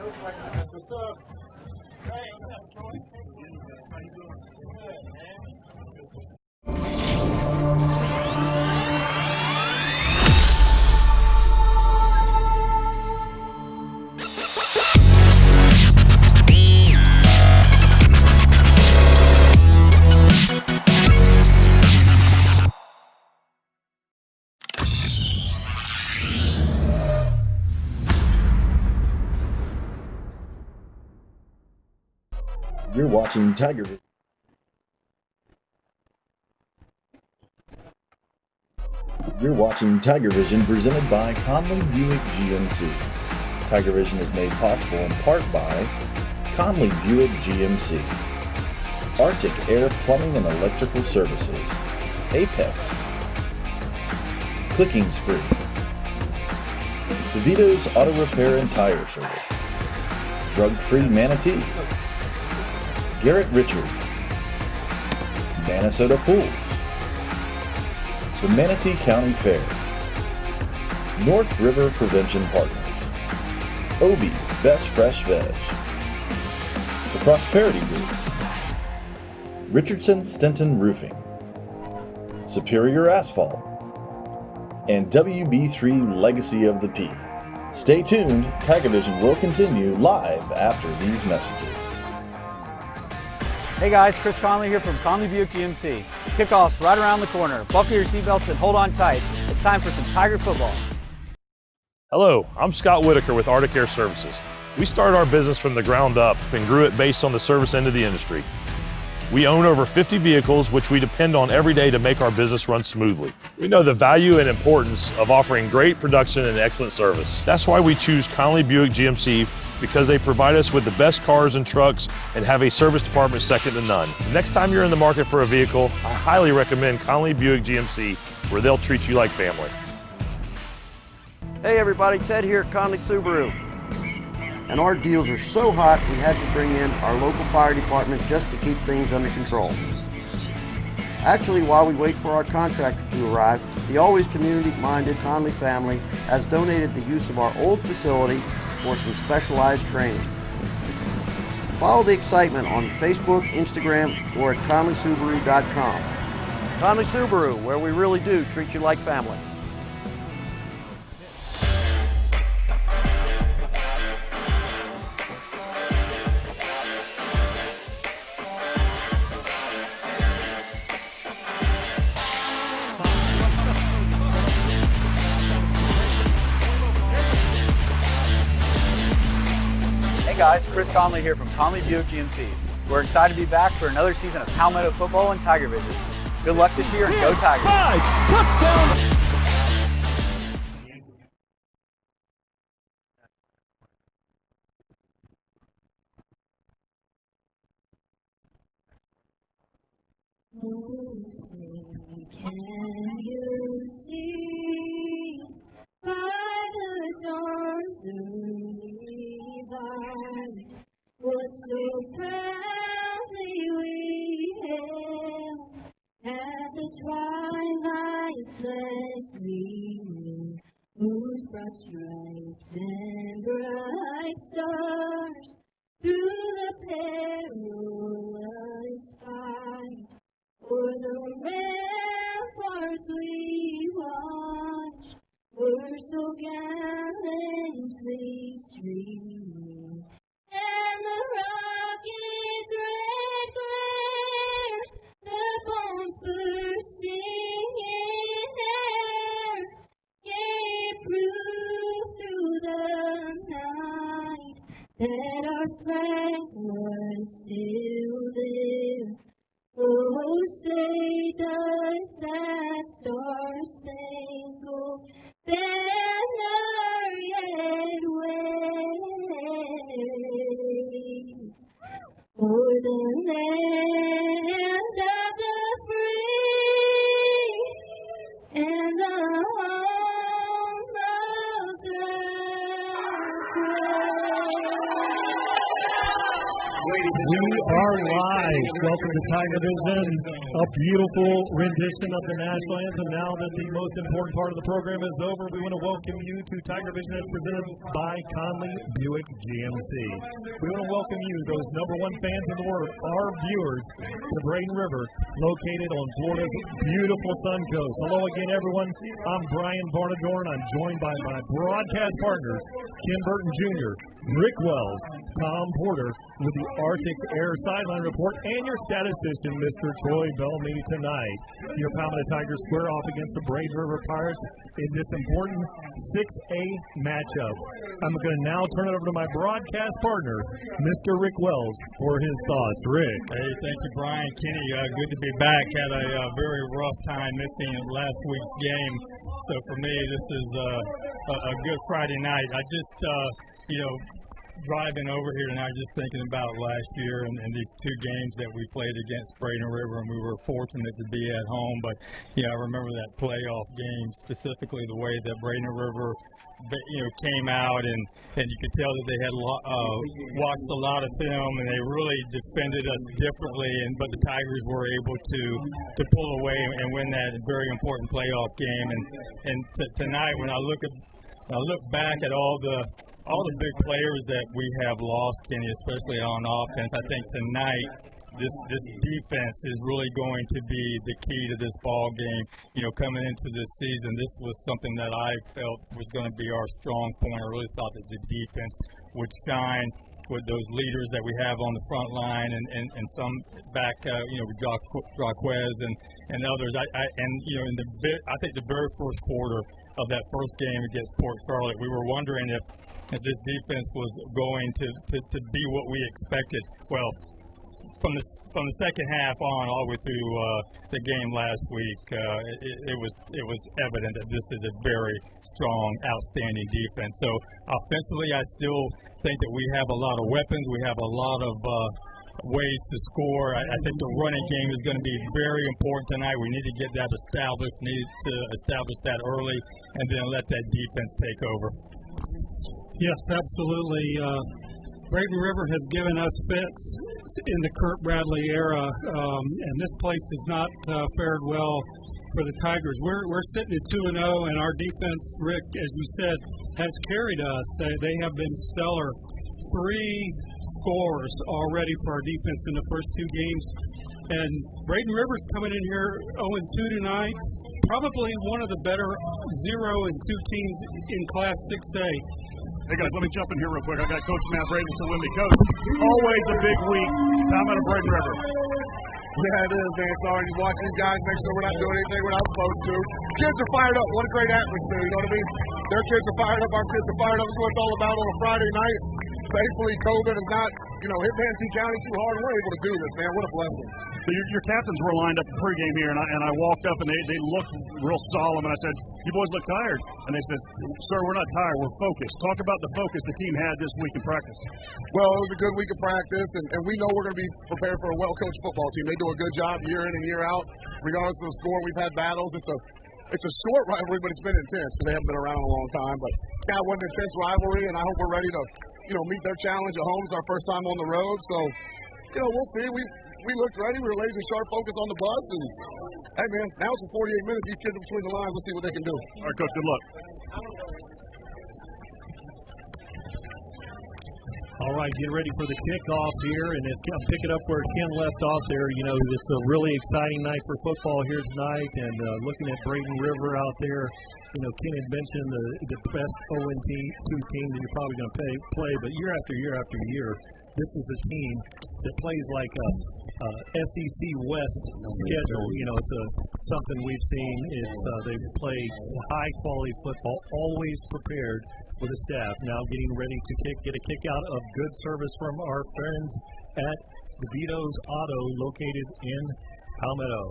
What's up? Hey, what's up, Troy? How you doing? Good, man. You're watching Tiger. You're watching Tiger Vision presented by Conley Buick GMC. Tiger Vision is made possible in part by Conley Buick GMC, Arctic Air Plumbing and Electrical Services, Apex, Clicking Spree, DeVito's Auto Repair and Tire Service, Drug Free Manatee, Garrett Richard, Minnesota Pools, the Manatee County Fair, North River Prevention Partners, Obie's Best Fresh Veg, the Prosperity Group, Richardson Stenton Roofing, Superior Asphalt, and WB3 Legacy of the P. Stay tuned, Tiger Vision will continue live after these messages. Hey guys, Chris Conley here from Conley Buick GMC. Kickoff's right around the corner. Buckle your seatbelts and hold on tight. It's time for some Tiger football. Hello, I'm Scott Whitaker with Arctic Air Services. We started our business from the ground up and grew it based on the service end of the industry. We own over 50 vehicles, which we depend on every day to make our business run smoothly. We know the value and importance of offering great production and excellent service. That's why we choose Conley Buick GMC, because they provide us with the best cars and trucks and have a service department second to none. The next time you're in the market for a vehicle, I highly recommend Conley Buick GMC, where they'll treat you like family. Hey everybody, Ted here at Conley Subaru. And our deals are so hot, we had to bring in our local fire department just to keep things under control. Actually, while we wait for our contractor to arrive, the always community-minded Conley family has donated the use of our old facility for some specialized training. Follow the excitement on Facebook, Instagram, or at ConleySubaru.com. Conley Subaru, where we really do treat you like family. Hey guys, Chris Conley here from Conley Buick GMC. We're excited to be back for another season of Palmetto football and Tiger Vision. Good luck this year and go Tigers! 5, touchdown! Can you see by the dawn's early light what so proudly we hailed at the twilight's last gleaming, whose broad stripes and bright stars through the perilous fight o'er the ramparts we watched were so gallantly streaming, and the rocket's red glare, the bombs bursting in air, gave proof through the night that our flag was still there. Oh, say does that star-spangled banner yet wave o'er the land of the free and the home of the brave? We are live. Welcome to Tiger Vision, a beautiful rendition of the national anthem. Now that the most important part of the program is over, we want to welcome you to Tiger Vision that's presented by Conley Buick GMC. We want to welcome you, those #1 fans in the world, our viewers, to Braden River, located on Florida's beautiful Sun Coast. Hello again, everyone. I'm Brian Varnadorn. I'm joined by my broadcast partners, Ken Burton Jr., Rick Wells, Tom Porter, with the Arctic Air Sideline Report, and your statistician, Mr. Troy Bellamy, tonight. Your Palmetto Tigers square off against the Braden River Pirates in this important 6A matchup. I'm going to now turn it over to my broadcast partner, Mr. Rick Wells, for his thoughts. Rick. Hey, thank you, Brian. Kenny, good to be back. Had a very rough time missing last week's game. So for me, this is a good Friday night. I just, driving over here tonight, just thinking about last year and these two games that we played against Braden River, and we were fortunate to be at home. But I remember that playoff game, specifically the way that Braden River came out, and you could tell that they had watched a lot of film, and they really defended us differently. But the Tigers were able to pull away and win that very important playoff game. And tonight, when I look back at all the big players that we have lost, Kenny, especially on offense, I think tonight this defense is really going to be the key to this ball game. Coming into this season, this was something that I felt was going to be our strong point. I really thought that the defense would shine with those leaders that we have on the front line and some back, with Jaquez and others. I think the very first quarter of that first game against Port Charlotte, we were wondering if this defense was going to be what we expected. Well, from the second half on all the way through the game last week, it was evident that this is a very strong, outstanding defense. So offensively, I still think that we have a lot of weapons. We have a lot of ways to score. I think the running game is going to be very important tonight. We need to get that established, need to establish that early, and then let that defense take over. Yes, absolutely. Braden River has given us fits in the Kurt Bradley era, and this place has not fared well for the Tigers. We're sitting at 2-0, and our defense, Rick, as you said, has carried us. They have been stellar. 3 scores already for our defense in the first 2 games. And Braden River's coming in here 0-2 tonight. Probably one of the better 0-2 teams in Class 6A. Hey guys, let me jump in here real quick. I got Coach Matt Bradenton with me. Coach, always a big week. Time out of Braden River. Yeah, it is, man. Sorry to watch these guys, make sure we're not doing anything we're not supposed to. Kids are fired up. What a great atmosphere, you know what I mean? Their kids are fired up, our kids are fired up. That's what it's all about on a Friday night. Thankfully, COVID is not, hit Manatee County too hard. We're able to do this, man. What a blessing. So your captains were lined up for pregame here, and I walked up, and they looked real solemn, and I said, you boys look tired. And they said, sir, we're not tired. We're focused. Talk about the focus the team had this week in practice. Well, it was a good week of practice, and we know we're going to be prepared for a well-coached football team. They do a good job year in and year out. Regardless of the score, we've had battles. It's a short rivalry, but it's been intense because they haven't been around a long time. But yeah, it was an intense rivalry, and I hope we're ready to meet their challenge at home. It's our first time on the road, so we'll see. We looked ready. We were laser sharp, focused on the bus, and hey man, now it's for 48 minutes. These kids are between the lines. Let's see what they can do. All right, Coach. Good luck. All right, get ready for the kickoff here, and I'll pick it up where Ken left off there. It's a really exciting night for football here tonight, and looking at Braden River out there. Ken had mentioned the best 0-2 team that you're probably going to play, but year after year after year, this is a team that plays like a SEC West schedule. It's something we've seen. They play high quality football, always prepared with a staff. Now getting ready to get a kick out of good service from our friends at DeVito's Auto, located in Palmetto.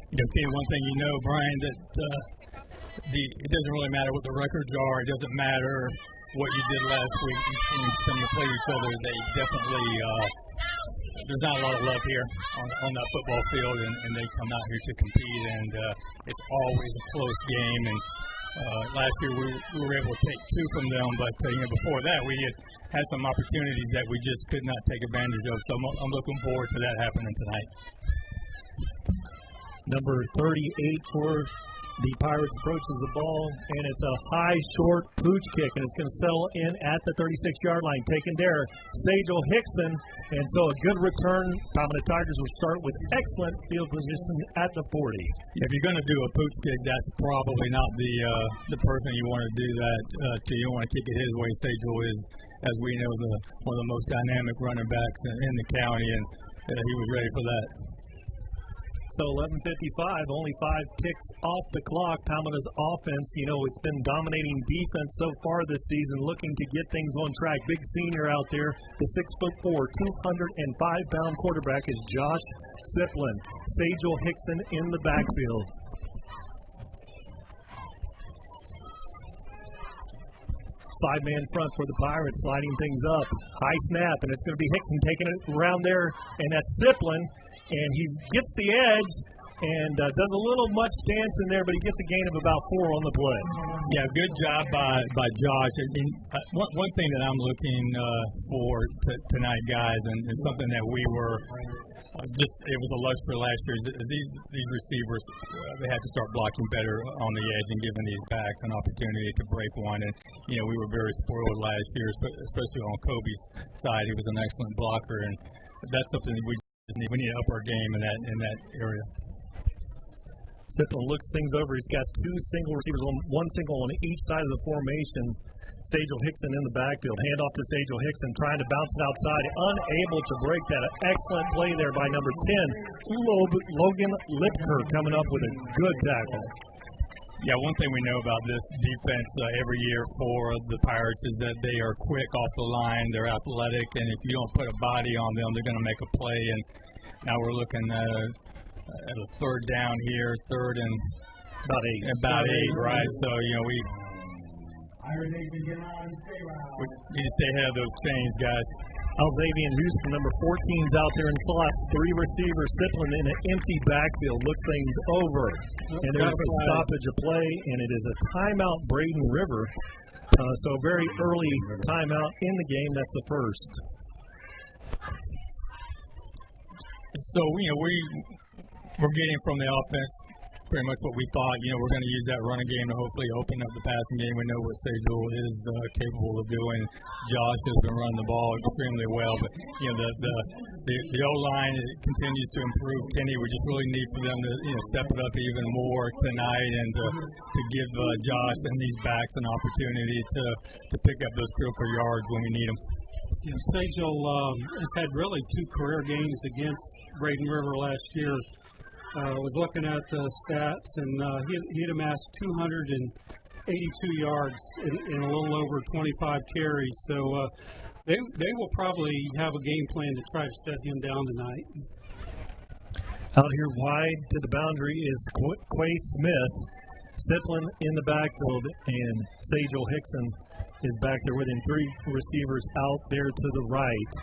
Ken, one thing Brian, that it doesn't really matter what the records are. It doesn't matter what you did last week. These teams come to play each other. They definitely, there's not a lot of love here on that football field, and they come out here to compete, and it's always a close game. And Last year we were able to take 2 from them, but before that we had some opportunities that we just could not take advantage of. So I'm looking forward to that happening tonight. Number 38 for the Pirates approaches the ball, and it's a high, short pooch kick, and it's going to settle in at the 36-yard line. Taken there, Sajel Hickson, and so a good return. Palmetto Tigers will start with excellent field position at the 40. If you're going to do a pooch kick, that's probably not the person you want to do that to. You don't want to kick it his way. Sajel is, as we know, one of the most dynamic running backs in the county, and he was ready for that. So 11:55, only 5 ticks off the clock. Palmetto's offense, it's been dominating defense so far this season, looking to get things on track. Big senior out there, the 6'4", 205-pound quarterback is Josh Siplin. Sajel Hickson in the backfield. Five-man front for the Pirates, sliding things up. High snap, and it's going to be Hickson taking it around there, and that's Siplin. And he gets the edge and does a little much dance in there, but he gets a gain of about 4 on the play. Yeah, good job by Josh. One thing that I'm looking for tonight, guys, and something that we were it was a luxury last year, is these receivers, they had to start blocking better on the edge and giving these backs an opportunity to break one. And, we were very spoiled last year, especially on Kobe's side. He was an excellent blocker, and that's something that we need to up our game in that area. Siplin looks things over. He's got 2 single receivers, one single on each side of the formation. Sajel Hickson in the backfield. Hand off to Sajel Hickson, trying to bounce it outside. Unable to break that. Excellent play there by number 10, Logan Lipker, coming up with a good tackle. Yeah, one thing we know about this defense every year for the Pirates is that they are quick off the line, they're athletic, and if you don't put a body on them, they're going to make a play. And now we're looking at a third down here, third and about eight, right? So, we need to stay ahead of those chains, guys. Alzavian Houston, number 14, is out there in slots. 3 receivers, Siplin in an empty backfield, looks things over. And there's a stoppage of play, and it is a timeout, Braden River. So a very early timeout in the game. That's the first. So, we're getting from the offense pretty much what we thought. We're going to use that running game to hopefully open up the passing game. We know what Sajel is capable of doing. Josh has been running the ball extremely well, but the O-line continues to improve. Kenny, we just really need for them to step it up even more tonight and to give Josh and these backs an opportunity to pick up those critical yards when we need them. Sajel has had really 2 career games against Braden River last year. I was looking at the stats, and he had amassed 282 yards in a little over 25 carries. So they will probably have a game plan to try to shut him down tonight. Out here wide to the boundary is Quay Smith. Siplin in the backfield, and Sajel Hickson is back there with him. 3 receivers out there to the right.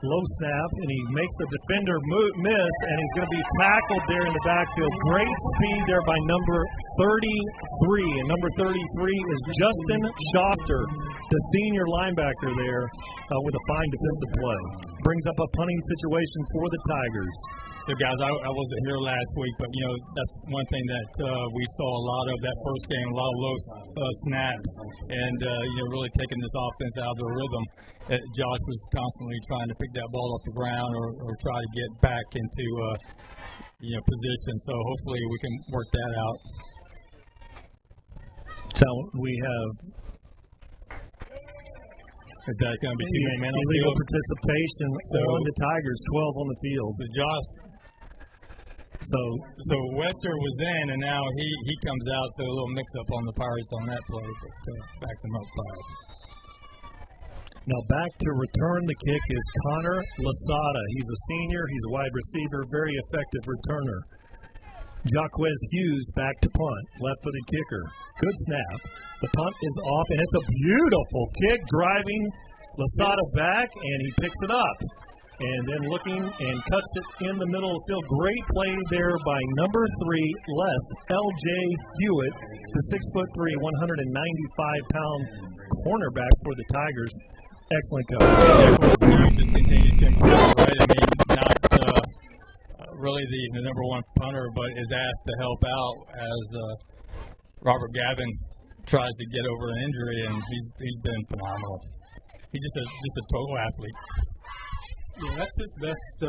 Low snap, and he makes the defender miss, and he's going to be tackled there in the backfield. Great speed there by number 33, and number 33 is Justin Schofter, the senior linebacker there, with a fine defensive play. Brings up a punting situation for the Tigers. So, guys, I wasn't here last week, but, that's one thing that we saw a lot of that first game, a lot of low snaps, and, really taking this offense out of the rhythm. Josh was constantly trying to pick that ball off the ground or try to get back into, position. So, hopefully we can work that out. So, we have... Is that going to be 2 men on the illegal field? Participation on the Tigers, 12 on the field. So, Josh... So Wester was in, and now he comes out, so a little mix-up on the Pirates on that play, but backs him up 5. Now back to return the kick is Connor Lasada. He's a senior. He's a wide receiver, very effective returner. Jaquez Hughes back to punt, left-footed kicker. Good snap. The punt is off, and it's a beautiful kick driving Lasada back, and he picks it up. and then looking and cuts it in the middle of the field. Great play there by number 3, L.J. Hewitt, the 6'3", 195-pound cornerback for the Tigers. Excellent coverage. Just continues to improve, right? I mean, not really the number one punter, but is asked to help out as Robert Gavin tries to get over an injury, and he's been phenomenal. He's just a total athlete. Yeah, that's his best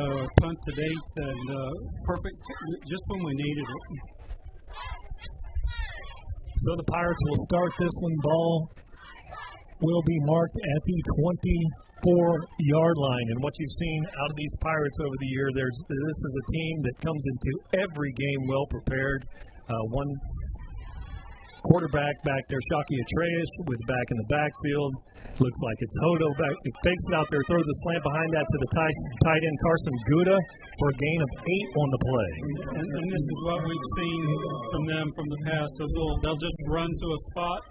punt to date, and perfect just when we needed it. So the Pirates will start this one. Ball will be marked at the 24-yard line. And what you've seen out of these Pirates over the year, this is a team that comes into every game well prepared. One quarterback back there, Shockey Atreus, with back in the backfield. Looks like it's Hodo back. It fakes it out there, throws a slant behind that to the tight end, Carson Gouda, for a gain of 8 on the play. And this is what we've seen from them from the past. They'll just run to a spot,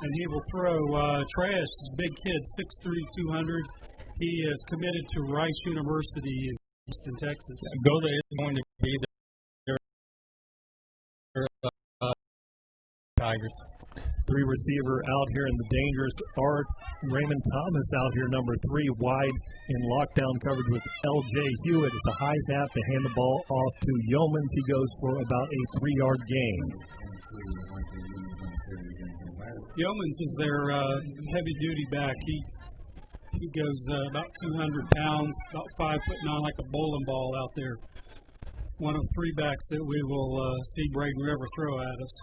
and he will throw. Trash, big kid, 6'3", 200. He is committed to Rice University in Houston, Texas. Gouda is going to be their Tigers. 3 receiver out here in the dangerous arc. Raymond Thomas out here, number 3, wide in lockdown coverage with L.J. Hewitt. It's a high snap to hand the ball off to Yeomans. He goes for about a 3-yard gain. Yeomans is their heavy-duty back. He goes about 200 pounds, about 5'9", like a bowling ball out there. One of 3 backs that we will see Braden River throw at us.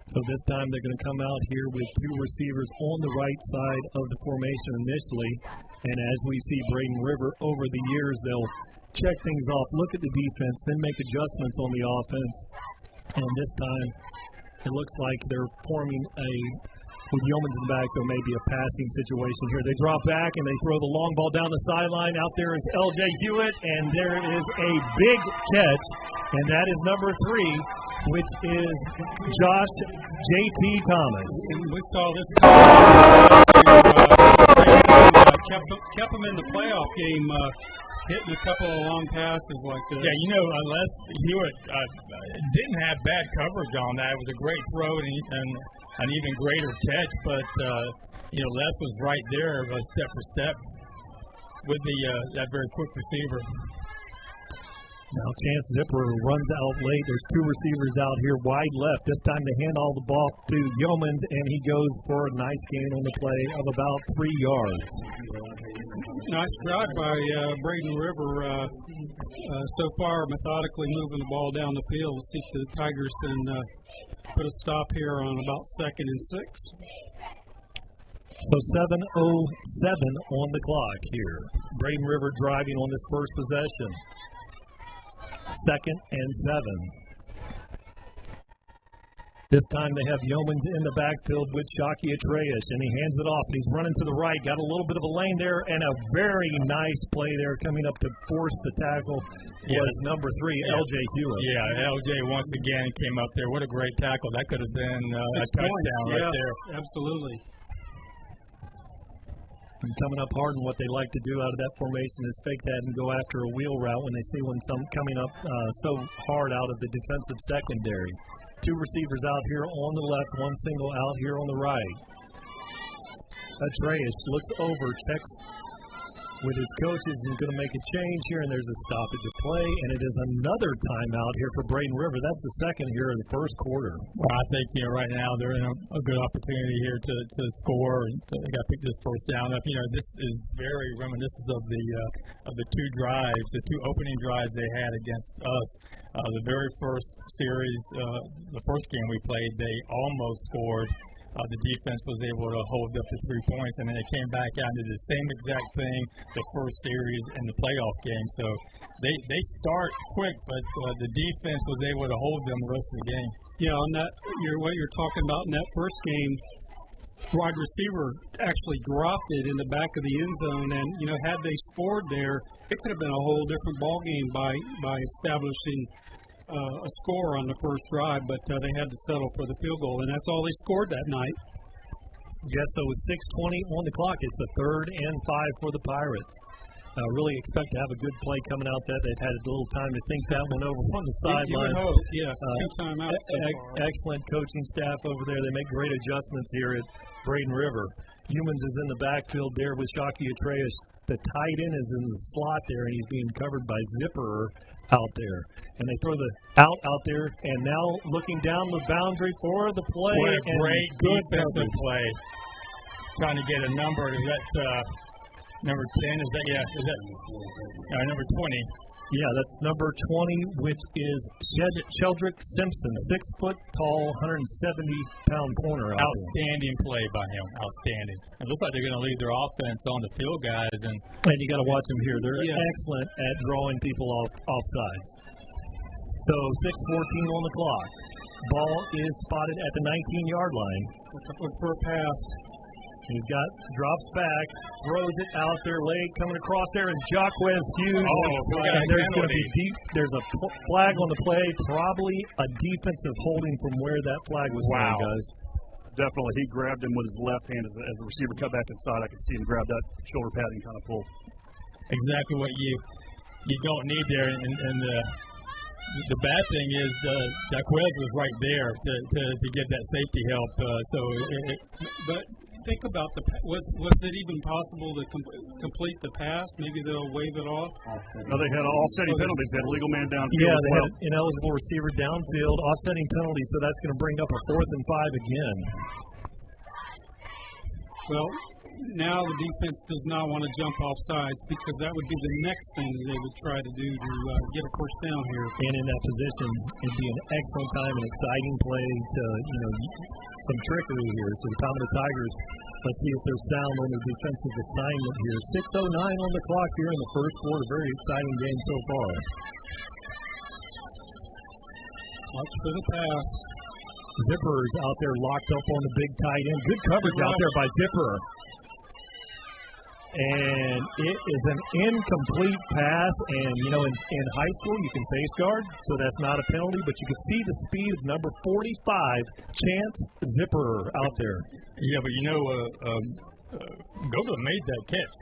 So this time they're going to come out here with 2 receivers on the right side of the formation initially. And as we see Braden River over the years, they'll check things off, look at the defense, then make adjustments on the offense. And this time it looks like they're forming with Yeomans in the backfield, maybe a passing situation here. They drop back and they throw the long ball down the sideline. Out there is L.J. Hewitt, and there is a big catch, and that is number 3, which is Josh J.T. Thomas. And we saw this kept him in the playoff game, hitting a couple of long passes like this. Yeah, unless Hewitt didn't have bad coverage on that, it was a great throw and an even greater catch, but Les was right there, step for step, with that very quick receiver. Now Chance Zipper runs out late. There's 2 receivers out here wide left. This time they hand all the ball to Yeomans, and he goes for a nice gain on the play of about 3 yards. Nice drive by Braden River so far, methodically moving the ball down the field. See if the Tigers can put a stop here on about 2nd and 6. So 7:07 on the clock here. Braden River driving on this first possession. 2nd and 7. This time they have Yeomans in the backfield with Shockey Atreus, and he hands it off, and he's running to the right. Got a little bit of a lane there, and a very nice play there coming up to force the tackle was number 3, L.J. Hewitt. Yeah, L.J. once again came up there. What a great tackle. That could have been a touchdown right there. Absolutely. And coming up hard, and what they like to do out of that formation is fake that and go after a wheel route when they see one coming up so hard out of the defensive secondary. 2 receivers out here on the left, 1 single out here on the right. Atreus looks over, checks with his coaches, and going to make a change here, and there's a stoppage of play, and it is another timeout here for Braden River. That's the second here in the first quarter. Well, I think right now they're in a good opportunity here to score. They got to pick this first down up. This is very reminiscent of the 2 drives, the 2 opening drives they had against us. The very first series, the first game we played, they almost scored. The defense was able to hold up to 3 points, and then they came back out and did the same exact thing the first series in the playoff game. So they start quick, but the defense was able to hold them the rest of the game. Yeah, on that, what you're talking about in that first game, wide receiver actually dropped it in the back of the end zone, and had they scored there, it could have been a whole different ball game by establishing a score on the first drive, but they had to settle for the field goal, and that's all they scored that night. Yes, so with 6:20 on the clock, it's a 3rd and 5 for the Pirates. Really expect to have a good play coming out there. They've had a little time to think that one over on the sideline. Yes, 2 timeouts. Excellent coaching staff over there. They make great adjustments here at Braden River. Humans is in the backfield there with Shockey Atreus. The tight end is in the slot there, and he's being covered by Zipper out there. And they throw the out there, and now looking down the boundary for the play. What a great good defensive play. Trying to get a number. Is that number 10? Is that number 20? Yeah, that's number 20, which is Sheldrick Simpson, 6 foot tall, 170-pound corner. Outstanding play by him. Outstanding. It looks like they're going to leave their offense on the field guys, and you got to watch them here. They're excellent at drawing people off sides. So 6:14 on the clock. Ball is spotted at the 19-yard line. Look for a pass. Drops back, throws it out there late. Coming across there is Jacquez Hughes. And there's going to be there's a flag on the play, probably a defensive holding from where that flag was going, guys. Definitely. He grabbed him with his left hand as the receiver cut back inside. I could see him grab that shoulder pad and kind of pull. Exactly what you don't need there. And the bad thing is Jacquez was right there to get that safety help. But think about was it even possible to complete the pass? Maybe they'll wave it off. No, they had offsetting penalties. They had a legal man downfield. Yeah, they had an ineligible receiver downfield, offsetting penalty, so that's going to bring up a 4th and 5 again. Well, now the defense does not want to jump off sides because that would be the next thing they would try to do to get a first down here. And in that position, it'd be an excellent time, an exciting play to, some trickery here. So the Palmetto Tigers, let's see if they're sound on the defensive assignment here. 6:09 on the clock here in the first quarter. Very exciting game so far. Watch for the pass. Zipper's out there locked up on the big tight end. Good coverage out there by Zipper. And it is an incomplete pass. And, in high school, you can face guard, so that's not a penalty. But you can see the speed of number 45, Chance Zipper, out there. Yeah, but Goga made that catch.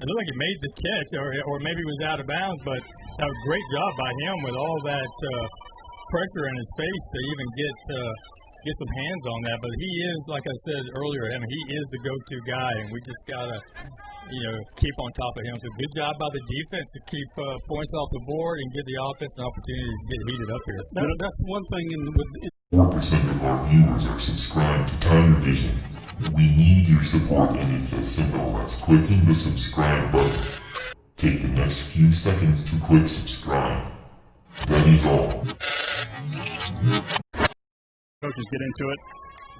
It looked like he made the catch, or maybe he was out of bounds, but that was a great job by him with all that pressure in his face to even get some hands on that. But he is, like I said earlier, he is the go-to guy, and we just gotta, keep on top of him. So good job by the defense to keep points off the board and give the offense an opportunity to get heated up here. That's one thing. 4% of our viewers are subscribed to Tiger Vision. We need your support, and it's as simple as clicking the subscribe button. Take the next few seconds to click subscribe. That is all. Coaches get into it,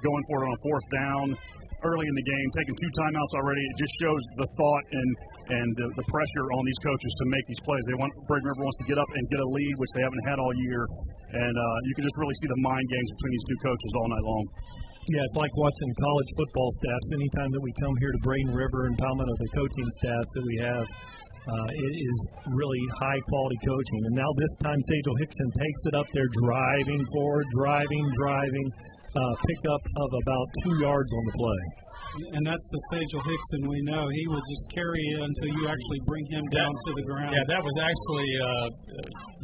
going for it on 4th down early in the game, taking 2 timeouts already. It just shows the thought and the pressure on these coaches to make these plays. Braden River wants to get up and get a lead, which they haven't had all year. And you can just really see the mind games between these 2 coaches all night long. Yeah, it's like watching college football staffs. Anytime that we come here to Braden River and Palmetto, the coaching staffs that we have, it is really high-quality coaching. And now this time, Sajel Hickson takes it up there, driving forward, driving, pickup of about 2 yards on the play. And that's the Sajel Hickson we know. He will just carry it until you actually bring him down to the ground. Yeah, that was actually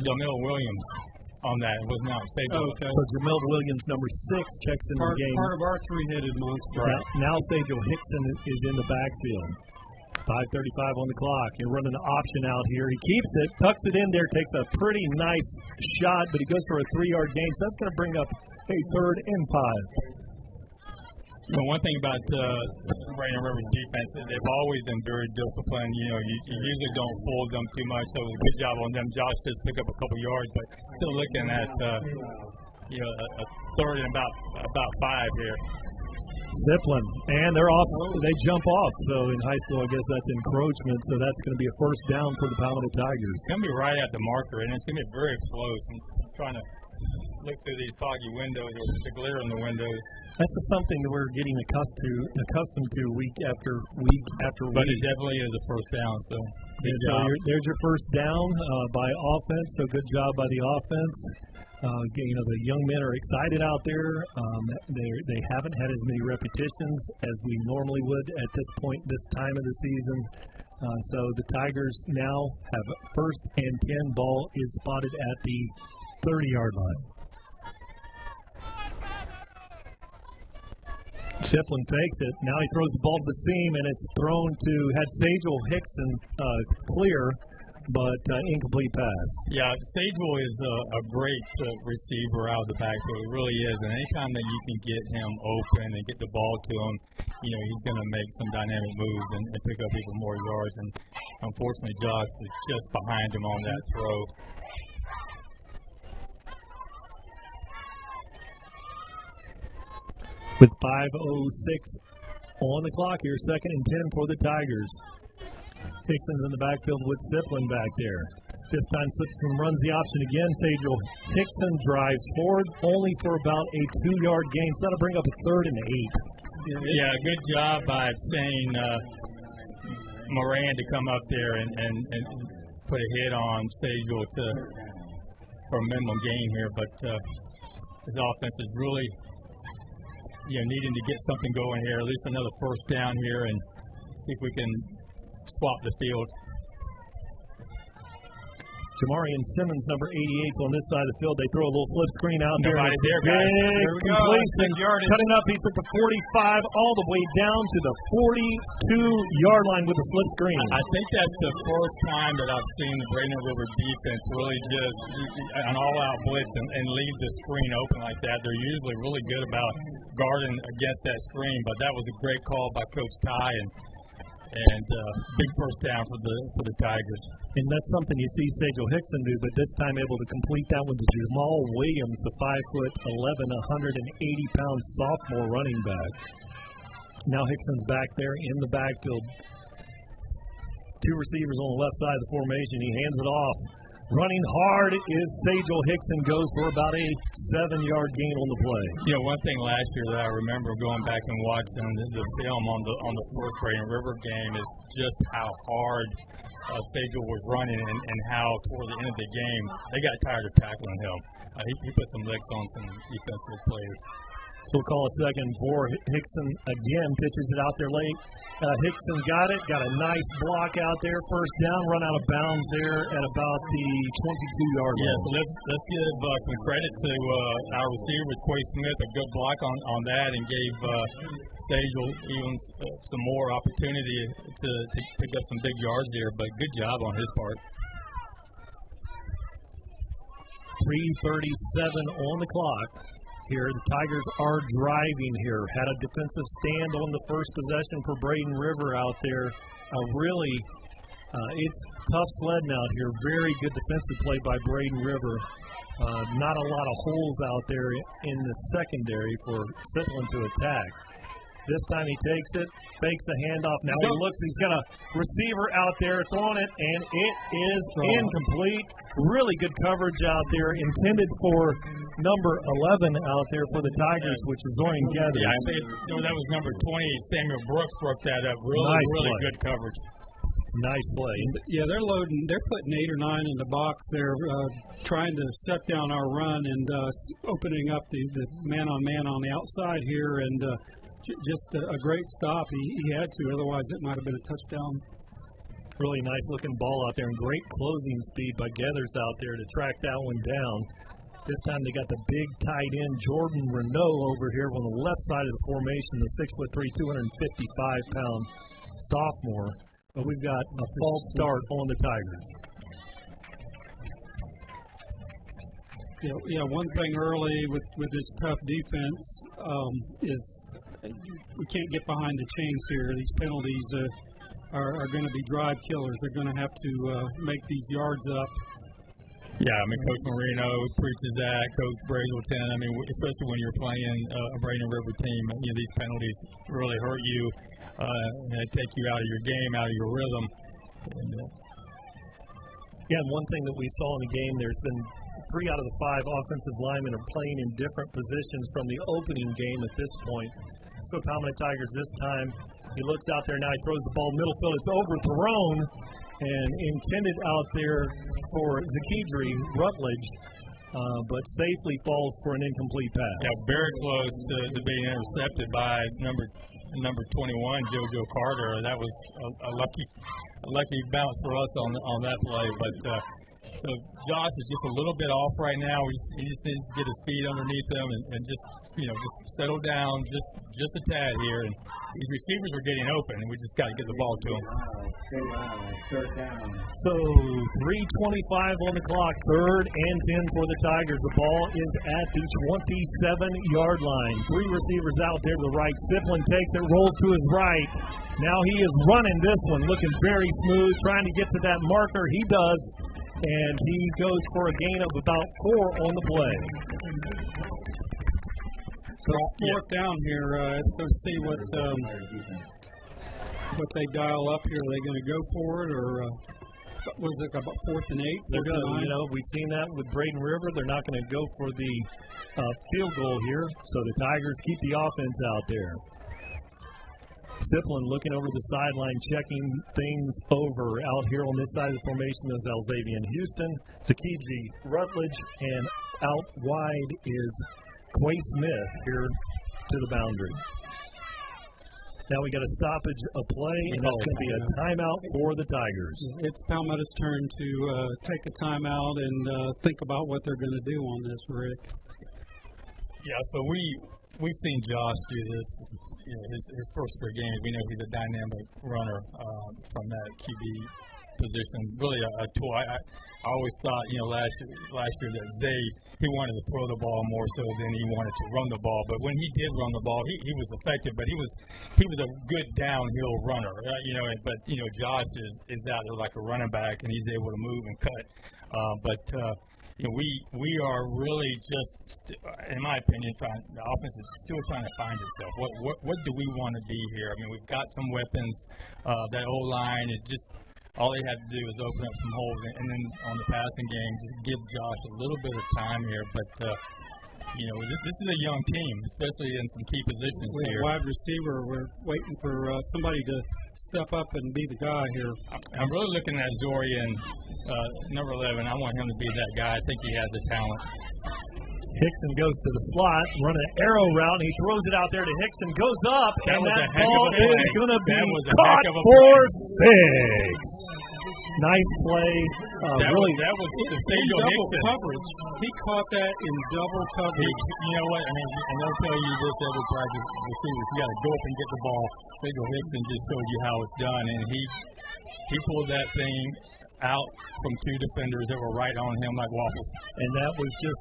Jamil Williams on that. It was not Sajel. Okay. So Jamil Williams, number 6, checks in the game. Part of our 3-headed monster. Right. Now Sajel Hickson is in the backfield. 5:35 on the clock. You're running an option out here. He keeps it, tucks it in there, takes a pretty nice shot, but he goes for a 3-yard gain. So that's going to bring up a 3rd and 5. One thing about Braden River's defense, they've always been very disciplined. You usually don't fool them too much, so it was a good job on them. Josh just picked up a couple yards, but still looking at a 3rd and about 5 here. Ziplin, and they're off. They jump off. So in high school, I guess that's encroachment. So that's going to be a 1st down for the Palmetto Tigers. It's going to be right at the marker, and it's going to be very close. I'm trying to look through these foggy windows or the glare in the windows. That's something that we're getting accustomed to week after week. But it definitely is a 1st down. So there's your 1st down by offense. So good job by the offense. The young men are excited out there. They haven't had as many repetitions as we normally would at this point, this time of the season. So the Tigers now have first and 10. Ball is spotted at the 30-yard line. Siplin fakes it. Now he throws the ball to the seam, and it's thrown to, had Sagel Hickson clear, but incomplete pass. Yeah, Sagel is a great receiver out of the backfield. It really is. And anytime that you can get him open and get the ball to him, he's going to make some dynamic moves and pick up even more yards. And unfortunately, Josh was just behind him on that throw. With 5:06 on the clock here, second and 10 for the Tigers. Hickson's in the backfield with Siplin back there. This time Siplin runs the option again. Sagel Hickson drives forward only for about a 2-yard gain. So that'll bring up a 3rd and 8. Yeah, good job by Shane Moran to come up there and put a hit on Sagel for a minimum gain here. But his offense is really needing to get something going here, at least another first down here, and see if we can swap the field. Jamarian Simmons, number 88, is on this side of the field. They throw a little slip screen out there. Nobody there, guys. Big completion. Cutting up, he's at the 45, all the way down to the 42-yard line with a slip screen. I think that's the first time that I've seen the Braden River defense really just an all-out blitz and leave the screen open like that. They're usually really good about guarding against that screen, but that was a great call by Coach Ty, and big first down for the Tigers. And that's something you see Sagel Hickson do, but this time able to complete that with Jamal Williams, the 5'11", 180-pound sophomore running back. Now Hickson's back there in the backfield. 2 receivers on the left side of the formation. He hands it off. Running hard is Sagel Hickson, goes for about a 7-yard gain on the play. One thing last year that I remember going back and watching the film on the first Braden River game is just how hard Sagel was running and how toward the end of the game they got tired of tackling him. He put some licks on some defensive players. So we'll call a second for Hickson again, pitches it out there late. Hickson got it, got a nice block out there, first down, run out of bounds there at about the 22-yard line. Yeah, so let's give some credit to our receivers, Quay Smith, a good block on that, and gave Sagel even some more opportunity to pick up some big yards there, but good job on his part. 3:37 on the clock. Here, the Tigers are driving here. Had a defensive stand on the first possession for Braden River out there. It's tough sledding out here. Very good defensive play by Braden River. Not a lot of holes out there in the secondary for Siplin to attack. This time he takes it, fakes the handoff. Now he looks, he's got a receiver out there throwing it, and it is incomplete. Really good coverage out there, intended for number 11 out there for the Tigers, which is Zorian Gathers. Yeah, I think that was number 20. Samuel Brooks broke that up. Really good coverage. Nice play. Yeah, they're putting 8 or 9 in the box. They're trying to shut down our run and opening up the man-on-man on the outside here, and just a great stop. He had to, otherwise it might have been a touchdown. Really nice looking ball out there, and great closing speed by Gathers out there to track that one down. This time they got the big tight end Jordan Renault over here on the left side of the formation, the 6'3", 255-pound sophomore. But we've got a false start on the Tigers. Yeah, one thing early with this tough defense is we can't get behind the chains here. These penalties are going to be drive killers. They're going to have to make these yards up. Yeah, Coach Marino preaches that. Coach Bradenton. Especially when you're playing a Braden River team, these penalties really hurt you and take you out of your game, out of your rhythm. And one thing that we saw in the game, there's been 3 out of the 5 offensive linemen are playing in different positions from the opening game at this point. So Palmetto Tigers this time, he looks out there now, he throws the ball middle field. It's overthrown and intended out there for Zakidri Rutledge, but safely falls for an incomplete pass. Yeah, very close to being intercepted by number number 21, JoJo Carter. That was a lucky bounce for us on that play. But so Josh is just a little bit off right now. He just needs to get his feet underneath him and just settle down just a tad here. And these receivers are getting open, and we just got to get the ball to them. So 3:25 on the clock, 3rd and 10 for the Tigers. The ball is at the 27-yard line. 3 receivers out there to the right. Siplin takes it, rolls to his right. Now he is running this one, looking very smooth, trying to get to that marker. He does, and he goes for a gain of about 4 on the play. So 4th down here. Let's go see what they dial up here. Are they going to go for it, or was it about 4th and 8? They're going to. We've seen that with Braden River. They're not going to go for the field goal here, so the Tigers keep the offense out there. Siplin looking over the sideline, checking things over. Out here on this side of the formation is Alzavian Houston, Zakibzi Rutledge, and out wide is Quay Smith here to the boundary. Now we got a stoppage of play, and that's going to be a timeout for the Tigers. It's Palmetto's turn to take a timeout and think about what they're going to do on this, Rick. Yeah, so we've seen Josh do this. His first 3 games, we know he's a dynamic runner from that QB position. Really a tool. I always thought, last year that Zay, he wanted to throw the ball more so than he wanted to run the ball. But when he did run the ball, he was effective. But he was a good downhill runner. But Josh is out there like a running back, and he's able to move and cut. We are really just, in my opinion, the offense is still trying to find itself. What do we want to be here? I mean, we've got some weapons. That O-line, all they had to do was open up some holes, and then on the passing game, just give Josh a little bit of time here. But this is a young team, especially in some key positions here. Wide receiver, we're waiting for somebody to step up and be the guy here. I'm really looking at Zorian, number 11. I want him to be that guy. I think he has the talent. Hickson goes to the slot, running an arrow route, and he throws it out there to Hickson, goes up, and that ball is going to be caught for 6. Nice play. That was Sejal Hickson. Coverage. He caught that in double coverage. You know what? I mean, and they'll tell you this every practice. Receivers, you got to go up and get the ball. Sejal Hickson just showed you how it's done, and he pulled that thing out from 2 defenders that were right on him like waffles. And that was just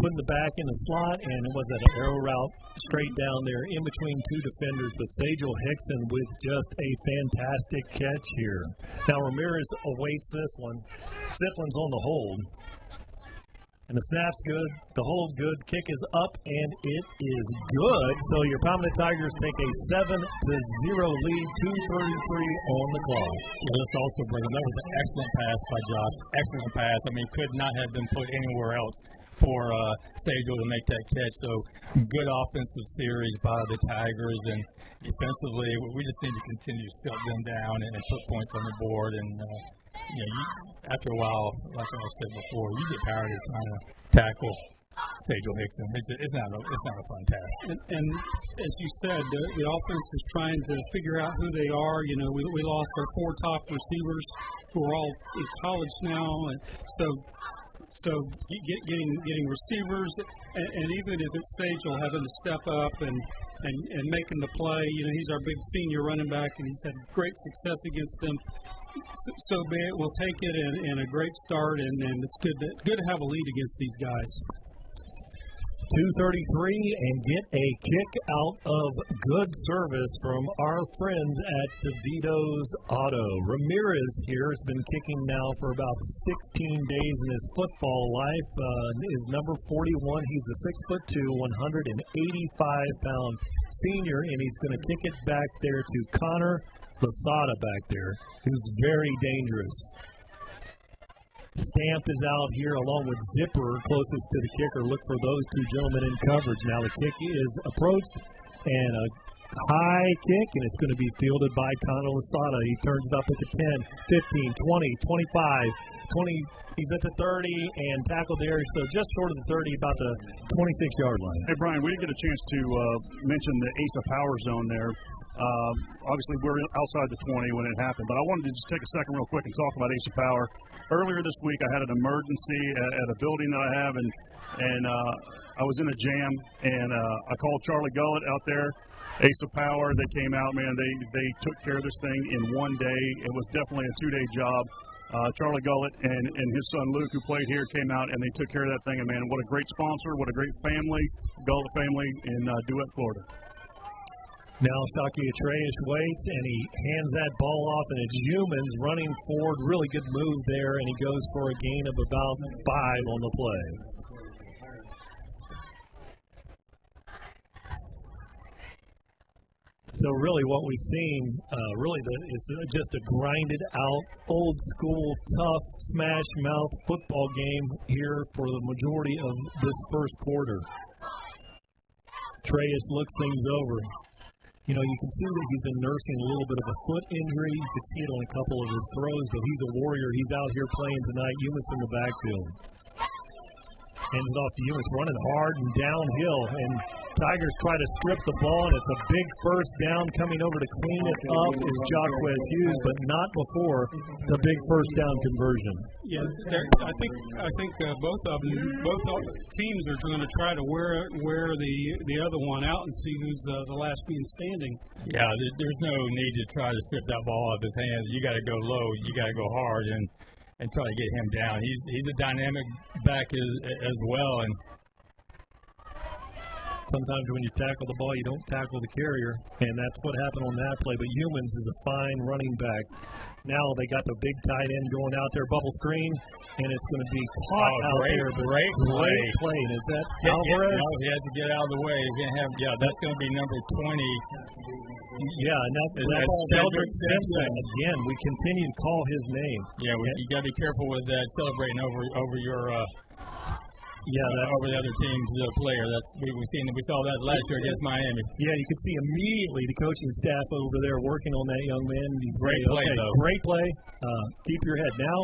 putting the back in the slot, and it was an arrow route straight down there in between 2 defenders. But Sejal Hickson with just a fantastic catch here. Now Ramirez awaits this one. Siplin's on the hold. And the snap's good, the hold's good, kick is up, and it is good. So your Palmetto Tigers take a 7-0 lead, 2:33 on the clock. Let's also bring that was an excellent pass by Josh. Excellent pass. I mean, could not have been put anywhere else for Sejal to make that catch. So good offensive series by the Tigers, and defensively, we just need to continue to shut them down and put points on the board. And after a while, like I said before, you get tired of trying to tackle Sejal Hickson. It's not a fun task. And as you said, the offense is trying to figure out who they are. We lost our 4 top receivers who are all in college now, and so getting receivers, and even if it's Sejal having to step up and making the play, he's our big senior running back, and he's had great success against them. So be it. We'll take it and a great start, and it's good to have a lead against these guys. 2:33 and get a kick out of good service from our friends at DeVito's Auto. Ramirez here has been kicking now for about 16 days in his football life. Is number 41. He's a 6'2", 185-pound senior, and he's going to kick it back there to Connor Lasada back there, who's very dangerous. Stamp is out here along with Zipper closest to the kicker. Look for those 2 gentlemen in coverage. Now the kick is approached, and a high kick, and it's going to be fielded by Connor Lasada. He turns it up at the 10, 15, 20, 25, 20. He's at the 30 and tackled there, so just short of the 30, about the 26-yard line. Hey, Brian, we didn't get a chance to mention the Ace of Power Zone there. Obviously, we're outside the 20 when it happened, but I wanted to just take a second real quick and talk about Ace of Power. Earlier this week, I had an emergency at a building that I have, and I was in a jam, and I called Charlie Gullett out there, Ace of Power. They came out, man. They took care of this thing in one day. It was definitely a 2-day job. Charlie Gullett and his son Luke, who played here, came out and they took care of that thing. And man, what a great sponsor, what a great family, Gullett family in DeWitt, Florida. Now Shockey Atreus waits, and he hands that ball off, and it's Humans running forward. Really good move there, and he goes for a gain of about 5 on the play. So really what we've seen, it's just a grinded out, old school, tough, smash mouth football game here for the majority of this first quarter. Atreus looks things over. You know, you can see that he's been nursing a little bit of a foot injury. You can see it on a couple of his throws, but he's a warrior. He's out here playing tonight. Humans in the backfield. Hands it off to Humans, running hard and downhill. And Tigers try to strip the ball, and it's a big first down. Coming over to clean it up is Jacquez Hughes, but not before the big first down conversion. Yeah, I think both teams are going to try to wear the other one out and see who's the last being standing. Yeah, there's no need to try to strip that ball out of his hands. You got to go low. You got to go hard and try to get him down. He's a dynamic back as well, and sometimes when you tackle the ball, you don't tackle the carrier, and that's what happened on that play. But Humans is a fine running back. Now they got the big tight end going out there, bubble screen, and it's going to be caught out there. Great play. And is that Alvarez? No, he has to get out of the way. That's going to be number 20. Yeah, and that's Cedric Simpson. Again, we continue to call his name. Yeah, you got to be careful with that, celebrating over your over the other team's player. We saw that last year against Miami. Yeah, you could see immediately the coaching staff over there working on that young man. Great play, though. Great play. Keep your head. Now,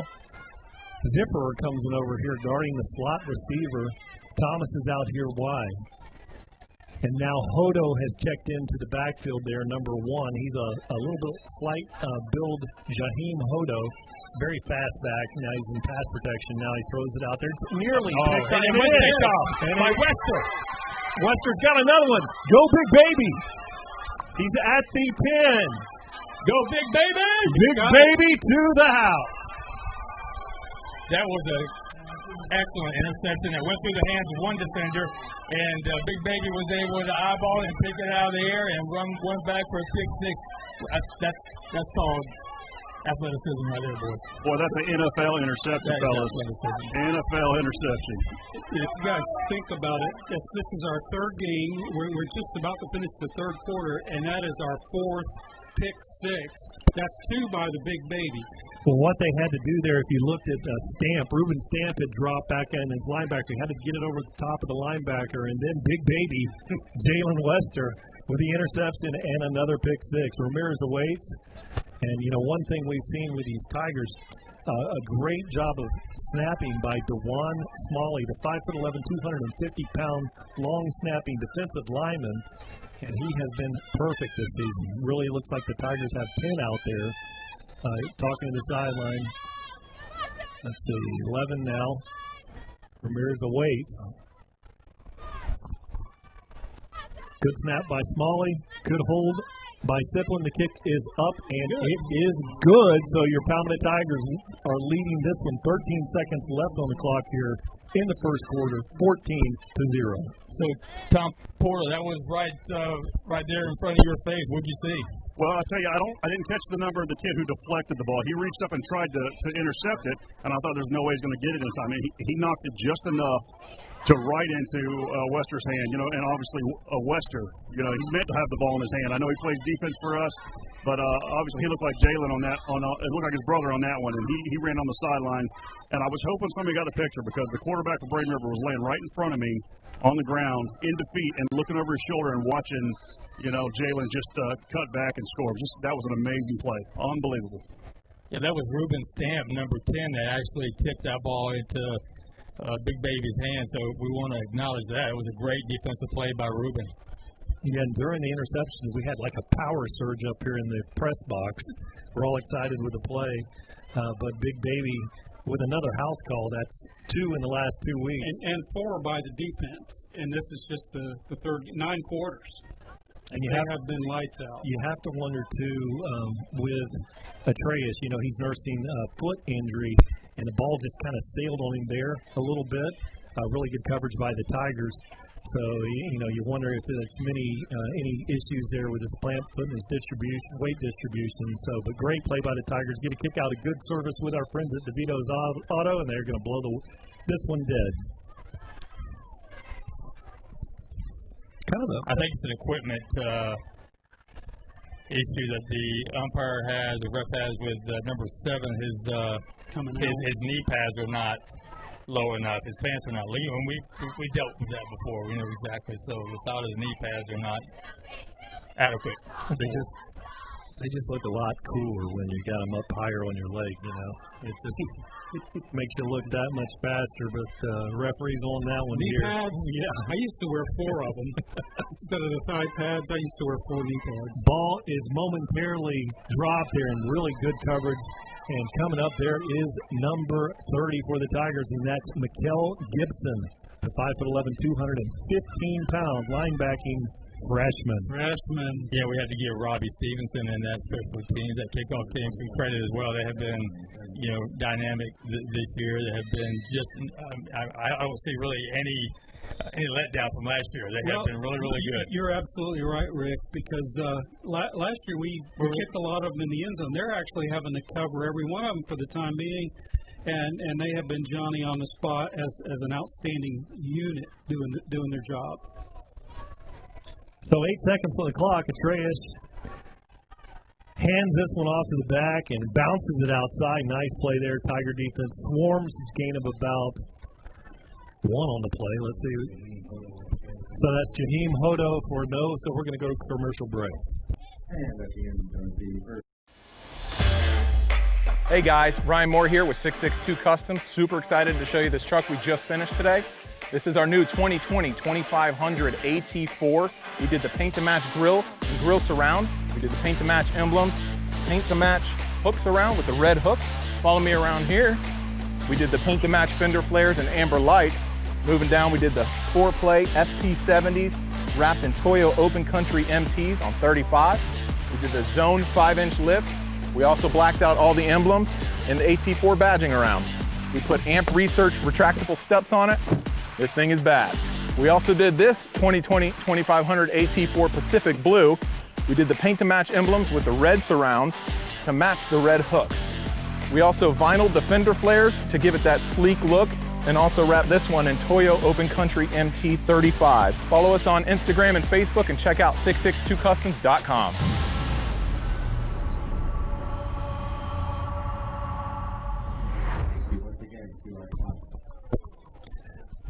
Zipperer comes in over here guarding the slot receiver. Thomas is out here wide. And now Hodo has checked into the backfield there, number 1. He's a little bit slight build, Jaheim Hodo. Very fast back. Now he's in pass protection. Now he throws it out there. It's nearly picked up. And by Wester. Wester's got another one. Go Big Baby. He's at the 10. Go Big Baby. Big Baby to the house. That was an excellent interception that went through the hands of one defender, and Big Baby was able to eyeball it and pick it out of the air and run back for a pick 6. That's called athleticism right there, boys. Boy, that's an NFL interception, fellas. NFL interception. If you guys think about it, this is our third game. We're just about to finish the third quarter, and that is our 4th pick 6. That's 2 by the Big Baby. Well, what they had to do there, if you looked at Stamp, Ruben Stamp had dropped back in his linebacker. He had to get it over the top of the linebacker, and then Big Baby, Jalen Wester, with the interception and another pick 6. Ramirez awaits. And, you know, one thing we've seen with these Tigers, a great job of snapping by DeJuan Smalley, the 5'11", 250-pound, long snapping defensive lineman. And he has been perfect this season. Really looks like the Tigers have 10 out there. Talking to the sideline. Let's see, 11 now. Ramirez awaits. Good snap by Smalley. Good hold by Siplin. The kick is up, and it is good. So your Palmetto Tigers are leading this one. 13 seconds left on the clock here in the first quarter, 14-0. So, Tom Porter, that was right there in front of your face. What'd you see? Well, I tell you, I didn't catch the number of the kid who deflected the ball. He reached up and tried to intercept it, and I thought there's no way he's going to get it in time. He knocked it just enough to right into Wester's hand, you know, and obviously Wester, you know, he's meant to have the ball in his hand. I know he plays defense for us, but obviously he looked like Jalen on that. It looked like his brother on that one, and he ran on the sideline. And I was hoping somebody got a picture because the quarterback for Braden River was laying right in front of me on the ground in defeat and looking over his shoulder and watching, you know, Jalen just cut back and score. That was an amazing play. Unbelievable. Yeah, that was Ruben Stamp, number 10, that actually tipped that ball into Big Baby's hand. So we want to acknowledge that. It was a great defensive play by Ruben. Yeah, and during the interception, we had like a power surge up here in the press box. We're all excited with the play, but Big Baby with another house call. That's 2 in the last 2 weeks. And 4 by the defense. And this is just the third 9 quarters. And you have been lights out. You have to wonder, too, with Atreus, he's nursing a foot injury, and the ball just kind of sailed on him there a little bit. Really good coverage by the Tigers. So, you wonder if there's any issues there with his plant foot and his weight distribution. So, but great play by the Tigers. Get a kick out of good service with our friends at DeVito's Auto, and they're going to blow this one dead. I think it's an equipment issue that the umpire has, the ref has with number 7. His knee pads are not low enough. His pants are not legal. And we dealt with that before. We know exactly. So the side of his knee pads are not adequate. They just look a lot cooler when you got them up higher on your leg, It just makes you look that much faster, but referees on that one knee here. Pads? Yeah. I used to wear 4 of them. Instead of the thigh pads, I used to wear 4 knee pads. Ball is momentarily dropped there in really good coverage. And coming up there is number 30 for the Tigers, and that's Mikkel Gibson, the 5'11", 215-pound linebacking freshman. Yeah, we have to give Robbie Stevenson and that special teams, that kickoff team, some credit as well. They have been, dynamic this year. They have been just, I don't see really any letdown from last year. They have been really, really good. You're absolutely right, Rick, because last year we kicked a lot of them in the end zone. They're actually having to cover every one of them for the time being, and they have been Johnny on the spot as an outstanding unit doing their job. So 8 seconds on the clock. Atreus hands this one off to the back and bounces it outside. Nice play there. Tiger defense swarms. It's a gain of about 1 on the play. Let's see. So that's Jaheim Hodo for no. So we're going to go to commercial break. Hey guys, Ryan Moore here with 662 Customs. Super excited to show you this truck we just finished today. This is our new 2020 2500 AT4. We did the paint to match grill and grill surround. We did the paint to match emblems, paint to match hooks around with the red hooks. Follow me around here. We did the paint to match fender flares and amber lights. Moving down, we did the 4-play FP70s wrapped in Toyo Open Country MTs on 35. We did the zone 5-inch lift. We also blacked out all the emblems and the AT4 badging around. We put AMP Research retractable steps on it. This thing is bad. We also did this 2020 2500 AT4 Pacific Blue. We did the paint to match emblems with the red surrounds to match the red hooks. We also vinyled the fender flares to give it that sleek look, and also wrapped this one in Toyo Open Country MT 35s. Follow us on Instagram and Facebook and check out 662customs.com.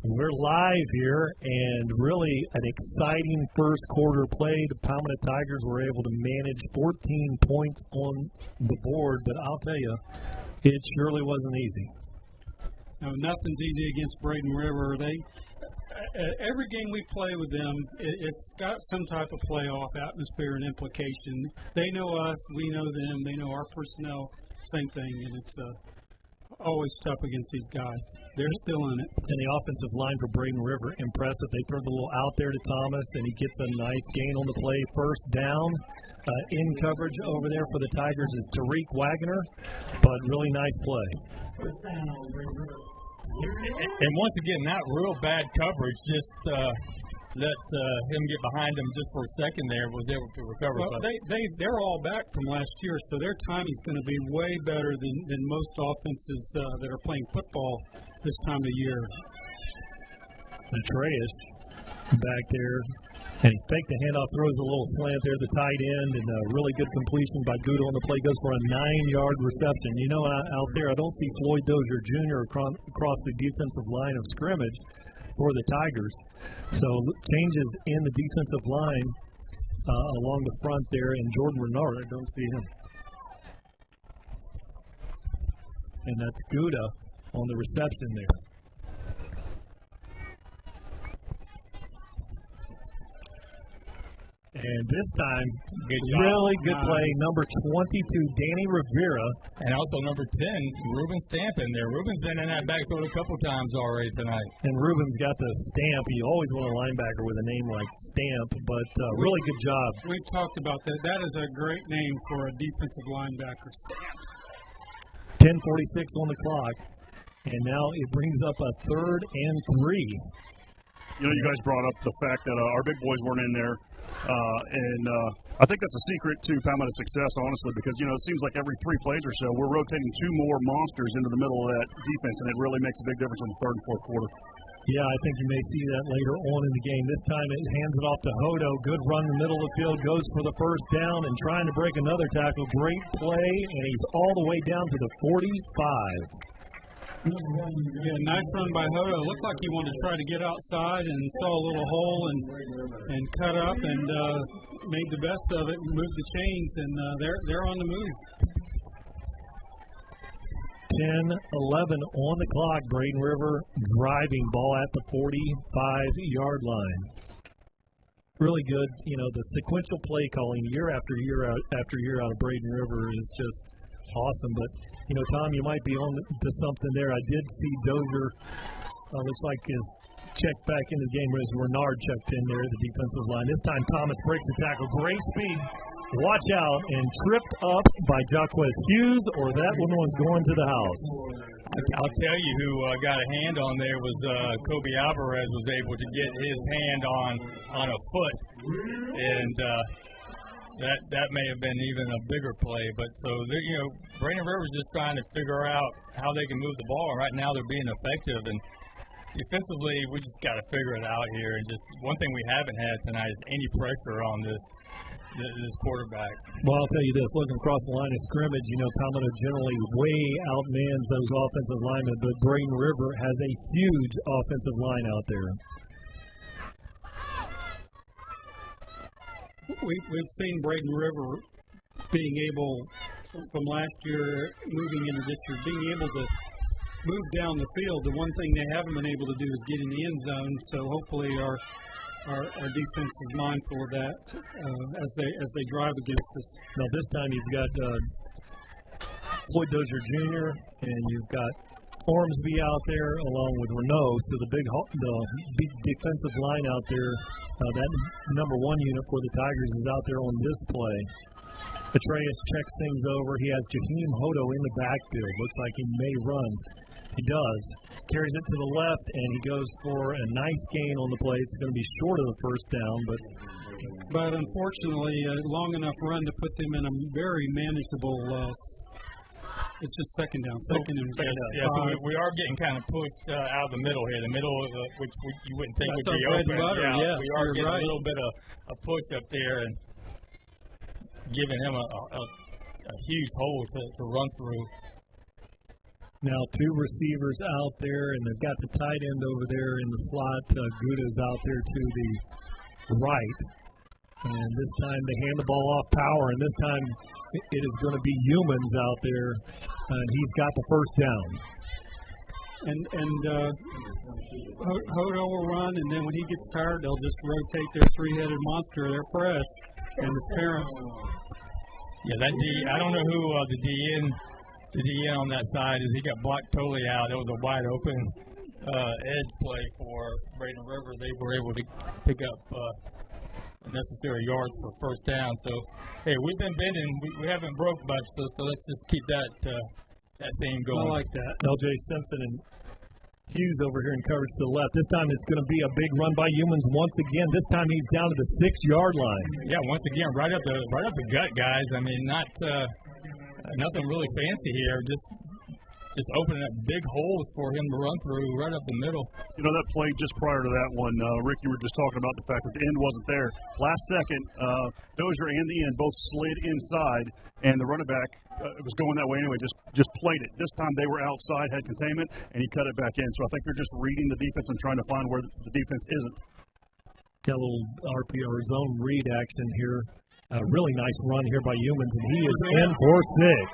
We're live here, and really an exciting first quarter play. The Palmetto Tigers were able to manage 14 points on the board, but I'll tell you, it surely wasn't easy. No, nothing's easy against Braden River. Every game we play with them, it's got some type of playoff atmosphere and implication. They know us, we know them, they know our personnel, same thing, and it's always tough against these guys. They're still in it. And the offensive line for Braden River, impressive. They throw the little out there to Thomas, and he gets a nice gain on the play. First down. In coverage over there for the Tigers is Tariq Wagner, but really nice play. And once again, not real bad coverage, just let him get behind him just for a second there, was able to recover. Well, they're all back from last year, so their timing's going to be way better than most offenses that are playing football this time of year. Atreus back there, and he faked the handoff, throws a little slant there, the tight end, and a really good completion by Gouda on the play, goes for a 9-yard reception. Out there, I don't see Floyd Dozier Jr. across the defensive line of scrimmage for the Tigers. So changes in the defensive line along the front there, and Jordan Renard, I don't see him. And that's Gouda on the reception there. And this time, really good play. Number 22, Danny Rivera. And also number 10, Ruben Stamp in there. Ruben's been in that backfield a couple times already tonight. And Ruben's got the stamp. You always want a linebacker with a name like Stamp, but really good job. We've talked about that. That is a great name for a defensive linebacker. 10:46 on the clock. And now it brings up a 3rd and 3. You know, you guys brought up the fact that our big boys weren't in there. And I think that's a secret to Palmetto's success, honestly, because, you know, it seems like every 3 plays or so, we're rotating 2 more monsters into the middle of that defense, and it really makes a big difference in the 3rd and 4th quarter. Yeah, I think you may see that later on in the game. This time it hands it off to Hodo. Good run in the middle of the field, goes for the first down and trying to break another tackle. Great play, and he's all the way down to the 45. Yeah, nice run by Hodo. Looked like he wanted to try to get outside and saw a little hole and cut up and made the best of it and moved the chains, and they're on the move. 10-11 on the clock. Braden River driving ball at the 45-yard line. Really good. You know, the sequential play calling year after year out of Braden River is just awesome. But, you know, Tom, you might be on to something there. I did see Dozier, looks like is checked back into the game as Renard checked in there at the defensive line. This time Thomas breaks the tackle. Great speed. Watch out, and tripped up by Jaquez Hughes, or that one was going to the house. I'll tell you who got a hand on there was Kobe Alvarez was able to get his hand on a foot, and that may have been even a bigger play. But so, you know, Braden River's just trying to figure out how they can move the ball. Right now they're being effective, and defensively we just got to figure it out here. And just one thing we haven't had tonight is any pressure on this quarterback. Well, I'll tell you this, looking across the line of scrimmage, you know, Palmetto generally way outmans those offensive linemen, but Braden River has a huge offensive line out there. We've seen Braden River being able, from last year moving into this year, being able to move down the field. The one thing they haven't been able to do is get in the end zone, so hopefully our defense is mindful of that as they drive against us. Now this time you've got Floyd Dozier Jr. and you've got Ormsby out there along with Renault. So the big defensive line out there, that number 1 unit for the Tigers is out there on this play. Petraeus checks things over. He has Jaheim Hodo in the backfield. Looks like he may run. He does. Carries it to the left, and he goes for a nice gain on the play. It's going to be short of the first down, but unfortunately, a long enough run to put them in a very manageable. It's just second down. Yeah, so we are getting kind of pushed out of the middle here. The middle, which you wouldn't think would be open. Yes, we are getting a little bit of a push up there and giving him a huge hole to run through. Now 2 receivers out there, and they've got the tight end over there in the slot. Gouda's out there to the right. And this time they hand the ball off Power, and this time it is going to be Humans out there, and he's got the first down. And Hodo will run, and then when he gets tired, they'll just rotate their 3-headed monster. They're fresh, and his parents. Yeah, that D. I don't know who the DN on that side is. He got blocked totally out. It was a wide open edge play for Braden River. They were able to pick up necessary yards for first down. So, hey, we've been bending. We haven't broke much, so let's just keep that theme going. I like that. LJ Simpson and Hughes over here in coverage to the left. This time it's going to be a big run by Humans once again. This time he's down to the 6-yard line. Yeah, once again, right up the gut, guys. I mean, not nothing really fancy here. Just opening up big holes for him to run through right up the middle. You know, that play just prior to that one, Rick, you were just talking about the fact that the end wasn't there. Last second, Dozier and the end both slid inside, and the running back was going that way anyway, just played it. This time they were outside, had containment, and he cut it back in. So I think they're just reading the defense and trying to find where the defense isn't. Got a little RPO or zone read action here. A really nice run here by Humans, and he is in for 6.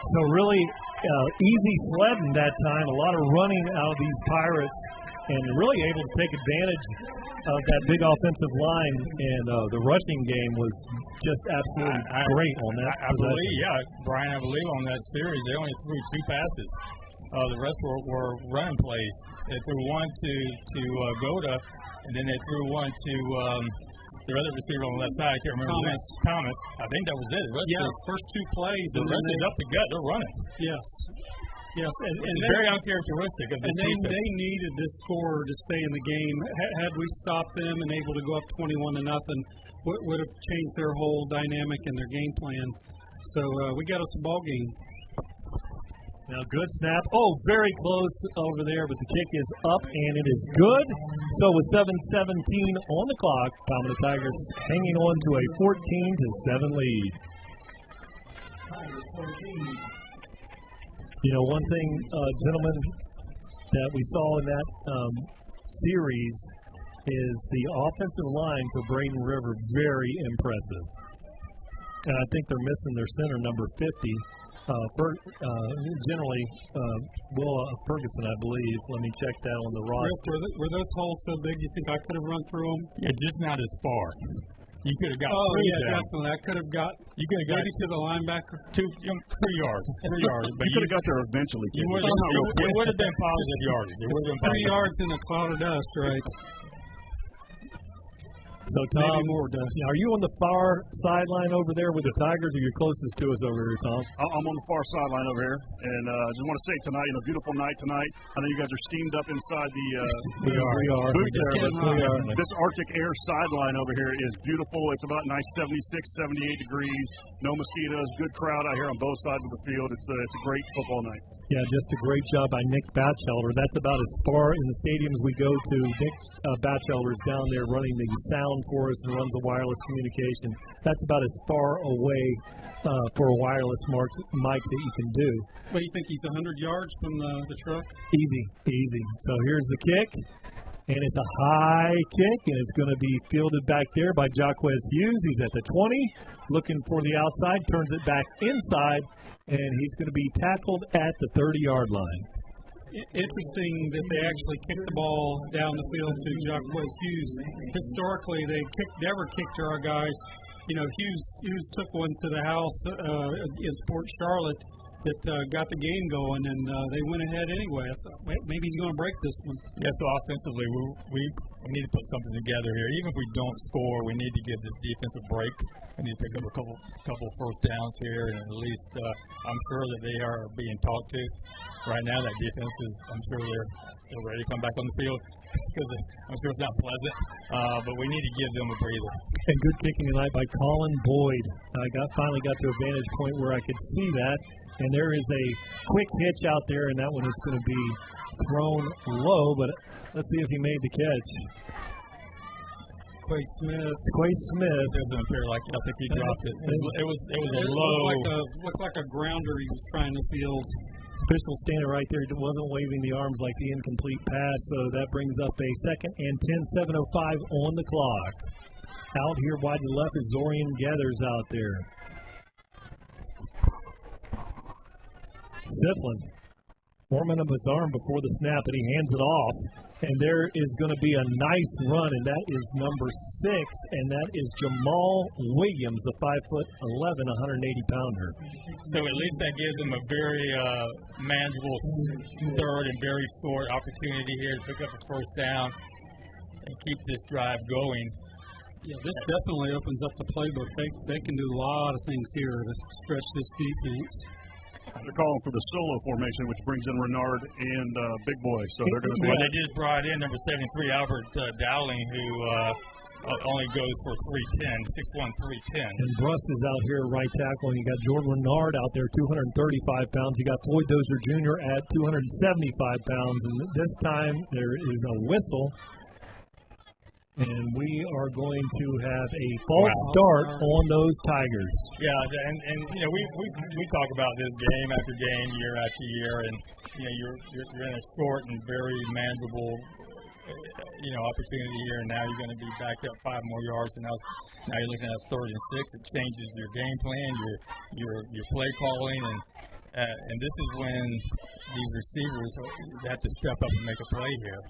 So really easy sledding that time. A lot of running out of these Pirates. and really able to take advantage of that big offensive line. And the rushing game was just absolutely great on that. I believe, Brian, I believe on that series they only threw 2 passes. The rest were running plays. They threw one to Goda, and then they threw one to their other receiver on the left side. I can't remember Thomas. I think that was it. The rest first 2 plays. The rest is up to gut. They're running. Yes. Yes, and it's very uncharacteristic of this defense. They needed this score to stay in the game. Had we stopped them and able to go up 21-0, would have changed their whole dynamic and their game plan. So we got us a ball game. Now, good snap. Oh, very close over there, but the kick is up, and it is good. So with 7:17 on the clock, Palmetto Tigers hanging on to a 14-7 lead. You know, one thing, gentlemen, that we saw in that series is the offensive line for Braden River very impressive. And I think they're missing their center, number 50. Generally, Will Ferguson, I believe. Let me check that on the roster. Were those holes so big you think I could have run through them? Yeah, just not as far. You could have got definitely. I could have got maybe to the linebacker. 3 yards. 3 yards. But you could have got there eventually. It would have been positive yardage. It would have been 3 yards in a cloud of dust, right? So, Tom, are you on the far sideline over there with the Tigers, or you're closest to us over here, Tom? I'm on the far sideline over here, and I just want to say tonight, beautiful night tonight. I know you guys are steamed up inside the we are. booth there, but this Arctic air sideline over here is beautiful. It's about nice 76, 78 degrees, no mosquitoes, good crowd out here on both sides of the field. It's a great football night. Yeah, just a great job by Nick Batchelder. That's about as far in the stadiums we go to. Nick Batchelder's down there running the sound for us and runs a wireless communication. That's about as far away for a wireless mic that you can do. What, do you think he's 100 yards from the truck? Easy. So here's the kick, and it's a high kick, and it's going to be fielded back there by Jaquez Hughes. He's at the 20, looking for the outside, turns it back inside, and he's going to be tackled at the 30-yard line. Interesting that they actually kicked the ball down the field to Jaquez Hughes. Historically, they never kicked to our guys. You know, Hughes took one to the house in Port Charlotte that got the game going, and they went ahead anyway. I thought maybe he's going to break this one. Yeah, so offensively, we need to put something together here. Even if we don't score, we need to give this defense a break. We need to pick up a couple first downs here, and at least I'm sure that they are being talked to. Right now, that defense is, I'm sure they're ready to come back on the field because I'm sure it's not pleasant, but we need to give them a breather. And good kicking tonight by Colin Boyd. I finally got to a vantage point where I could see that. And there is a quick hitch out there, and that one is going to be thrown low, but let's see if he made the catch. Quay Smith. It's Quay Smith. It doesn't appear like I think he dropped it. It was a low. Looked like a grounder he was trying to field. Official standing right there, wasn't waving the arms like the incomplete pass, so that brings up a 2nd and 10, 7:05 on the clock. Out here wide to the left is Zorian Gathers out there. Siflin warming up his arm before the snap, and he hands it off. And there is going to be a nice run, and that is number 6, and that is Jamal Williams, the 5'11", 180-pounder. So at least that gives him a very manageable third and very short opportunity here to pick up a first down and keep this drive going. Yeah, this definitely opens up the playbook. They can do a lot of things here to stretch this defense. They're calling for the solo formation, which brings in Renard and Big Boy. So they're going to. Well, they just brought in number 73, Albert Dowling, who only goes for 310, 6'1", 310. And Brust is out here right tackle, and you got Jordan Renard out there, 235 pounds. You got Floyd Dozier Jr. at 275 pounds, and this time there is a whistle. And we are going to have a false start on those Tigers. Yeah, and you know we talk about this game after game, year after year, and you know you're in a short and very manageable opportunity here, and now you're going to be backed up 5 more yards, and now you're looking at 3rd and 6. It changes your game plan, your play calling, and this is when these receivers have to step up and make a play here.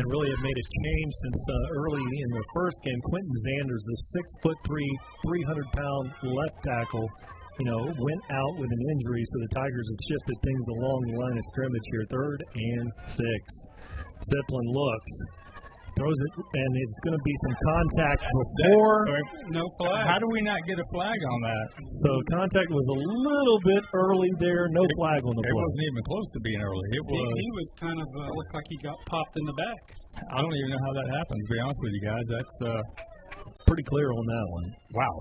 and really have made a change since early in the first game. Quentin Zanders, the 6'3", 300-pound left tackle, went out with an injury, so the Tigers have shifted things along the line of scrimmage here. 3rd and 6. Zeppelin looks, throws it, and it's going to be some contact before. No flag. How do we not get a flag on that? So contact was a little bit early there. No flag on the play. It wasn't even close to being early. It was. He was kind of looked like he got popped in the back. I don't even know how that happened, to be honest with you guys. That's pretty clear on that one. Wow.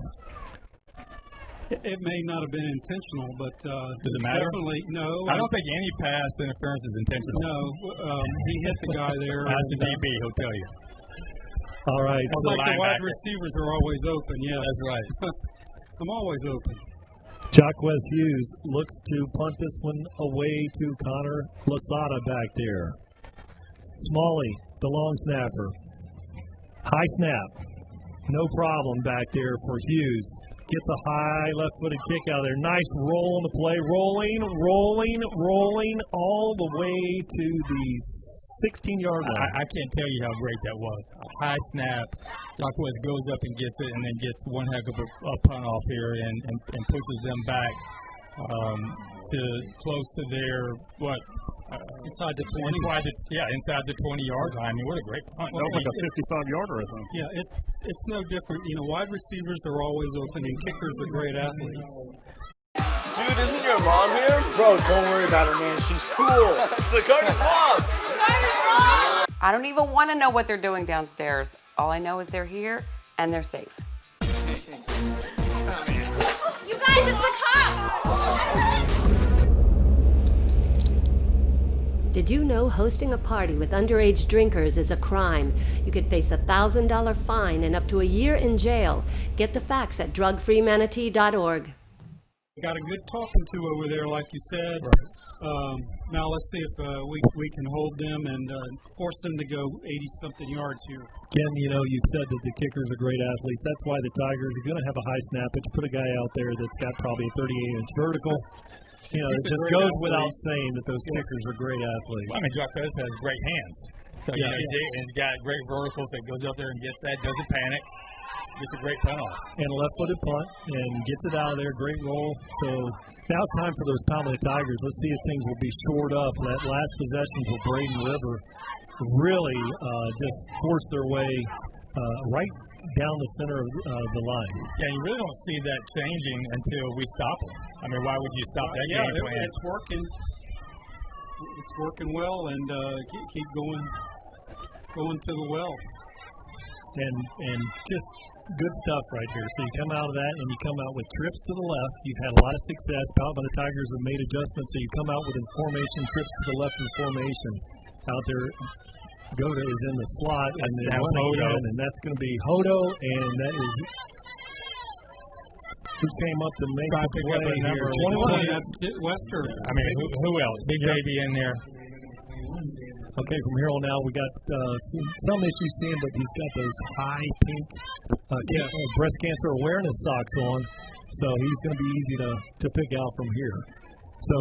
It may not have been intentional, but does it matter? Definitely no. I don't think any pass interference is intentional. No, he hit the guy there. Ask the DB; he'll tell you. All right. So like the wide receivers are always open. Yes, that's right. I'm always open. Jacquez Hughes looks to punt this one away to Connor Lasada back there. Smalley, the long snapper. High snap. No problem back there for Hughes. Gets a high left-footed kick out of there. Nice roll on the play. Rolling all the way to the 16-yard line. I can't tell you how great that was. A high snap. Jacquez goes up and gets it, and then gets one heck of a punt off here and pushes them back to close to their, inside the 20. Inside the 20-yard line. I mean, what a great punt. That was like a 55-yarder, I think. Yeah, it's no different. Wide receivers are always open, and kickers are great athletes. Dude, isn't your mom here? Bro, don't worry about her, man. She's cool. It's Dakota's mom. I don't even want to know what they're doing downstairs. All I know is they're here, and they're safe. You guys, it's the cops! Did you know hosting a party with underage drinkers is a crime? You could face a $1,000 fine and up to a year in jail. Get the facts at drugfreemanatee.org. Got a good talking to over there, like you said. Now let's see if we can hold them and force them to go 80-something yards here. Again, you said that the kickers are great athletes. That's why the Tigers are going to have a high snap. But you put a guy out there that's got probably a 38-inch vertical. It just goes without saying that those kickers are great athletes. Well, I mean, Jacquez has great hands. So, he's got great verticals. So he goes up there and gets that, doesn't panic. Gets a great punt off. And a left-footed punt and gets it out of there. Great roll. So now it's time for those Palmetto Tigers. Let's see if things will be shored up. That last possession for Braden River really just forced their way right down the center of the line. Yeah, you really don't see that changing until we stop them. I mean, why would you stop that game plan? It's working. It's working well, and keep going to the well. And just good stuff right here. So you come out of that, and you come out with trips to the left. You've had a lot of success. Palmetto Tigers have made adjustments, so you come out with formation trips to the left of the formation. Out there, Goda is in the slot, and then Hodo, and that's going to be Hodo, and that is who came up to make the play here. 21. That's Western. I mean, who else? Big Baby in there. Okay, from here on out, we got some issues seeing, but he's got those high pink breast cancer awareness socks on, so he's going to be easy to pick out from here. So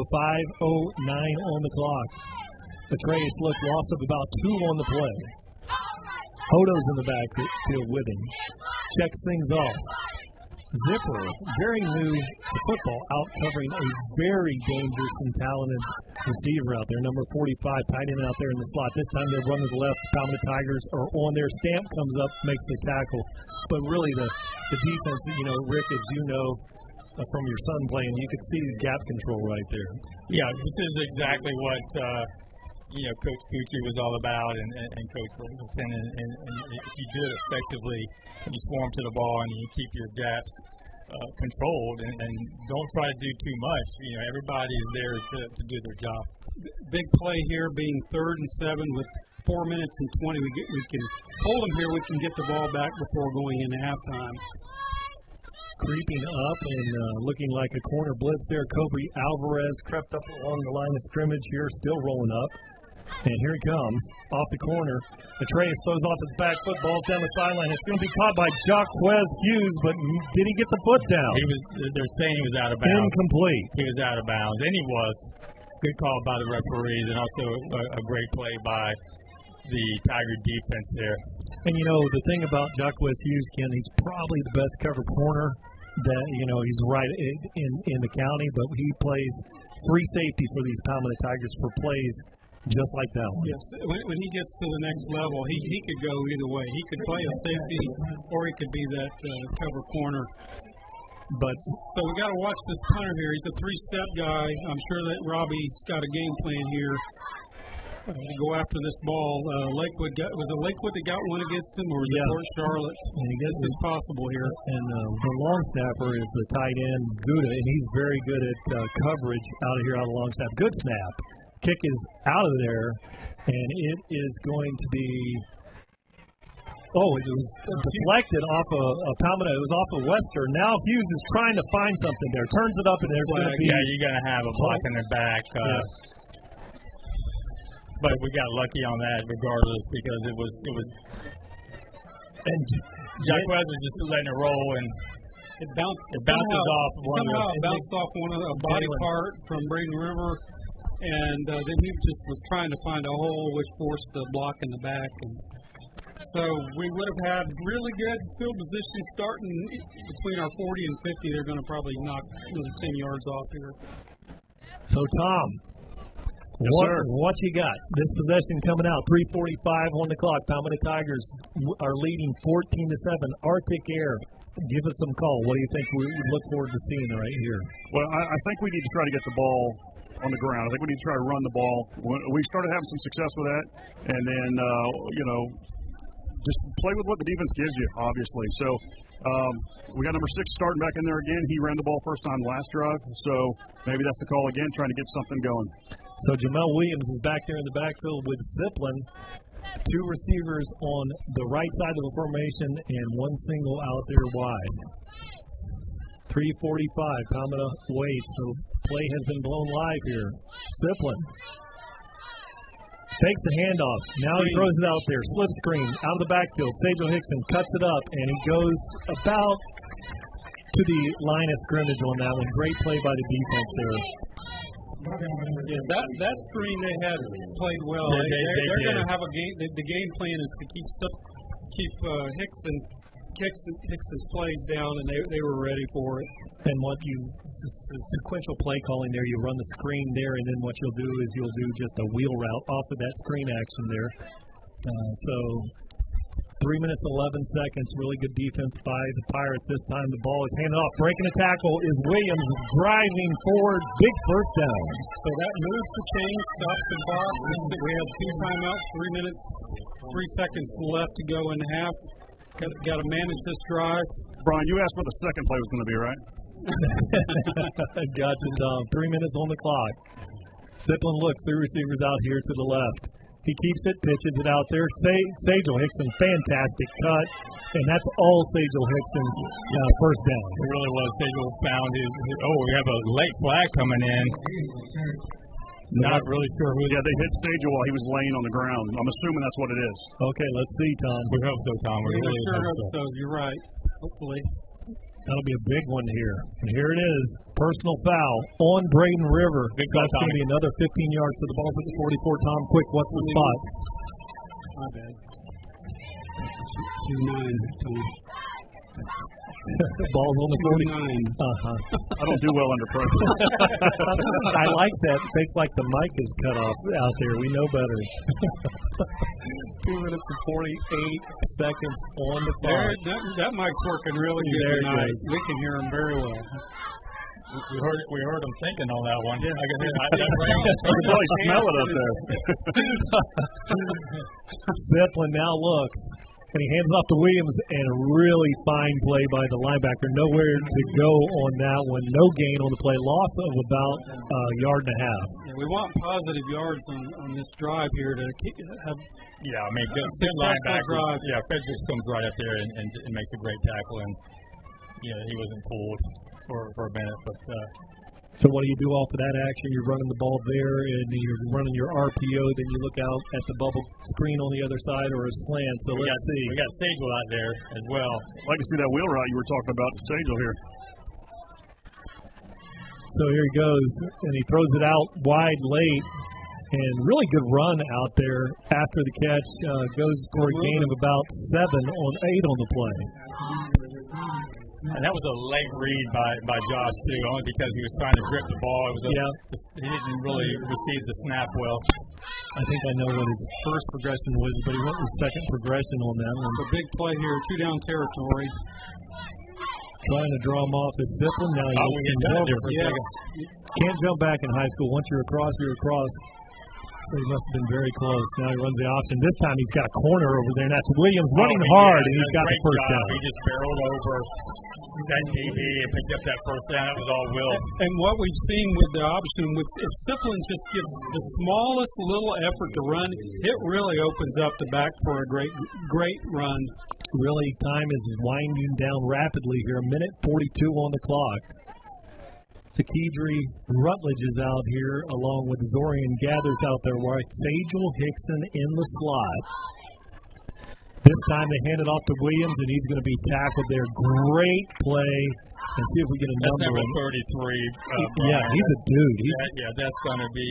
5:09 on the clock. Atreus look loss of about 2 on the play. Hodo's in the backfield with him. Checks things off. Zipper, very new to football, out covering a very dangerous and talented receiver out there. Number 45, tight end out there in the slot. This time they're running to the left. Palmetto Tigers are on their stamp, comes up, makes the tackle. But really the defense, Rick, as you know, from your son playing, you could see the gap control right there. Yeah, this is exactly what Coach Gucci was all about, and Coach Bradenton. And if you do it effectively, and you swarm to the ball, and you keep your gaps controlled, and don't try to do too much. Everybody is there to do their job. Big play here, being 3rd and 7 with 4 minutes and 20. We can hold them here. We can get the ball back before going into halftime. Creeping up and looking like a corner blitz there. Kobe Alvarez crept up along the line of scrimmage here, still rolling up. And here he comes, off the corner. Atreus throws off his back foot, ball's down the sideline. It's going to be caught by Jacquez Hughes, but did he get the foot down? They're saying he was out of bounds. Incomplete. He was out of bounds, and he was. Good call by the referees, and also a great play by the Tiger defense there. And, the thing about Jacquez Hughes, Ken, he's probably the best cover corner that, he's right in the county, but he plays free safety for these Palmetto Tigers for plays just like that one. Yes, when he gets to the next level, he could go either way. He could play a safety, or he could be that cover corner. But so we got to watch this punter here. He's a three-step guy. I'm sure that Robbie's got a game plan here to go after this ball. Was it Lakewood that got one against him, or was it Port Charlotte? And he gets this is possible here. And the long snapper is the tight end Gouda, and he's very good at coverage out of here out of the long snap. Good snap. Kick is out of there, and it is going to be. Oh, it was deflected off of Palmetto. It was off of Western. Now Hughes is trying to find something there. Turns it up, and there's going to be. Yeah, you're going to have a block in the back. But we got lucky on that regardless because it was. And Jacquez was just letting it roll, and it bounces off. Somehow it bounced off a body part from Braden River, and then he just was trying to find a hole, which forced the block in the back. And so we would have had really good field position starting between our 40 and 50. They're going to probably knock 10 yards off here. So, Tom, what you got? This possession coming out, 3:45 on the clock. Palmetto Tigers are leading 14-7. Arctic Air, give us some call. What do you think we look forward to seeing right here? Well, I think we need to try to get the ball on the ground. I think we need to try to run the ball. We started having some success with that, and then, just play with what the defense gives you, obviously. So we got number 6 starting back in there again. He ran the ball first time last drive, so maybe that's the call again, trying to get something going. So Jamel Williams is back there in the backfield with Ziplin. 2 receivers on the right side of the formation and 1 single out there wide. 3:45, Palmetto waits. The play has been blown live here. Ziplin takes the handoff. Now he throws it out there. Slip screen out of the backfield. Sajal Hickson cuts it up, and he goes about to the line of scrimmage on that one. Great play by the defense there. Yeah, that screen they had played well. They're going to have a game. The game plan is to keep Hickson's plays down, and they were ready for it. And sequential play calling there, you run the screen there, and then what you'll do is you'll do just a wheel route off of that screen action there. So 3 minutes, 11 seconds, really good defense by the Pirates. This time the ball is handed off. Breaking a tackle is Williams, driving forward, big first down. So that moves the chain, stops the clock. We have 2 timeouts, 3 minutes, 3 seconds left to go in the half. Got to manage this drive. Brian, you asked what the second play was going to be, right? Gotcha, Tom. 3 minutes on the clock. Ziplin looks, 3 receivers out here to the left. He keeps it, pitches it out there. Sajal Hickson, fantastic cut. And that's all Sajal Hickson's first down. It really was. Sajal found his. We have a late flag coming in. Not really sure who. Yeah, they hit Sajal while he was laying on the ground. I'm assuming that's what it is. Okay, let's see, Tom. We hope so, Tom. We really hope so. You're right. Hopefully. That'll be a big one here. And here it is. Personal foul on Braden River. So that's going to be another 15 yards. So the ball's at the 44. Tom, quick, what's the spot? My bad. 2-9. Ball's on the 49. I don't do well under pressure. I like that. Fakes like the mic is cut off out there. We know better. 2 minutes and 48 seconds on the clock. That mic's working really good tonight. We can hear him very well. We heard him thinking on that one. Yes. I can probably smell it up there. Zeppelin now looks. And he hands off to Williams, and a really fine play by the linebacker. Nowhere to go on that one. No gain on the play. Loss of about a yard and a half. Yeah, we want positive yards on this drive here to have. Yeah, I mean, good linebacker. Yeah, Fredericks comes right up there and makes a great tackle. And he wasn't fooled for a minute, but. So what do you do off of that action? You're running the ball there, and you're running your RPO. Then you look out at the bubble screen on the other side, or a slant. So let's see. We got Sajal out there as well. I'd like to see that wheel route you were talking about to Sajal here. So here he goes, and he throws it out wide late. And really good run out there after the catch. Goes for a gain of about 8 on the play. And that was a late read by Josh, too, only because he was trying to grip the ball. He didn't really receive the snap well. I think I know what his first progression was, but he went with second progression on that one. A big play here, 2-down territory. Trying to draw him off his Zipline. Now he looks things over. Yes. Can't jump back in high school. Once you're across, you're across. So he must have been very close. Now he runs the option. This time he's got a corner over there, and that's Williams running hard, and he's got the first down. He just barreled over that DB and picked up that first down. That was all Will. And what we've seen with the option, if Zipline just gives the smallest little effort to run, it really opens up the back for a great run. Really, time is winding down rapidly here. 1:42 on the clock. Sakedri Rutledge is out here along with Zorian Gathers out there. While Sajel Hickson in the slot. This time they hand it off to Williams, and he's going to be tackled there. Great play. And see if we get a number. That's number 33. Yeah, he's a dude. That's going to be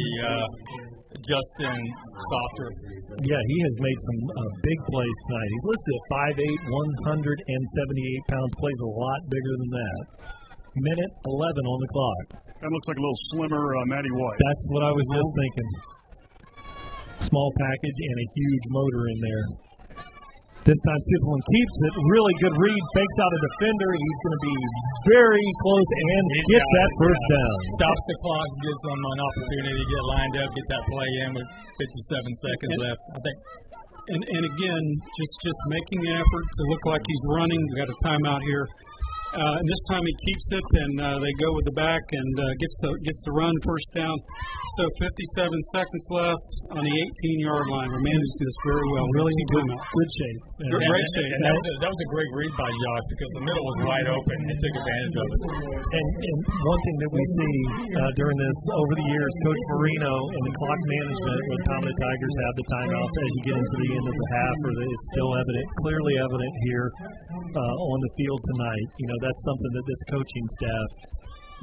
Justin Softer. Yeah, he has made some big plays tonight. He's listed at 5'8", 178 pounds. Plays a lot bigger than that. 1:11 on the clock. That looks like a little slimmer Matty White. That's what I was just thinking. Small package and a huge motor in there. This time Zipline keeps it. Really good read. Fakes out a defender. He's going to be very close and gets that first down. Stops the clock, gives them an opportunity to get lined up, get that play in with 57 seconds left. I think. And again, just making an effort to look like he's running. We got a timeout here. And this time he keeps it, and they go with the back and gets the run first down. So 57 seconds left on the 18-yard line. We're managing this very well. Really good shape. Great shape. And that was a great read by Josh because the middle was wide open and took advantage of it. And one thing that we see during this over the years, Coach Marino and the clock management when Palmetto Tigers have the timeouts as you get into the end of the half, it's still clearly evident here on the field tonight. You know, that's something that this coaching staff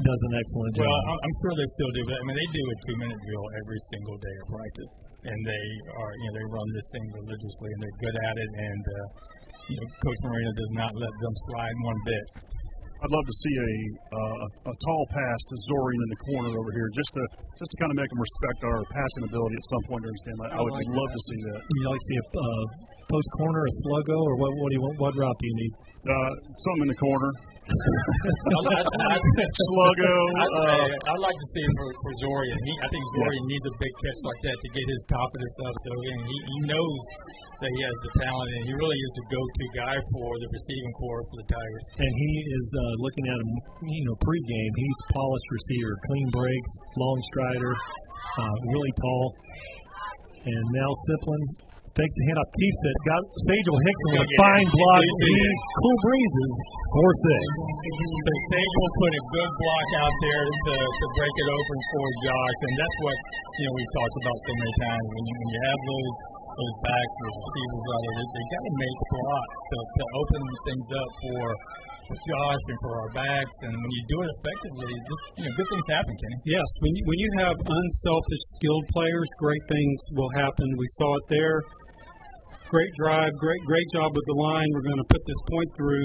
does an excellent job. Well, I'm sure they still do, but I mean, they do a 2-minute drill every single day of practice, and they run this thing religiously, and they're good at it. And Coach Marino does not let them slide one bit. I'd love to see a tall pass to Zorian in the corner over here, just to kind of make them respect our passing ability at some point during this game. I would love to see that. You like to see a post corner, a sluggo, or what do you want? What route do you need? Something in the corner. Sluggo. I'd like to see it for Zorian. I think Zorian needs a big catch like that to get his confidence up. And he knows that he has the talent, and he really is the go-to guy for the receiving corps for the Tigers. And he is looking at him, pregame. He's a polished receiver, clean breaks, long strider, really tall. And now Zipline takes the handoff, keeps it. Got Sajel Hickson with a fine block. Cool breezes, 4-6. So Sajel will put a good block out there to break it open for Josh, and that's what we've talked about so many times. When you have those backs, those receivers out there, they got to make blocks to open things up for Josh and for our backs, and when you do it effectively, good things happen, Kenny. Yes, when you have unselfish, skilled players, great things will happen. We saw it there. Great drive, great job with the line. We're going to put this point through.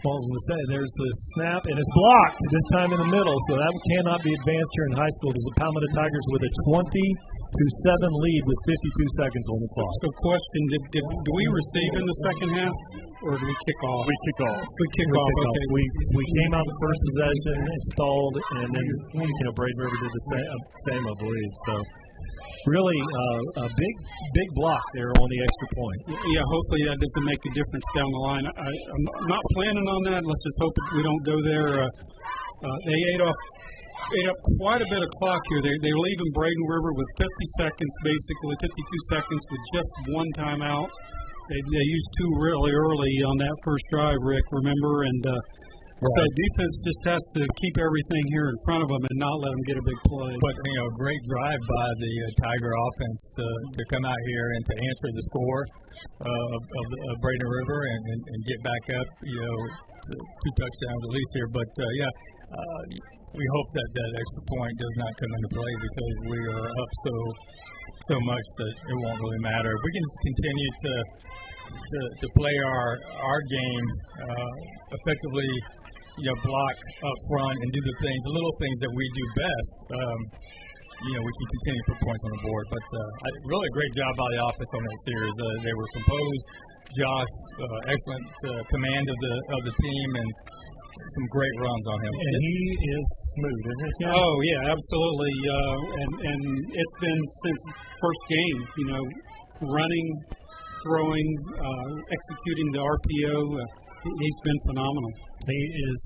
Smalls will say there's the snap, and it's blocked this time in the middle, so that cannot be advanced here in high school. There's the Palmetto Tigers with a 20-7 lead with 52 seconds on the clock. So question, do we receive in the second half, or do we kick off? We kick off. We kick off, okay. We came out the first possession, installed, and then Braden River did the same, I believe. So really a big block there on the extra point. Yeah, hopefully that doesn't make a difference down the line. I'm not planning on that. Let's just hope we don't go there. They ate up quite a bit of clock here. They're leaving Braden River with 50 seconds, basically 52 seconds with just one timeout. They used two really early on that first drive, Rick, remember? And So defense just has to keep everything here in front of them and not let them get a big play. But, great drive by the Tiger offense to come out here and to answer the score of Braden River and get back up, to 2 touchdowns at least here. But, we hope that extra point does not come into play because we are up so much that it won't really matter. If we can just continue to play our game effectively, block up front and do the little things that we do best, we can continue to put points on the board. But really a great job by the offense on that series. They were composed. Josh, excellent command of the team and some great runs on him. And he is smooth, isn't he? Oh, yeah, absolutely. And it's been since first game, running, throwing, executing the RPO. He's been phenomenal. He is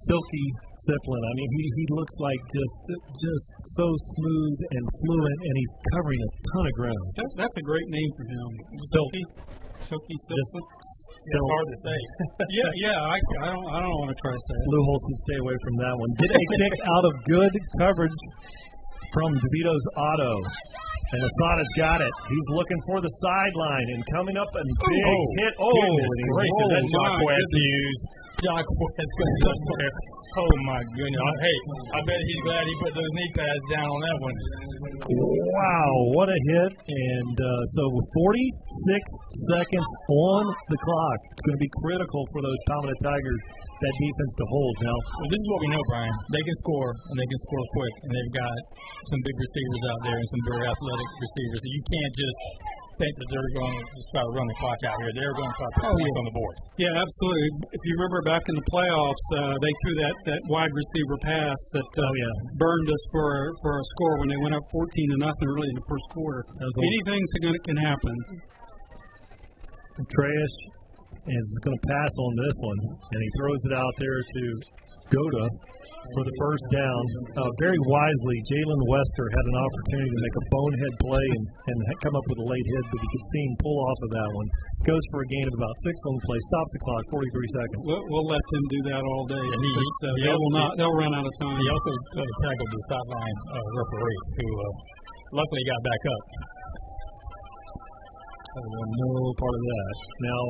silky Siplin. I mean, he looks like just so smooth and fluent, and he's covering a ton of ground. That's a great name for him. Silky Siplin. It's hard to say. I don't want to try to say it. Lou Holtzman, stay away from that one. Get a kick out of good coverage from DeVito's Auto. And Asada's got it. He's looking for the sideline and coming up and big hit. Goodness gracious, that Jacquez Hughes. Jacquez goes up there. Oh my goodness. Hey, I bet he's glad he put those knee pads down on that one. Wow, what a hit. And so with 46 seconds on the clock, it's going to be critical for those Palmetto Tigers, that defense to hold. Now, this is what we know, Brian. They can score, and they can score quick, and they've got some big receivers out there and some very athletic receivers. So you can't just think that they're going to just try to run the clock out here. They're going to try to put points on the board. Yeah, absolutely. If you remember back in the playoffs, they threw that wide receiver pass that burned us for a score when they went up 14-0 really in the first quarter. Anything's can happen. Treyas is going to pass on this one, and he throws it out there to Goda for the first down. Very wisely, Jalen Wester had an opportunity to make a bonehead play and come up with a late hit, but you could see him pull off of that one. Goes for a gain of about 6 on the play, stops the clock, 43 seconds. We'll let them do that all day. And they'll run out of time. He also tackled the sideline referee, who luckily got back up. No part of that. Now,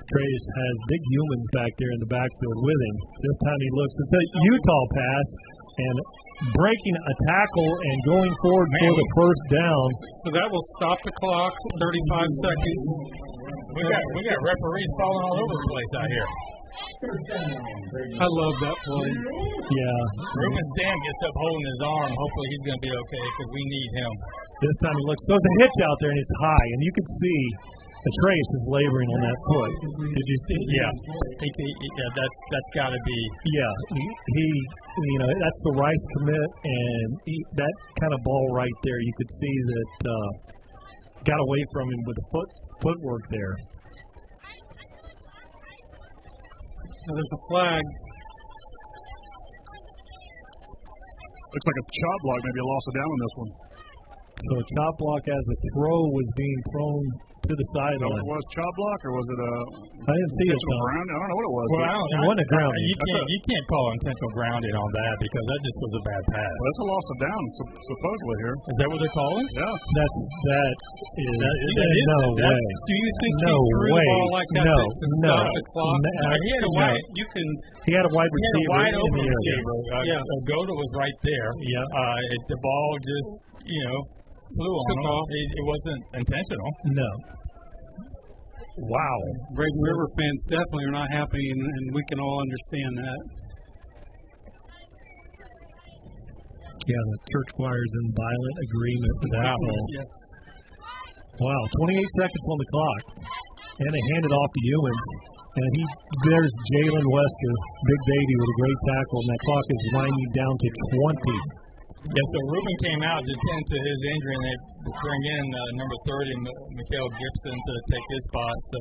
Treyas has big humans back there in the backfield with him. This time he looks. It's a Utah pass and breaking a tackle and going forward for the first down. So that will stop the clock, 35 seconds. We got referees falling all over the place out here. I love that play. Yeah. Ruben Stam gets up holding his arm. Hopefully he's going to be okay because we need him. This time he looks. There's a hitch out there and it's high, and you can see Treyas is laboring on that foot. Did you see? Yeah. That's got to be. Yeah. He that's the Rice commit, and that kind of ball right there, you could see that got away from him with the footwork there. So there's a flag. Looks like a chop block, maybe a loss of down on this one. So a chop block as a throw was being thrown to the sideline. So it was chop block, or was it a? I didn't see it. Ground? I don't know what it was. Well, it wasn't a grounding. You can't call intentional grounding on that because that just was a bad pass. Well, that's a loss of down, supposedly here. Is that what they're calling? Yeah. That is no way. Do you think he threw the ball like that to stop the clock? He had a wide. He had a wide receiver. Wide open receiver. Yes. Goda was right there. Yeah. The ball just flew on him. It wasn't intentional. No. Wow. Braden River fans definitely are not happy, and we can all understand that. Yeah, the church choir is in violent agreement with that one. Yes. Wow, 28 seconds on the clock. And they hand it off to Ewens. And there's Jalen Wester, Big Davey with a great tackle, and that clock is winding down to 20. Yeah, so Ruben came out to tend to his injury, and they bring in number 30, Mikael Gibson, to take his spot. So,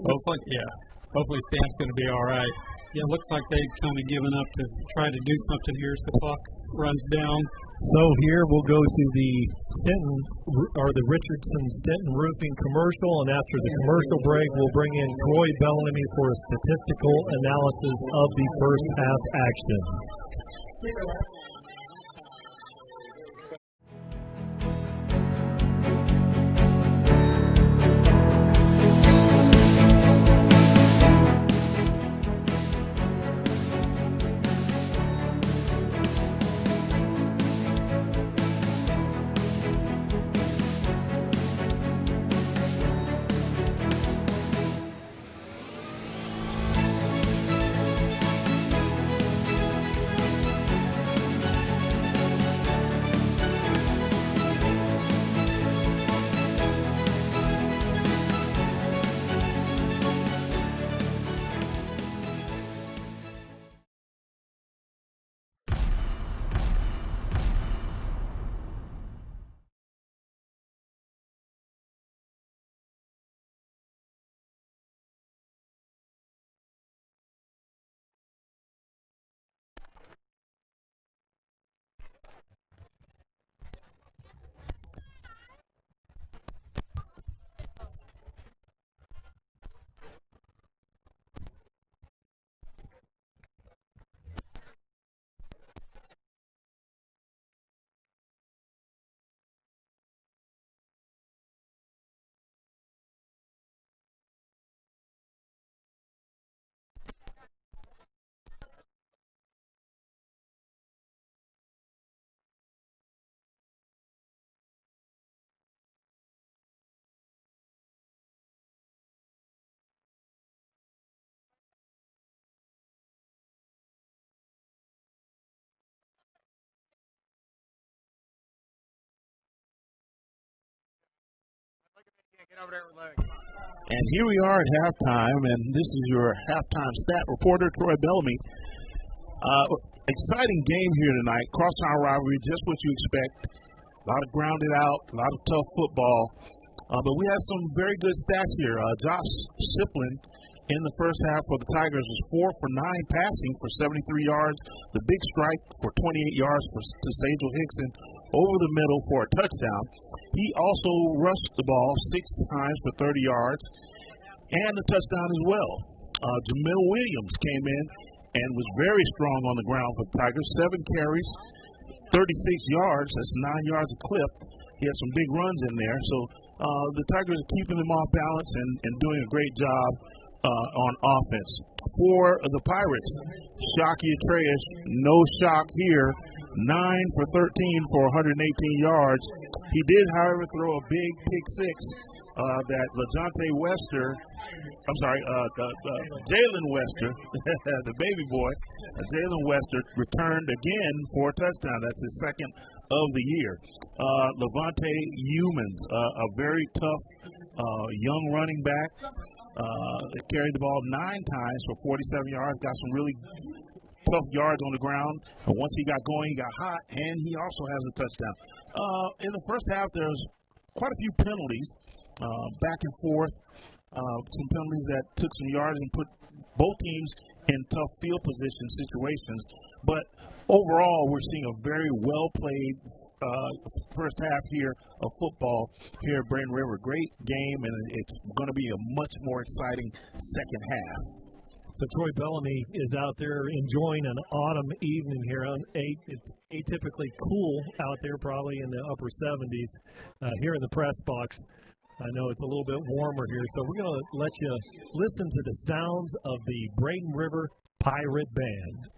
hopefully Stamp's going to be all right. Yeah, it looks like they've kind of given up to try to do something here as the clock runs down. So here we'll go to the the Richardson Stinton Roofing commercial, and after the commercial break, we'll bring in Troy Bellamy for a statistical analysis of the first half action. And here we are at halftime, and this is your halftime stat reporter, Troy Bellamy. Exciting game here tonight. Crosstown rivalry, just what you expect. A lot of grounded out, a lot of tough football. But we have some very good stats here. Josh Siplin in the first half for the Tigers was 4 for 9 passing for 73 yards. The big strike for 28 yards to Sajal Hickson over the middle for a touchdown. He also rushed the ball 6 times for 30 yards and a touchdown as well. Jamil Williams came in and was very strong on the ground for the Tigers. 7 carries, 36 yards. That's 9 yards a clip. He had some big runs in there. So the Tigers are keeping them off balance and doing a great job on offense. For the Pirates, Shockey Atreus, no shock here. 9 for 13 for 118 yards. He did, however, throw a big pick six that Jalen Wester, the baby boy, Jalen Wester returned again for a touchdown. That's his second of the year. Levante Humans, a very tough young running back, carried the ball 9 times for 47 yards, got some really tough yards on the ground. And once he got going, he got hot, and he also has a touchdown. In the first half, there was quite a few penalties, back and forth, some penalties that took some yards and put both teams in tough field position situations. But overall, we're seeing a very well-played first half here of football here at Braden River. Great game, and it's going to be a much more exciting second half. So Troy Bellamy is out there enjoying an autumn evening here. It's atypically cool out there, probably in the upper 70s. Here in the press box, I know it's a little bit warmer here. So we're going to let you listen to the sounds of the Braden River Pirate Band.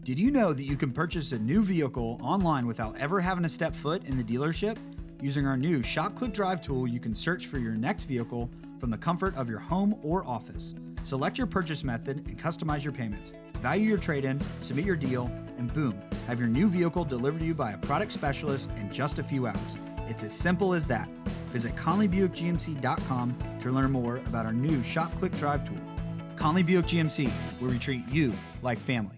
Did you know that you can purchase a new vehicle online without ever having to step foot in the dealership? Using our new Shop Click Drive tool, you can search for your next vehicle, from the comfort of your home or office. Select your purchase method and customize your payments. Value your trade-in, submit your deal, and boom, have your new vehicle delivered to you by a product specialist in just a few hours. It's as simple as that. Visit ConleyBuickGMC.com to learn more about our new Shop Click Drive tool. Conley Buick GMC, where we treat you like family.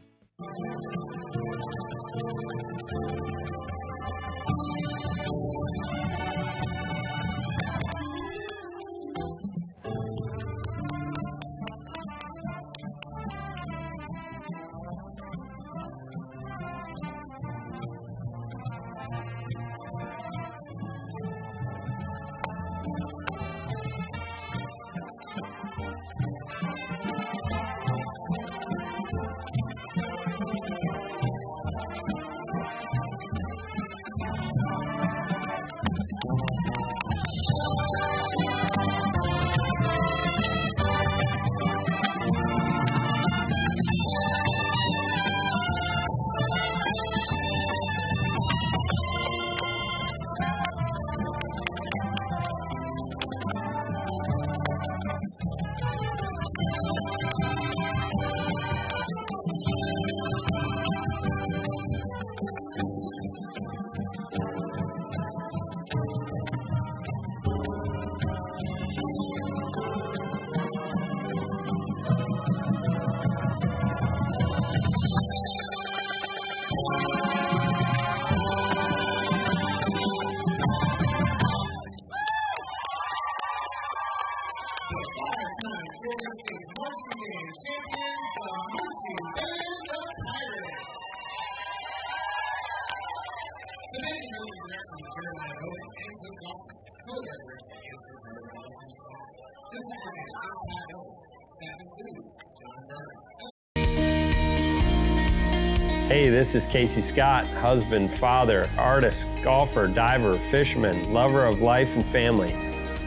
Hey, this is Casey Scott, husband, father, artist, golfer, diver, fisherman, lover of life and family,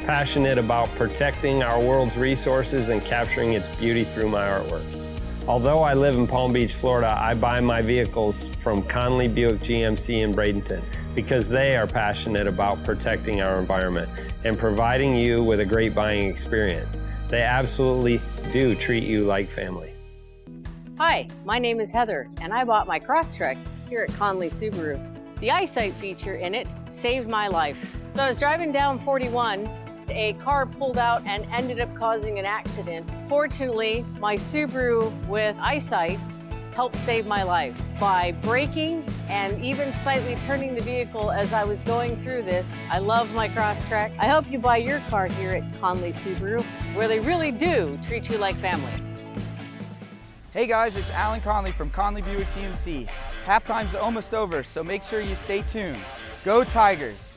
passionate about protecting our world's resources and capturing its beauty through my artwork. Although I live in Palm Beach, Florida, I buy my vehicles from Conley Buick GMC in Bradenton because they are passionate about protecting our environment and providing you with a great buying experience. They absolutely do treat you like family. Hi, my name is Heather, and I bought my Crosstrek here at Conley Subaru. The eyesight feature in it saved my life. So I was driving down 41, a car pulled out and ended up causing an accident. Fortunately, my Subaru with eyesight helped save my life by braking and even slightly turning the vehicle as I was going through this. I love my Crosstrek. I hope you buy your car here at Conley Subaru, where they really do treat you like family. Hey guys, it's Alan Conley from Conley Buick GMC. Halftime's almost over, so make sure you stay tuned. Go Tigers!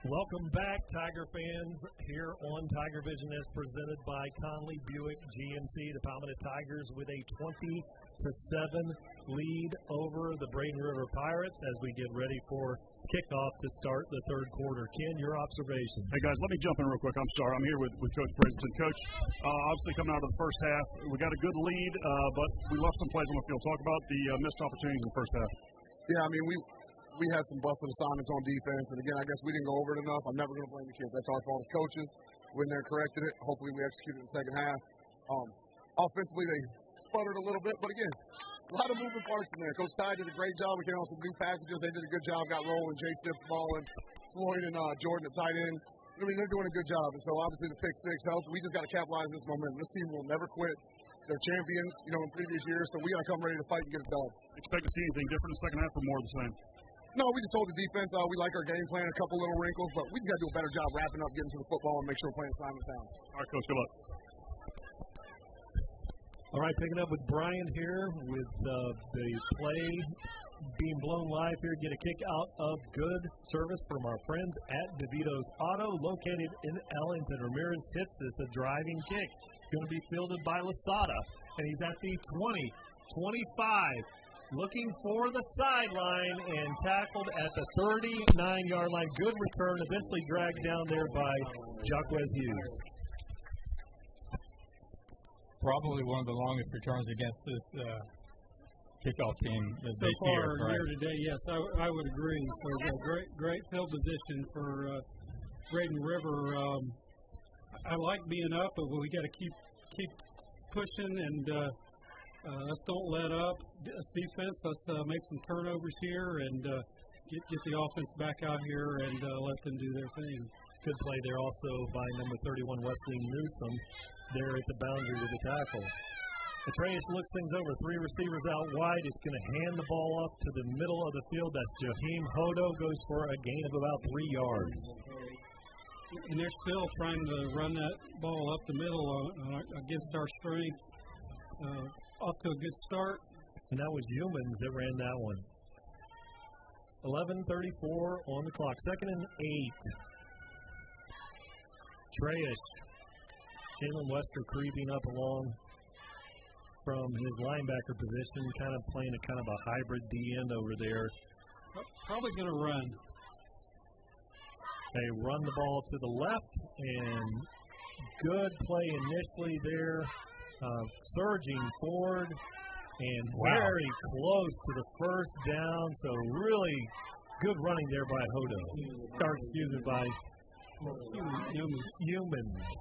Welcome back, Tiger fans, here on Tiger Vision as presented by Conley Buick GMC. The Palmetto Tigers with a 20-7 lead over the Braden River Pirates as we get ready for kickoff to start the third quarter. Ken, your observations. Hey, guys, let me jump in real quick. I'm sorry. I'm here with Coach Bradenton. Coach, obviously coming out of the first half, we got a good lead, but we left some plays on the field. Talk about the missed opportunities in the first half. Yeah, I mean, we had some busted assignments on defense, and again, I guess we didn't go over it enough. I'm never going to blame the kids. That's our fault as coaches. When they're corrected it, hopefully we executed in the second half. Offensively, they sputtered a little bit, but again, a lot of moving parts in there. Coach Ty did a great job. We came on some new packages. They did a good job, got rolling. Jay Stips balling, Floyd and Jordan at tight end. I mean, they're doing a good job, and so obviously the pick six helps. We just got to capitalize this momentum. This team will never quit. They're champions, in previous years, so we got to come ready to fight and get it done. Expect to see anything different in the second half or more of the same? No, we just told the defense we like our game plan, a couple little wrinkles, but we just got to do a better job wrapping up, getting to the football, and make sure we're playing assignments down. All right, Coach, good luck. All right, picking up with Brian here with the play being blown live here. Get a kick out of good service from our friends at DeVito's Auto, located in Ellington. Ramirez hits this, a driving kick. Going to be fielded by Lasada, and he's at the 20, 25. Looking for the sideline and tackled at the 39-yard line. Good return, eventually dragged down there by Jacquez Hughes. Probably one of the longest returns against this kickoff team this year. So far, year today, yes, I would agree. So great field position for Braden River. I like being up, but we got to keep pushing and. Let's don't let up. This defense, let's make some turnovers here and get the offense back out here and let them do their thing. Good play there also by number 31, Wesley Newsom, there at the boundary with the tackle. Atreus looks things over. Three receivers out wide. It's going to hand the ball off to the middle of the field. That's Jaheim Hodo, goes for a gain of about 3 yards. And they're still trying to run that ball up the middle against our strength. Off to a good start. And that was Humans that ran that one. 11:34 on the clock. 2nd and 8. Treyish. Jalen Wester creeping up along from his linebacker position, kind of playing a hybrid D-end over there. Probably going to run. They run the ball to the left, and good play initially there. Surging forward and very close to the first down. So really good running there by Hodo. By Humans.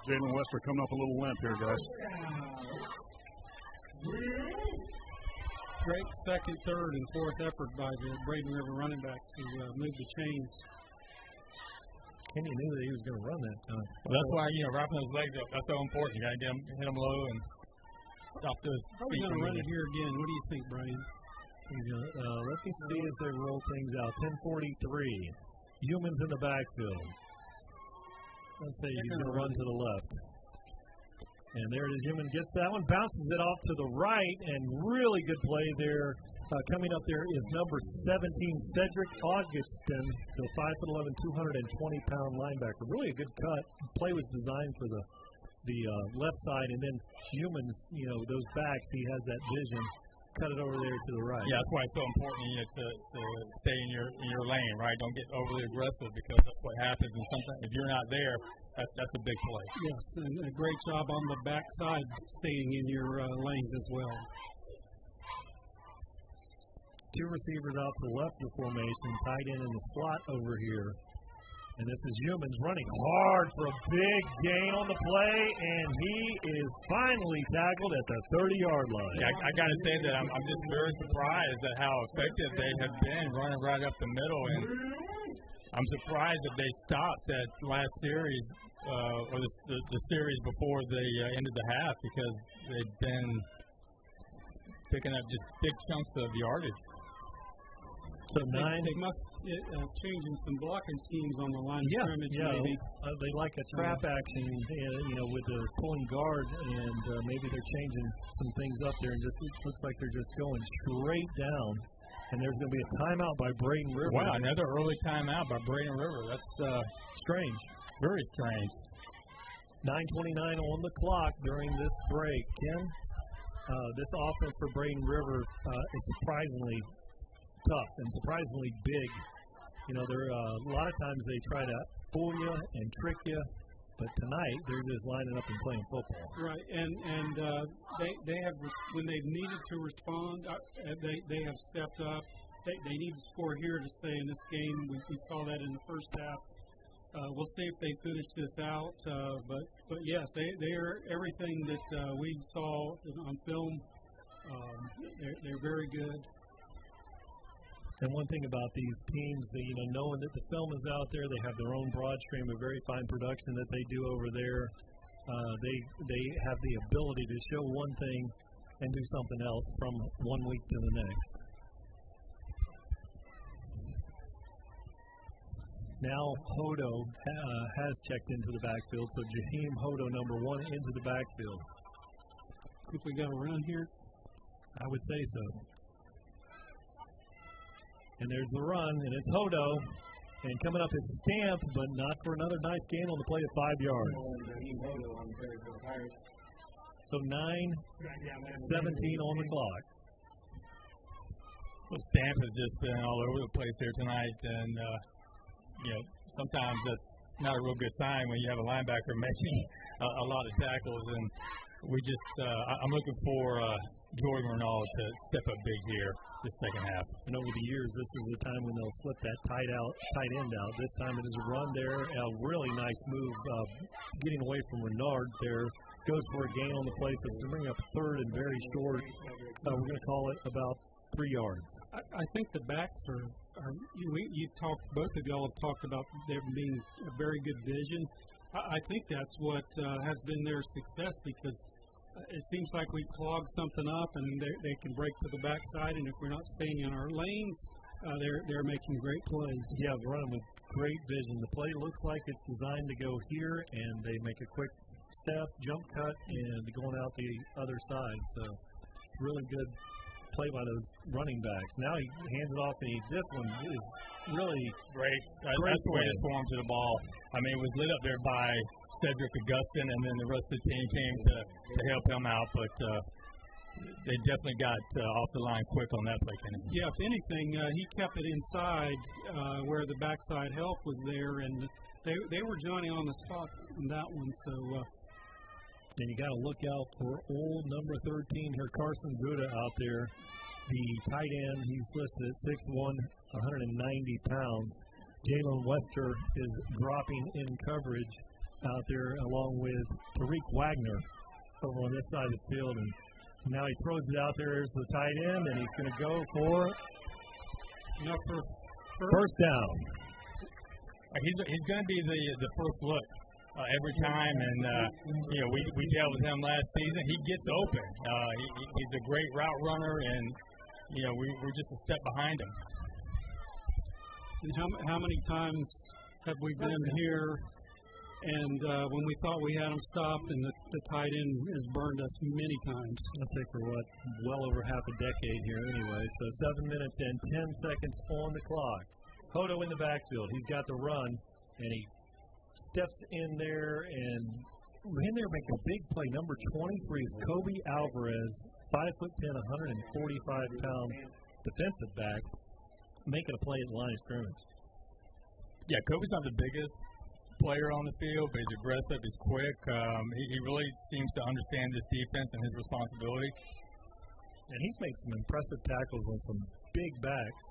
Jalen Wester coming up a little limp here, guys. Great second, third, and fourth effort by the Braden River running back to move the chains. Kenny knew that he was going to run that time. Well, that's why, wrapping those legs up, that's so important. You got to hit them low and stop those feet. Probably going to run it here again. What do you think, Brian? He's going to, let me see as they roll things out. 10:43. Humans in the backfield. Let's say he's going to run to the left. And there it is. Human gets that one, bounces it off to the right, and really good play there. Coming up there is number 17, Cedric Augustin, the 5'11", 220-pound linebacker. Really a good cut. Play was designed for the left side, and then Humans, those backs, he has that vision. Cut it over there to the right. Yeah, that's why it's so important to stay in your lane, right? Don't get overly aggressive because that's what happens. And sometimes if you're not there, that's a big play. Yes, and a great job on the backside, staying in your lanes as well. Two receivers out to the left of the formation, tight end in the slot over here. And this is Humans running hard for a big gain on the play, and he is finally tackled at the 30-yard line. Yeah, I got to say that I'm just very surprised at how effective they have been running right up the middle. And I'm surprised that they stopped that last series or the series before they ended the half because they've been picking up just big chunks of yardage. So nine. They must changing some blocking schemes on the line of scrimmage. Maybe they like a trap action, with the pulling guard, and maybe they're changing some things up there, and just it looks like they're just going straight down. And there's going to be a timeout by Braden River. Wow, another early timeout by Braden River. That's strange, very strange. 9:29 on the clock during this break. Ken, this offense for Braden River is surprisingly tough and surprisingly big. There a lot of times they try to fool you and trick you, but tonight they're just lining up and playing football. Right, and they have when they've needed to respond, they have stepped up. They need to score here to stay in this game. We saw that in the first half. We'll see if they finish this out, but yes, they are everything that we saw on film. They're very good. And one thing about these teams, knowing that the film is out there, they have their own broad stream of very fine production that they do over there. They have the ability to show one thing and do something else from one week to the next. Now Hodo has checked into the backfield, so Jaheim Hodo, number 1, into the backfield. Think we got a run here? I would say so. And there's the run, and it's Hodo. And coming up is Stamp, but not for another nice gain on the play of 5 yards. So 9:17 on the clock. So Stamp has just been all over the place here tonight, and sometimes that's not a real good sign when you have a linebacker making a lot of tackles. And we just, I'm looking for Jordan Renaud to step up big here this second half. And over the years, this is the time when they'll slip that tight end out. This time it is a run there, a really nice move, getting away from Renard there. Goes for a gain on the play, so it's going to bring up third and very short. We're going to call it about 3 yards. I think the backs are you've talked, both of y'all have talked about there being a very good vision. I think that's what has been their success, because it seems like we clog something up and they can break to the backside, and if we're not staying in our lanes, they're making great plays. Yeah, running with great vision. The play looks like it's designed to go here, and they make a quick step, jump cut, and going out the other side. So really good play by those running backs. Now he hands it off, and this one is really great. That's the way to form to the ball. I mean, it was lit up there by Cedric Augustin, and then the rest of the team came to help him out, but they definitely got off the line quick on that play, Kenny. Yeah, if anything, he kept it inside where the backside help was there, and they were Johnny on the spot in that one. So, and you got to look out for old number 13 here, Carson Gouda out there, the tight end. He's listed at 6'1", 190 pounds. Jalen Wester is dropping in coverage out there along with Tariq Wagner over on this side of the field. And now he throws it out there as the tight end, and he's going to go for first down. He's going to be the first look every time, and we dealt with him last season. He gets open. He's a great route runner, and we're just a step behind him. And how many times have we been here, and when we thought we had him stopped, and the tight end has burned us many times? I'd say for well over half a decade here anyway. So 7 minutes and 10 seconds on the clock. Hodo in the backfield. He's got the run, and he steps in there and making a big play. Number 23 is Kobe Alvarez, 5'10", 145-pound defensive back, making a play at the line of scrimmage. Yeah, Kobe's not the biggest player on the field, but he's aggressive, he's quick. He really seems to understand this defense and his responsibility. And he's made some impressive tackles on some big backs.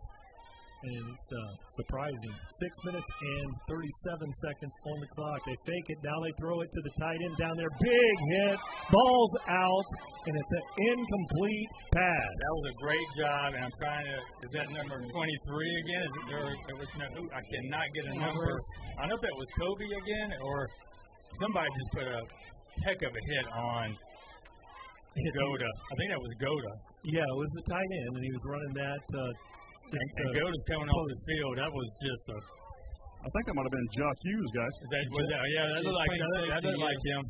And it's surprising. 6 minutes and 37 seconds on the clock. They fake it. Now they throw it to the tight end down there. Big hit. Ball's out. And it's an incomplete pass. That was a great job. And I'm trying to, is that number 23 again? I cannot get a number. I don't know if that was Kobe again or somebody just put a heck of a hit on Goda. I think that was Goda. Yeah, it was the tight end. And he was running that And Goda's coming off the field. That was just a. I think that might have been Jock Hughes, guys. That looked like him.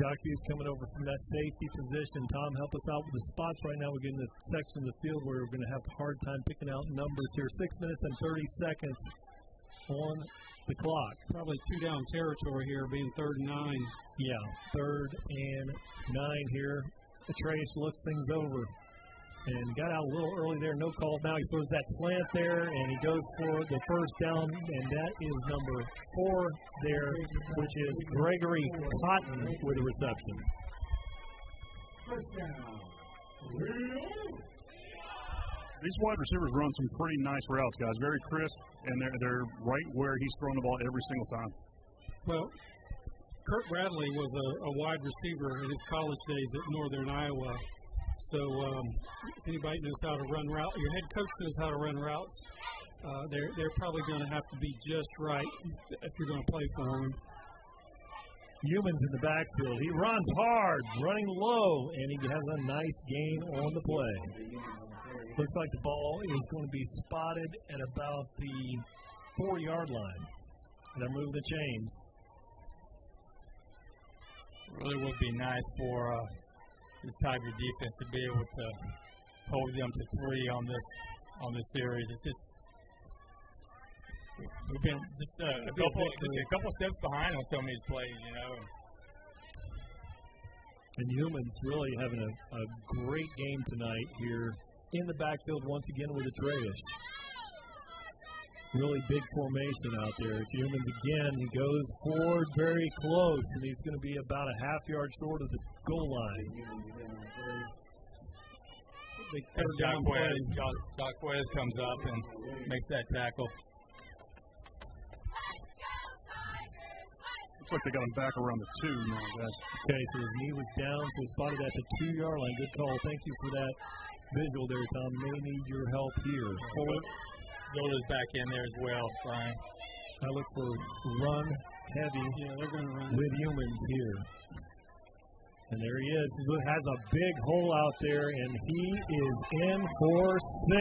Jock Hughes coming over from that safety position. Tom, help us out with the spots right now. We're getting the section of the field where we're going to have a hard time picking out numbers here. 6 minutes and 30 seconds on the clock. Probably 2 down territory here, being 3rd and 9. Yeah, 3rd and 9 here. Atreus looks things over and got out a little early there. No call. Now he throws that slant there, and he goes for the first down, and that is number 4 there, which is Gregory Cotton with a reception. First down. These wide receivers run some pretty nice routes, guys. Very crisp, and they're right where he's throwing the ball every single time. Well, Kurt Bradley was a wide receiver in his college days at Northern Iowa. So if anybody knows how to run routes, your head coach knows how to run routes. They're probably going to have to be just right if you're going to play for him. Humans in the backfield. He runs hard, running low, and he has a nice gain on the play. Looks like the ball is going to be spotted at about the 4-yard line. They're moving the chains. Really would be nice for this Tiger defense to be able to hold them to 3 on this series. It's just we've been just a couple steps behind on some of these plays, you know. And Humans really having a great game tonight here in the backfield once again with Atreus. Really big formation out there. It's Humans again. He goes forward very close, and he's going to be about a half-yard short of the goal line. Jacquez comes up and makes that tackle. Looks like they got him back around the 2 now, guys. Okay, so his knee was down, so he spotted at the 2-yard line. Good call. Thank you for that visual there, Tom. May need your help here. Goda's back in there as well, Brian. I look for run heavy they're going to run with Humans here. And there he is. He has a big hole out there, and he is in for 6.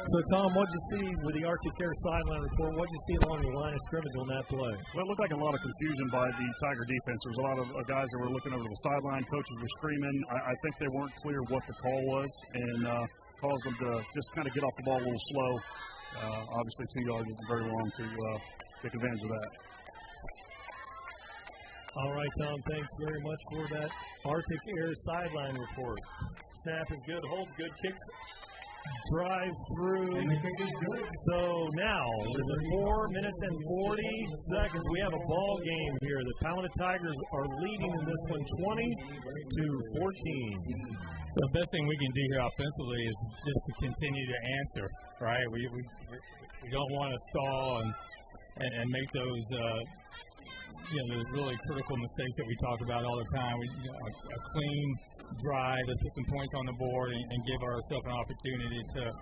So, Tom, what did you see with the Arctic Air sideline report? What did you see along the line of scrimmage on that play? Well, it looked like a lot of confusion by the Tiger defense. There was a lot of guys that were looking over the sideline. Coaches were screaming. I think they weren't clear what the call was, and caused them to just kind of get off the ball a little slow. Obviously, 2 yards isn't very long to take advantage of that. All right, Tom, thanks very much for that Arctic Air sideline report. Snap is good, holds good, kicks, drives through. So now, with 4 minutes and 40 seconds, we have a ball game here. The Palmetto Tigers are leading in this one 20-14. So the best thing we can do here offensively is just to continue to answer, right? We don't want to stall and make those the really critical mistakes that we talk about all the time. A clean drive, let's put some points on the board and give ourselves an opportunity to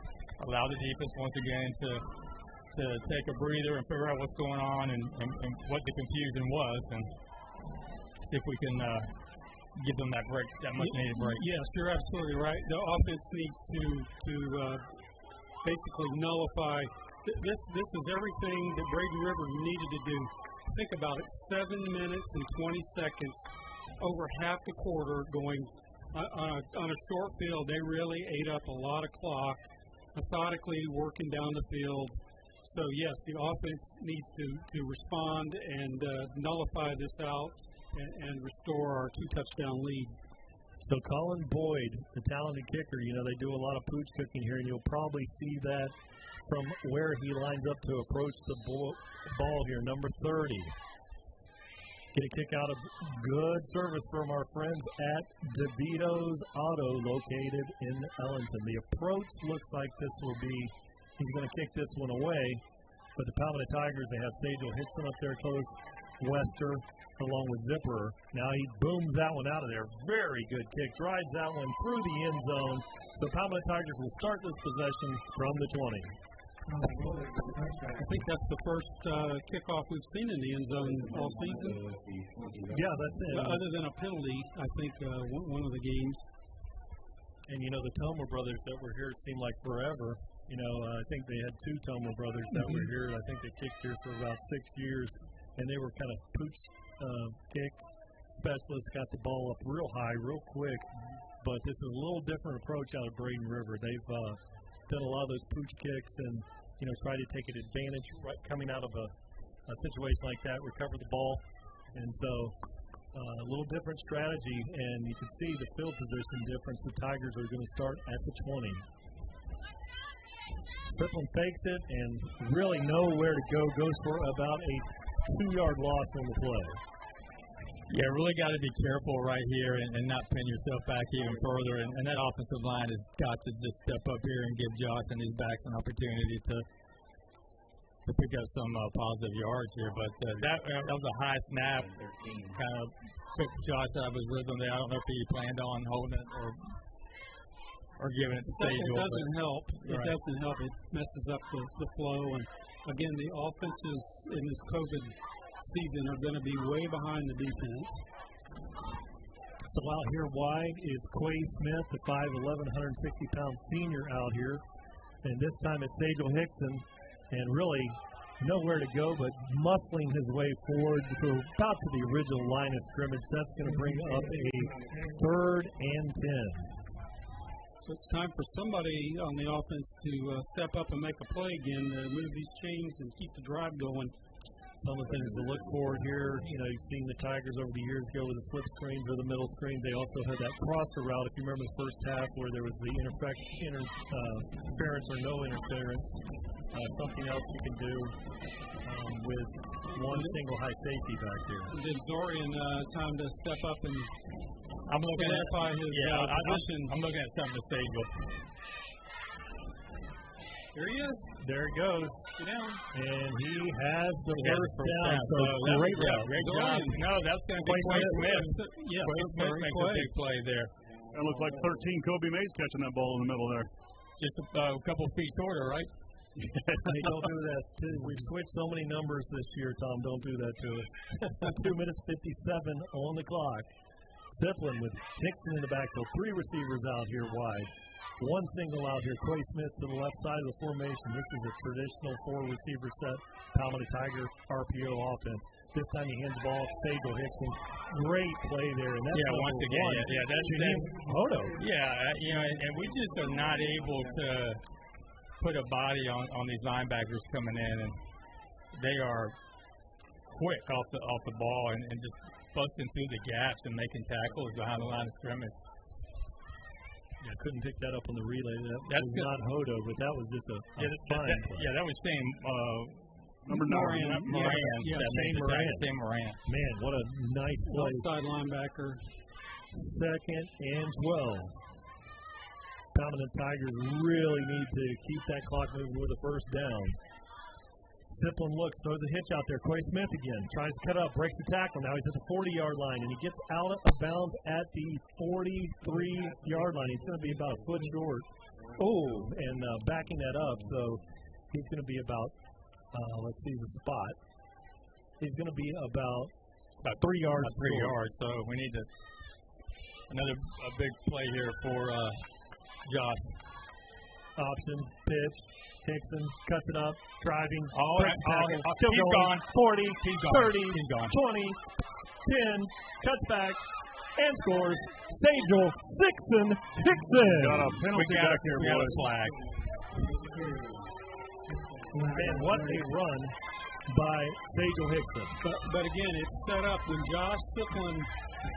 allow the defense once again to take a breather and figure out what's going on and what the confusion was, and see if we can give them that break, that much needed break. Yes, you're absolutely right. The offense needs to basically nullify. This is everything that Braden River needed to do. Think about it, 7 minutes and 20 seconds, over half the quarter going on a short field. They really ate up a lot of clock, methodically working down the field. So, yes, the offense needs to respond and nullify this out and restore our 2-touchdown lead. So Colin Boyd, the talented kicker, they do a lot of pooch cooking here, and you'll probably see that from where he lines up to approach the ball here, number 30. Get a kick out of good service from our friends at DeVito's Auto, located in Ellenton. The approach looks like this will be, he's going to kick this one away, but the Palmetto Tigers, they have Sajel Hickson up there close, Wester along with Zipper. Now he booms that one out of there. Very good kick. Drives that one through the end zone. So Palmetto Tigers will start this possession from the 20. I think that's the first kickoff we've seen in the end zone all season. Yeah, that's it. Other than a penalty, I think one of the games. And, you know, the Tomer brothers that were here seemed like forever. You know, I think they had two Tomer brothers that were here. I think they kicked here for about 6 years. And they were kind of pooch kick specialists, got the ball up real high, real quick. But this is a little different approach out of Braden River. They've done a lot of those pooch kicks and, you know, try to take an advantage right coming out of a situation like that, recover the ball. And so a little different strategy, and you can see the field position difference. The Tigers are going to start at the 20. Sipplin fakes it and really nowhere to go. Goes for about a 2-yard loss on the play. Yeah, really got to be careful right here and not pin yourself back even further. And that offensive line has got to just step up here and give Josh and his backs an opportunity to pick up some positive yards here. But that was a high snap. Kind of took Josh out of his rhythm there. I don't know if he planned on holding it or giving it to Sage. It doesn't help. It doesn't help. It messes up the flow. And, again, the offenses in this COVID season are going to be way behind the defense. So out here wide is Quay Smith, the 5'11", 160-pound senior out here. And this time it's Sajel Hickson. And really nowhere to go but muscling his way forward to about to the original line of scrimmage. That's going to bring up a 3rd and 10. So it's time for somebody on the offense to step up and make a play again, move these chains and keep the drive going. Some of the things to look for here, you know, you've seen the Tigers over the years go with the slip screens or the middle screens. They also had that crosser route, if you remember the first half, where there was the interference or no interference. Something else you can do with one single high safety back there. And then Zorian, time to step up and I'm looking clarify his position. I'm looking at something to Sajel. There he is. There it goes. Get down. And he has the first down. So great route. Great job. No, that's going to be Quay Smith. Yes, Quay Smith makes a big play there. That looked like 13 Kobe Mays catching that ball in the middle there. Just a couple feet shorter, right? Hey, don't do that. We've switched so many numbers this year, Tom. Don't do that to us. 2 minutes 57 on the clock. Sipplin with Hickson in the backfield. 3 receivers out here wide. 1 single out here. Quay Smith to the left side of the formation. This is a traditional 4-receiver set. Palmetto Tiger RPO offense. This time he hands the ball to Sajel Hickson. Great play there. And that's once again. That's Hodo. Yeah, you know, and we just are not able to put a body on these linebackers coming in, and they are quick off the ball and just busting through the gaps and making tackles behind the line of scrimmage. Yeah, couldn't pick that up on the relay. That's not Hodo, but that was just a fine play. Yeah, that was Shane. Number 9. Moran. Yeah, Shane Moran. Man, what a nice play. Outside linebacker. 2nd and 12. Palmetto Tigers really need to keep that clock moving with a first down. Sipplin looks, throws a hitch out there. Quay Smith again, tries to cut up, breaks the tackle. Now he's at the 40-yard line, and he gets out of bounds at the 43-yard line. He's going to be about a foot short. And backing that up, so he's going to be about, let's see the spot. He's going to be about 3 yards. About 3 yards, so we need a big play here for Josh. Option, pitch. Hickson cuts it up, driving. Still he's going. 40, he's gone. 30, he's gone. 20, 10, cuts back, and scores. Sajel Hickson. Got a penalty back here, boys. A flag. Man, what a run by Sajel Hickson. But again, it's set up when Josh Sipplin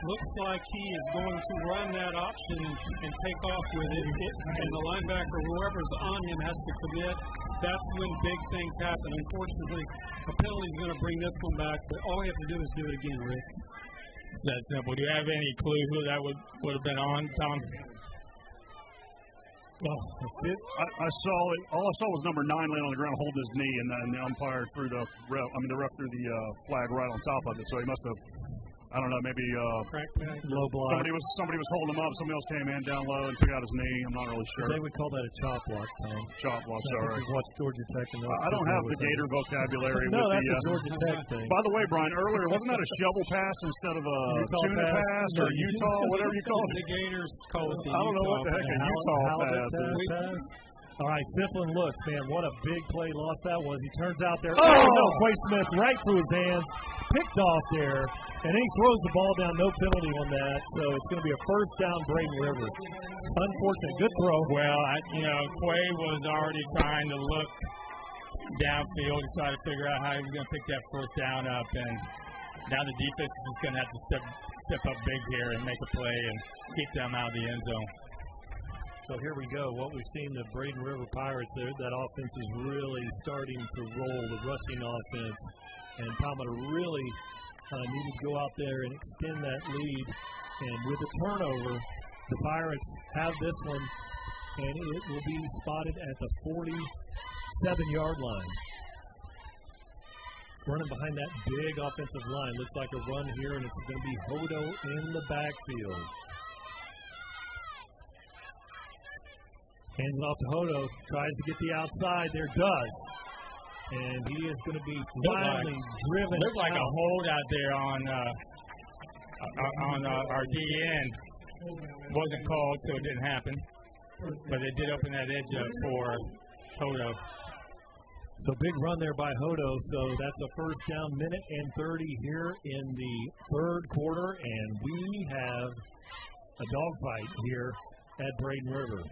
looks like he is going to run that option and take off with it, and the linebacker, whoever's on him, has to commit. That's when big things happen. Unfortunately, a penalty is going to bring this one back, but all you have to do is do it again, Rick. It's that simple. Do you have any clues who that would have been on, Tom? Well, I saw it. All I saw was number 9 laying on the ground holding his knee, and then the umpire threw the ref threw the flag right on top of it. So he must have I don't know, maybe low block. Somebody was holding him up. Somebody else came in down low and took out his knee. I'm not really sure. They would call that a chop block, Tom. Chop block, sorry. Watch Georgia Tech. And I don't have the Gator vocabulary. No, with that's the, a Georgia Tech thing. By the way, Brian, earlier, wasn't that a shovel pass instead of a tuna pass or Utah, whatever you call it? The Gators call it the I don't know what the heck a Utah pass. All right, Sifflin looks, man, what a big play loss that was. He turns out there. Oh, no, Quay Smith right through his hands, picked off there, and then he throws the ball down, no penalty on that. So it's going to be a first down, Braden River. Unfortunate, good throw. Well, Quay was already trying to look downfield to try to figure out how he was going to pick that first down up, and now the defense is just going to have to step up big here and make a play and keep them out of the end zone. So here we go. What we've seen, the Braden River Pirates, that offense is really starting to roll, the rushing offense. And Palmetto really needed to go out there and extend that lead. And with the turnover, the Pirates have this one, and it will be spotted at the 47-yard line. Running behind that big offensive line. Looks like a run here, and it's going to be Hodo in the backfield. Hands it off to Hodo, tries to get the outside there, does. And he is going to be finally driven. Looks like a hold out there on our DN. Wasn't called, so it didn't happen. But they did open that edge up for Hodo. So big run there by Hodo. So that's a first down, minute and 30 here in the third quarter. And we have a dogfight here at Braden River.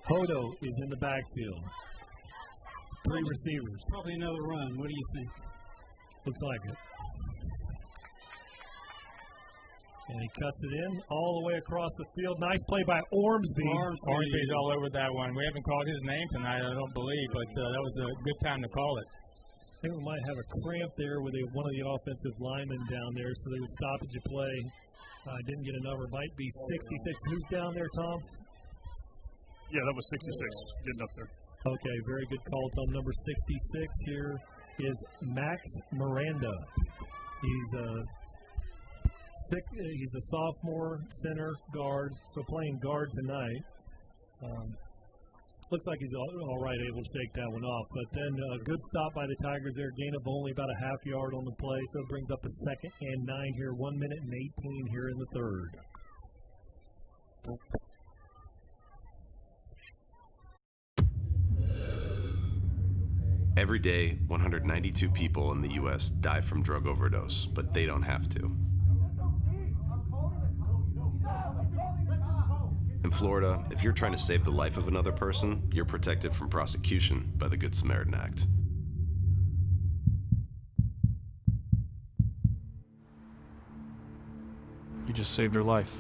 Hodo is in the backfield. Three receivers. Probably another run. What do you think? Looks like it. And he cuts it in all the way across the field. Nice play by Ormsby. Ormsby's all over that one. We haven't called his name tonight, I don't believe, but that was a good time to call it. I think we might have a cramp there with one of the offensive linemen down there, so they would stop at your play. Didn't get another. Might be 66. Who's down there, Tom? Yeah, that was 66. Getting up there. Okay, very good call, Tom. Number 66 here is Max Miranda. He's a sophomore center guard, so playing guard tonight. Looks like he's all right, able to shake that one off. But then a good stop by the Tigers there. Gain of only about a half yard on the play, so it brings up a 2nd and 9 here. 1 minute and 18 here in the third. Every day, 192 people in the U.S. die from drug overdose, but they don't have to. In Florida, if you're trying to save the life of another person, you're protected from prosecution by the Good Samaritan Act. You just saved her life.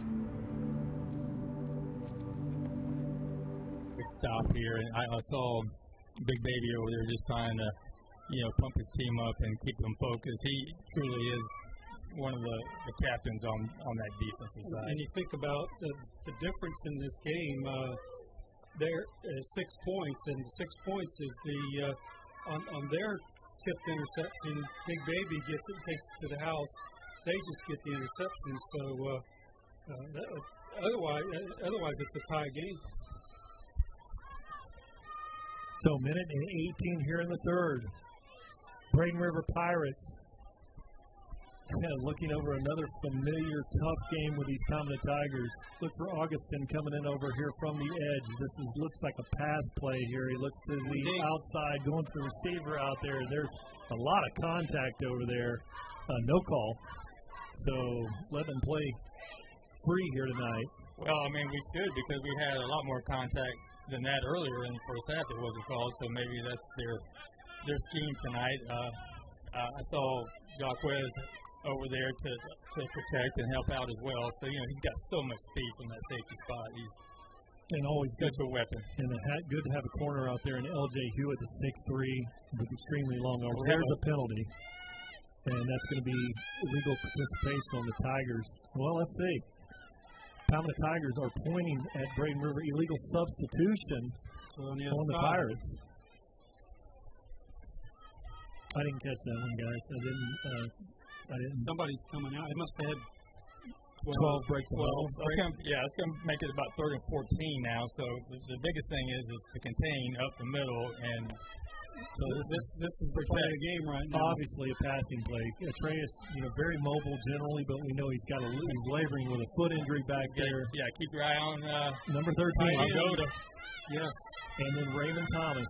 Good stop here, and I saw Big Baby over there just trying to, pump his team up and keep them focused. He truly is one of the captains on that defensive side. And you think about the difference in this game. There is 6 points, and 6 points is the on their tipped interception. Big Baby takes it to the house. They just get the interception. So otherwise, it's a tie game. So minute and 18 here in the third. Braden River Pirates looking over another familiar tough game with these Palmetto Tigers. Look for Augustin coming in over here from the edge. Looks like a pass play here. He looks to the outside, going to the receiver out there. There's a lot of contact over there. No call. So let them play free here tonight. Well, we should, because we had a lot more contact than that earlier in the first half. It wasn't called, so maybe that's their scheme tonight. I saw Jaquez over there to protect and help out as well. So, he's got so much speed from that safety spot. He's always such a weapon. And good to have a corner out there in L.J. Hewitt at 6'3", with extremely long arms. There's a penalty, and that's going to be illegal participation on the Tigers. Well, let's see. Palmetto Tigers are pointing at Braden River. Illegal substitution on the Pirates. I didn't catch that one, guys. I didn't. Somebody's coming out. They must have had 12 breaks. 12. It's going to make it about 3rd and 14 now. So the biggest thing is to contain up the middle, and so this is the play of the game right now. Obviously, a passing play. Atreus, very mobile generally, but we know he's laboring with a foot injury back there. Yeah, keep your eye on number 13. Goda. Yes, and then Raymond Thomas.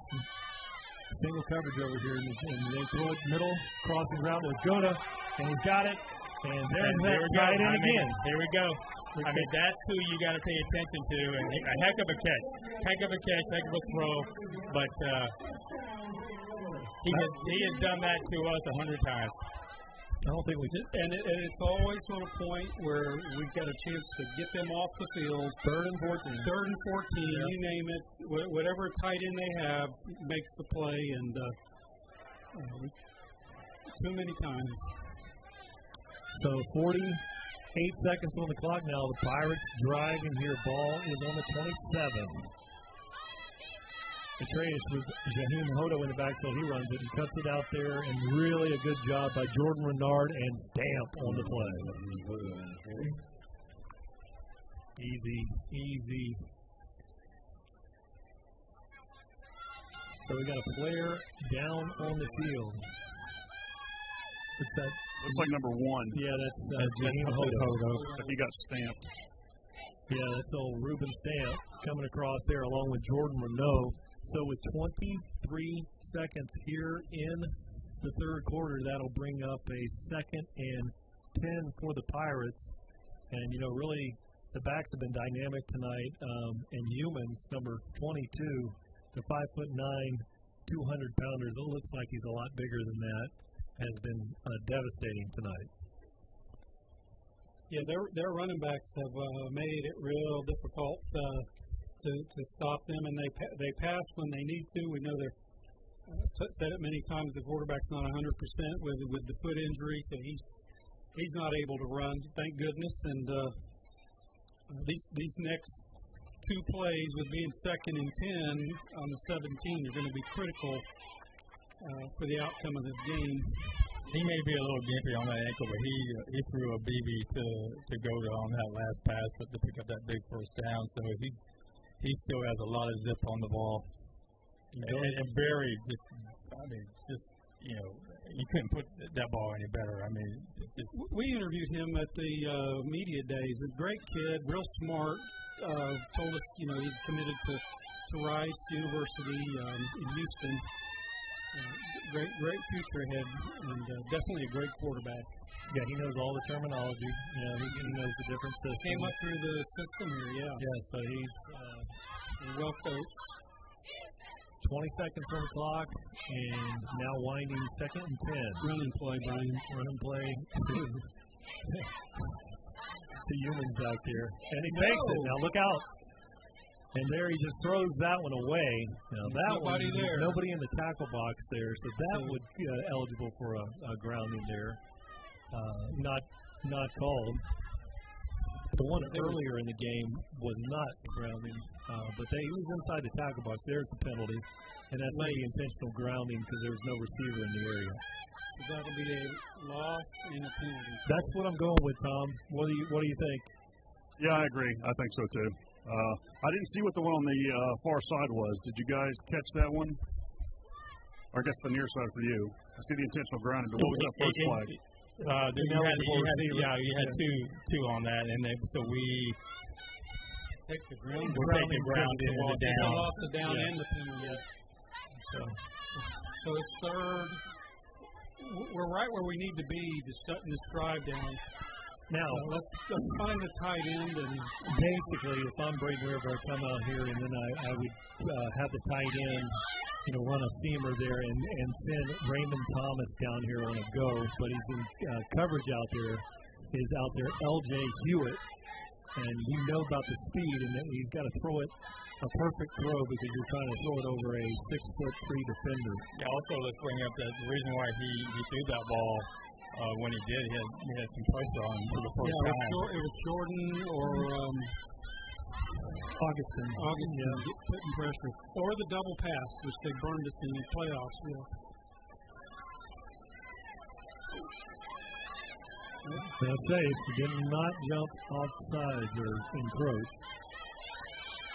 Single coverage over here, and they throw it middle, crossing route. There's Goda, and he's got it. And there's that tight end again. Here we go. I mean, that's who you got to pay attention to. And a heck of a catch, heck of a throw. But he has done that to us 100 times. I don't think we did. And it's always on a point where we've got a chance to get them off the field. 3rd and 14. 3rd and 14, you name it. Whatever tight end they have makes the play. And too many times. So 48 seconds on the clock now. The Pirates driving here. Ball is on the 27. Atreus with Jaheim Hodo in the backfield. He runs it. He cuts it out there, and really a good job by Jordan Renard and Stamp on the play. Easy. So we got a player down on the field. What's that? Looks like number 1. Yeah, that's Jaheim Hodo. He got stamped. Yeah, that's old Ruben Stamp coming across there along with Jordan Renault. So with 23 seconds here in the 3rd quarter, that'll bring up a 2nd and 10 for the Pirates. And, really the backs have been dynamic tonight. And Humans, number 22, the 5'9", 200-pounder, that looks like he's a lot bigger than that, has been devastating tonight. Yeah, their running backs have made it real difficult to stop them, and they pass when they need to. We know they're said it many times. The quarterback's not 100% with the foot injury, so he's not able to run. Thank goodness. And these next 2 plays, with being 2nd and 10 on the 17, are going to be critical for the outcome of this game. He may be a little gimpy on that ankle, but he threw a BB to Goda on that last pass, but to pick up that big 1st down. So he still has a lot of zip on the ball, and very you couldn't put that ball any better. I mean, we interviewed him at the media days. A great kid, real smart. Told us he'd committed to Rice University in Houston. Great future ahead, and definitely a great quarterback. Yeah, he knows all the terminology. He knows the different systems. Came up through the system here, yeah. Yeah, so he's well coached. 20 seconds on the clock, and now winding 2nd and 10. Run and play, Brian. Run and play to Humans back there. And he fakes it. Now look out. And there he just throws that one away. Now that nobody one, there. Nobody in the tackle box there, so that would be eligible for a grounding there. Not called. The one earlier in the game was not grounding, but he was inside the tackle box. There's the penalty, and that's maybe intentional grounding because there was no receiver in the area. So that'll be a loss and a penalty. That's what I'm going with, Tom. What do you think? Yeah, I agree. I think so too. I didn't see what the one on the far side was. Did you guys catch that one? Or I guess the near side for you. I see the intentional grounding, but what was that first flag? You had two on that, and so we take the ground. We'll take the ground in the down. Lost the down and the penalty. So it's 3rd. We're right where we need to be to shutting this drive down. Now, let's find the tight end. And basically, if I'm Braden River, I come out here and then I would have the tight end, run a seamer there and send Raymond Thomas down here on a go. But he's in coverage out there. Is out there L.J. Hewitt, and you know about the speed, and he's got to throw it a perfect throw because you're trying to throw it over a 6'3" defender. Yeah. Also, let's bring up that the reason why he threw that ball. When he did, he had some pressure on him for the first time. It was Jordan or Augustin, putting pressure. Or the double pass, which they burned us in the playoffs. Yeah. That's safe. Did not jump off sides or encroach.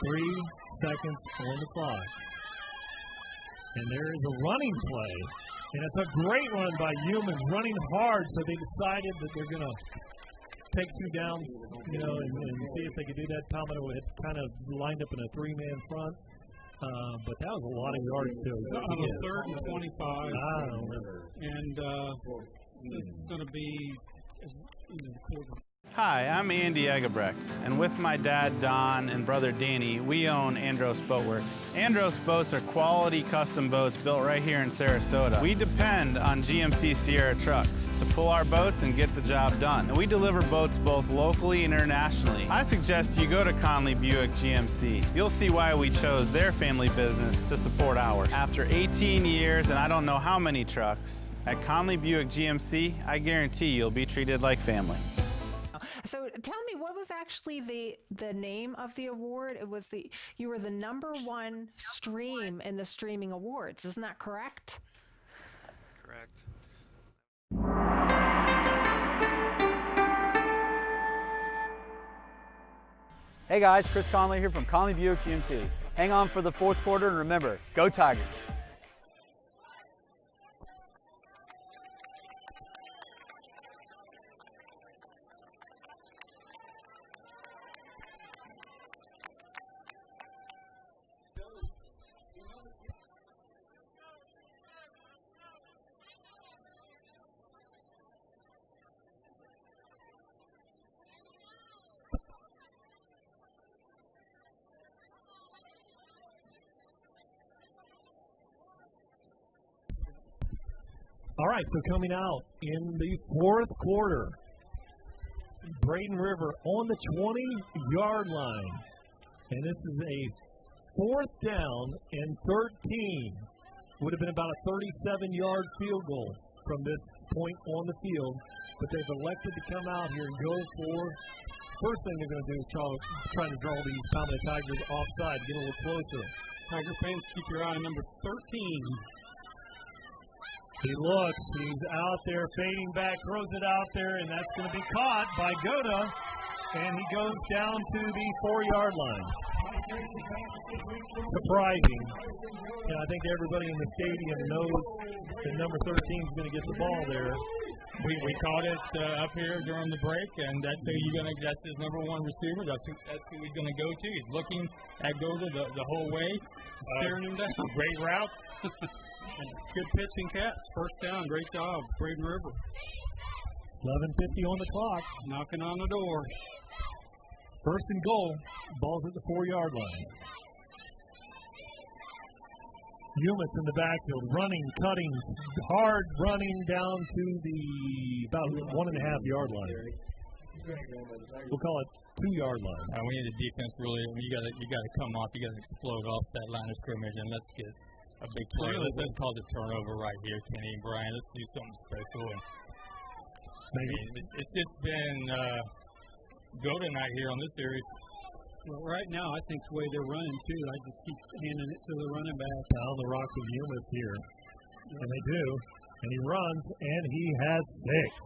3 seconds on the clock. And there is a running play. And it's a great run by Humans, running hard, so they decided that they're going to take 2 downs, and see if they could do that. Palmetto had kind of lined up in a 3-man front. But that was a lot of yards to on get. a 3rd and 25. I don't remember. And it's going to be in the quarter. Hi, I'm Andy Egebrecht, and with my dad Don and brother Danny, we own Andros Boatworks. Andros boats are quality custom boats built right here in Sarasota. We depend on GMC Sierra trucks to pull our boats and get the job done. And we deliver boats both locally and internationally. I suggest you go to Conley Buick GMC. You'll see why we chose their family business to support ours. After 18 years and I don't know how many trucks, at Conley Buick GMC, I guarantee you'll be treated like family. So tell me, what was actually the name of the award? It was you were the #1 stream in the streaming awards. Isn't that correct? Correct. Hey guys, Chris Conley here from Conley Buick GMC. Hang on for the 4th quarter and remember, go Tigers. All right, so coming out in the 4th quarter, Braden River on the 20-yard line. And this is a 4th down and 13. Would have been about a 37-yard field goal from this point on the field. But they've elected to come out here and go for, first thing they're going to do is try to draw these Palmetto Tigers offside, get a little closer. Tiger fans, keep your eye on number 13. He looks, he's out there, fading back, throws it out there, and that's going to be caught by Goda, and he goes down to the 4-yard line. Surprising. And I think everybody in the stadium knows that number 13 is going to get the ball there. We caught it up here during the break, and that's his #1 receiver. That's who he's going to go to. He's looking at Goda the whole way, staring him down. Great route. Good pitch and catch. First down. Great job, Braden River. 11:50 on the clock. Knocking on the door. First and goal. Ball's at the 4-yard line. Umis in the backfield, running, cutting, hard running down to the about 1.5-yard line. We'll call it 2-yard line. We need a defense really. You got to come off. You got to explode off that line of scrimmage, and let's get a big play. Let's cause a turnover right here, Kenny and Brian. Let's do something special. And it's just been Goda night here on this series. Well, right now, I think the way they're running, too, I just keep handing it to the running back. Down the rock with Umis here. And they do. And he runs, and he has 6.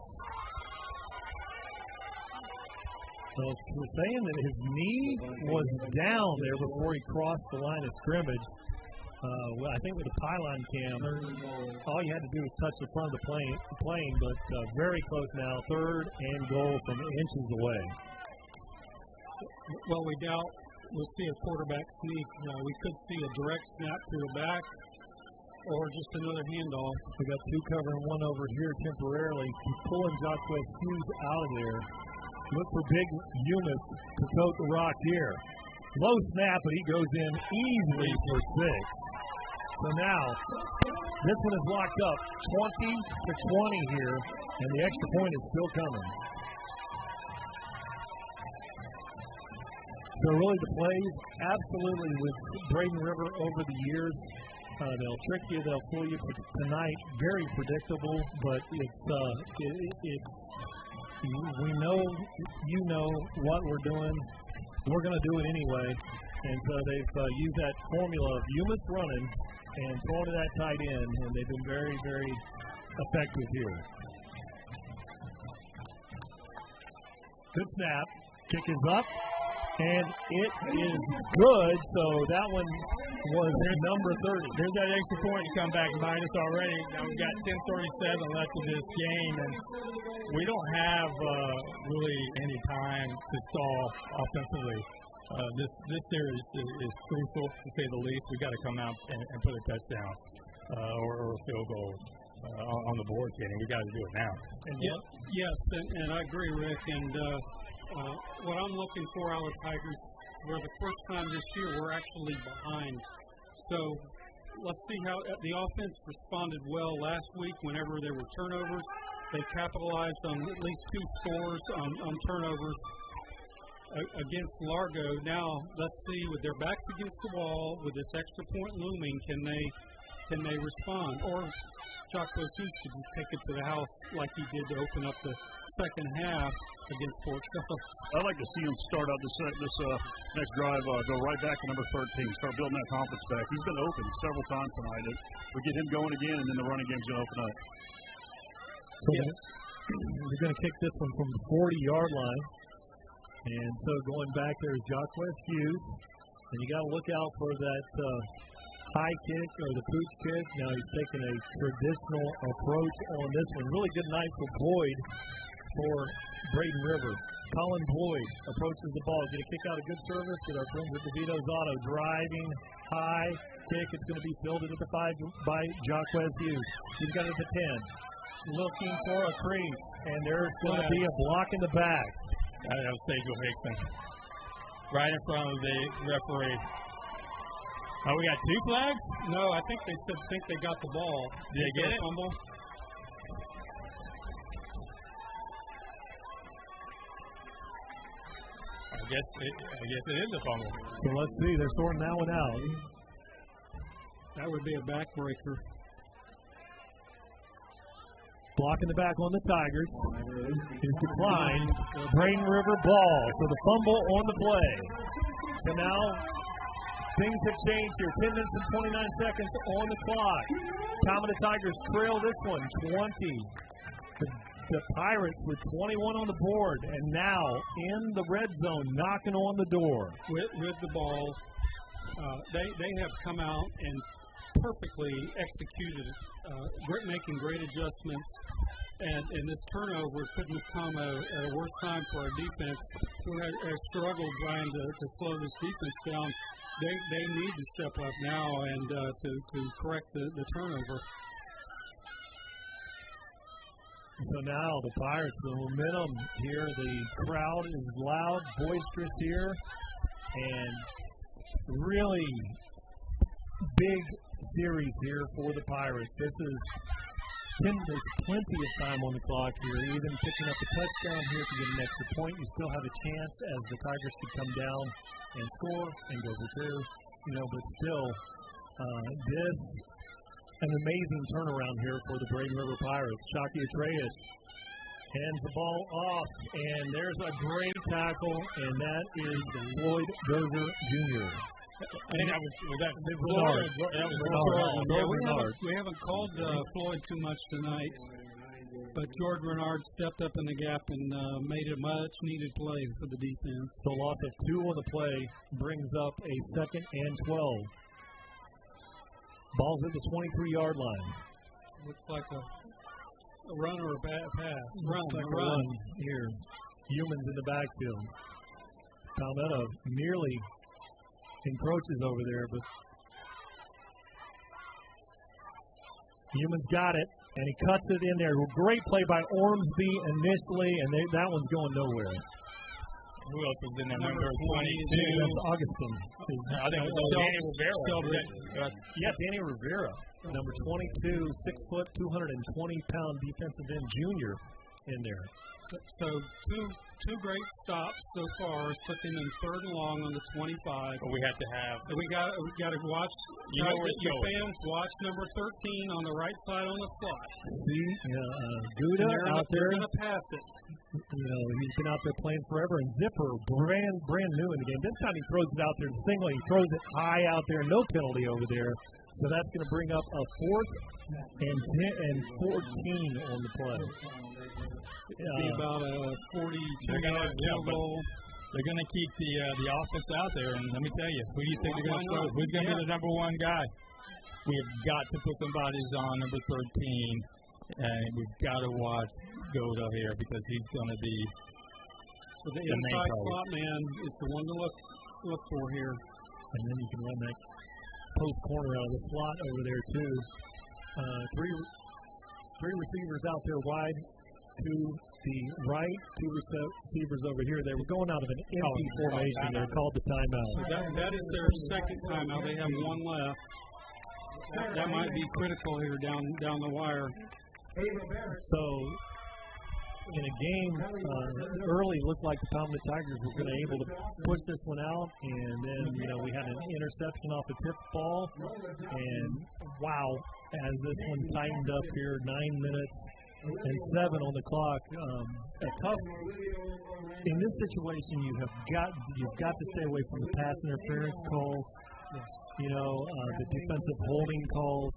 So it's saying that his knee was down there before he crossed the line of scrimmage. I think with the pylon cam, all you had to do was touch the front of the plane, but very close now. 3rd and goal from inches away. Well, we doubt we'll see a quarterback sneak. We could see a direct snap to the back or just another handoff. We got 2 covering, 1 over here temporarily. Pulling Jacquez Hughes out of there. Look for big Umis to tote the rock here. Low snap, but he goes in easily for 6. So now, this one is locked up 20-20 here, and the extra point is still coming. So really the plays, absolutely, with Braden River over the years, they'll trick you, they'll fool you. Tonight, very predictable, but it's we know, you know what we're doing. We're going to do it anyway. And so they've used that formula of Umis running and throwing to that tight end, and they've been very, very effective here. Good snap. Kick is up. And it is good, so that one was number 30. There's that extra point to come back and bite us already. Now we've got 10:37 left of this game, and we don't have really any time to stall offensively. This series is crucial, to say the least. We've got to come out and put a touchdown or a field goal on the board, Kenny. We've got to do it now. And yes, and I agree, Rick. And what I'm looking for out of Tigers, for the first time this year, we're actually behind. So let's see how the offense responded well last week whenever there were turnovers. They capitalized on at least 2 scores on turnovers against Largo. Now let's see, with their backs against the wall, with this extra point looming, can they respond? Or Jacques Hughes could just take it to the house like he did to open up the second half against Fort Phillips. I'd like to see him start out this next drive, go right back to number 13, start building that confidence back. He's been open several times tonight. We get him going again, and then the running game's going to open up. So they're going to kick this one from the 40-yard line. And so going back there is Jacques Hughes. And you got to look out for that high kick or the pooch kick. Now he's taking a traditional approach on this one. Really good night for Boyd for Braden River. Colin Boyd approaches the ball. Going to kick out a good service with our friends at DeVito's Auto. Driving high kick. It's going to be fielded at the 5 by Jacques Hughes. He's got it at the 10. Looking for a crease. And there's going to be a block in the back. That was Sejal Hickson. Right in front of the referee. Oh, we got 2 flags? No, I think they think they got the ball. Did they get it? Fumble? I guess it is a fumble. So let's see. They're sorting that one out. That would be a backbreaker. Blocking the back on the Tigers is declined. Braden River ball. So the fumble on the play. So now things have changed here. 10 minutes and 29 seconds on the clock. Palmetto Tigers trail this one 20. The Pirates with 21 on the board, and now in the red zone, knocking on the door. With the ball, they have come out and perfectly executed, making great adjustments, and this turnover couldn't have come at a worse time for our defense, who has struggled trying to slow this defense down. They need to step up now and to correct the turnover. So now the Pirates, the momentum here, the crowd is loud, boisterous here, and really big series here for the Pirates. There's plenty of time on the clock here. Even picking up a touchdown here, if you get an extra point, you still have a chance as the Tigers could come down and score and go for 2. But still, this an amazing turnaround here for the Braden River Pirates. Shockey Atreus hands the ball off, and there's a great tackle, and that is Floyd Dozer Jr. I think was that Bernard. That was Bernard. We haven't called Floyd too much tonight, but George Bernard stepped up in the gap and made a much-needed play for the defense. So loss of 2 on the play brings up a 2nd and 12. Ball's at the 23-yard line. Looks like a run or a bad pass. Run here. Humans in the backfield. Palmetto nearly encroaches over there, but Humans got it, and he cuts it in there. Great play by Ormsby initially, and that one's going nowhere. Who else was in there? Number 22. That's Augustin. I think it was Danny Rivera. Danny Rivera. Number 22, 6 foot, 220-pound defensive end junior in there. So two great stops so far. Put them in 3rd and long on the 25. But we have to have. We got to watch. You know where it's going. Fans watch number 13 on the right side on the slot. See, Gouda out there. They're going to pass it. He's been out there playing forever. And Zipper, brand new in the game. This time he throws it out there to single. He throws it high out there. No penalty over there. So that's going to bring up a 4th and 14 on the play. Be about a 42-yard field goal. They're going to keep the offense out there, and let me tell you, who do you think they're going to throw? Who's going to be the number one guy? We have got to put some bodies on number 13, and we've got to watch Goda here because he's going to be so the inside slot man is the one to look for here. And then you can run that post corner out of the slot over there too. Three receivers out there wide. To the right, two receivers over here. They were going out of an empty formation. They're called the timeout. So that is their second timeout. They have one left. That might be critical here down the wire. So, in a game, early looked like the Palmetto Tigers were going to be able to push this one out, and then we had an interception off a tip ball, and wow, as this one tightened up here, 9 minutes. And 7 on the clock. In this situation, you've got to stay away from the pass interference calls. The defensive holding calls.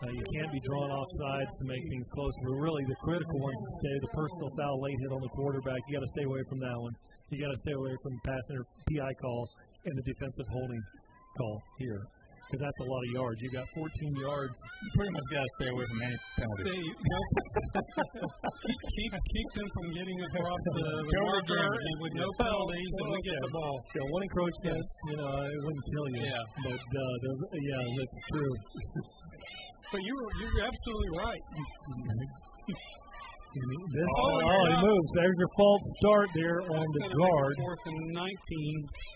You can't be drawn off sides to make things close. But really, the critical ones to stay. The personal foul late hit on the quarterback. You got to stay away from that one. You got to stay away from the pass PI call and the defensive holding call here. Because that's a lot of yards. You got 14 yards. You pretty much got to stay away from any penalty. Keep them from getting across the marker and with no penalties, and we get the ball. Yeah, one encroachment, it wouldn't kill you. Yeah. But that's true. But you're absolutely right. He moves. There's your false start there on the guard. 4th and 19.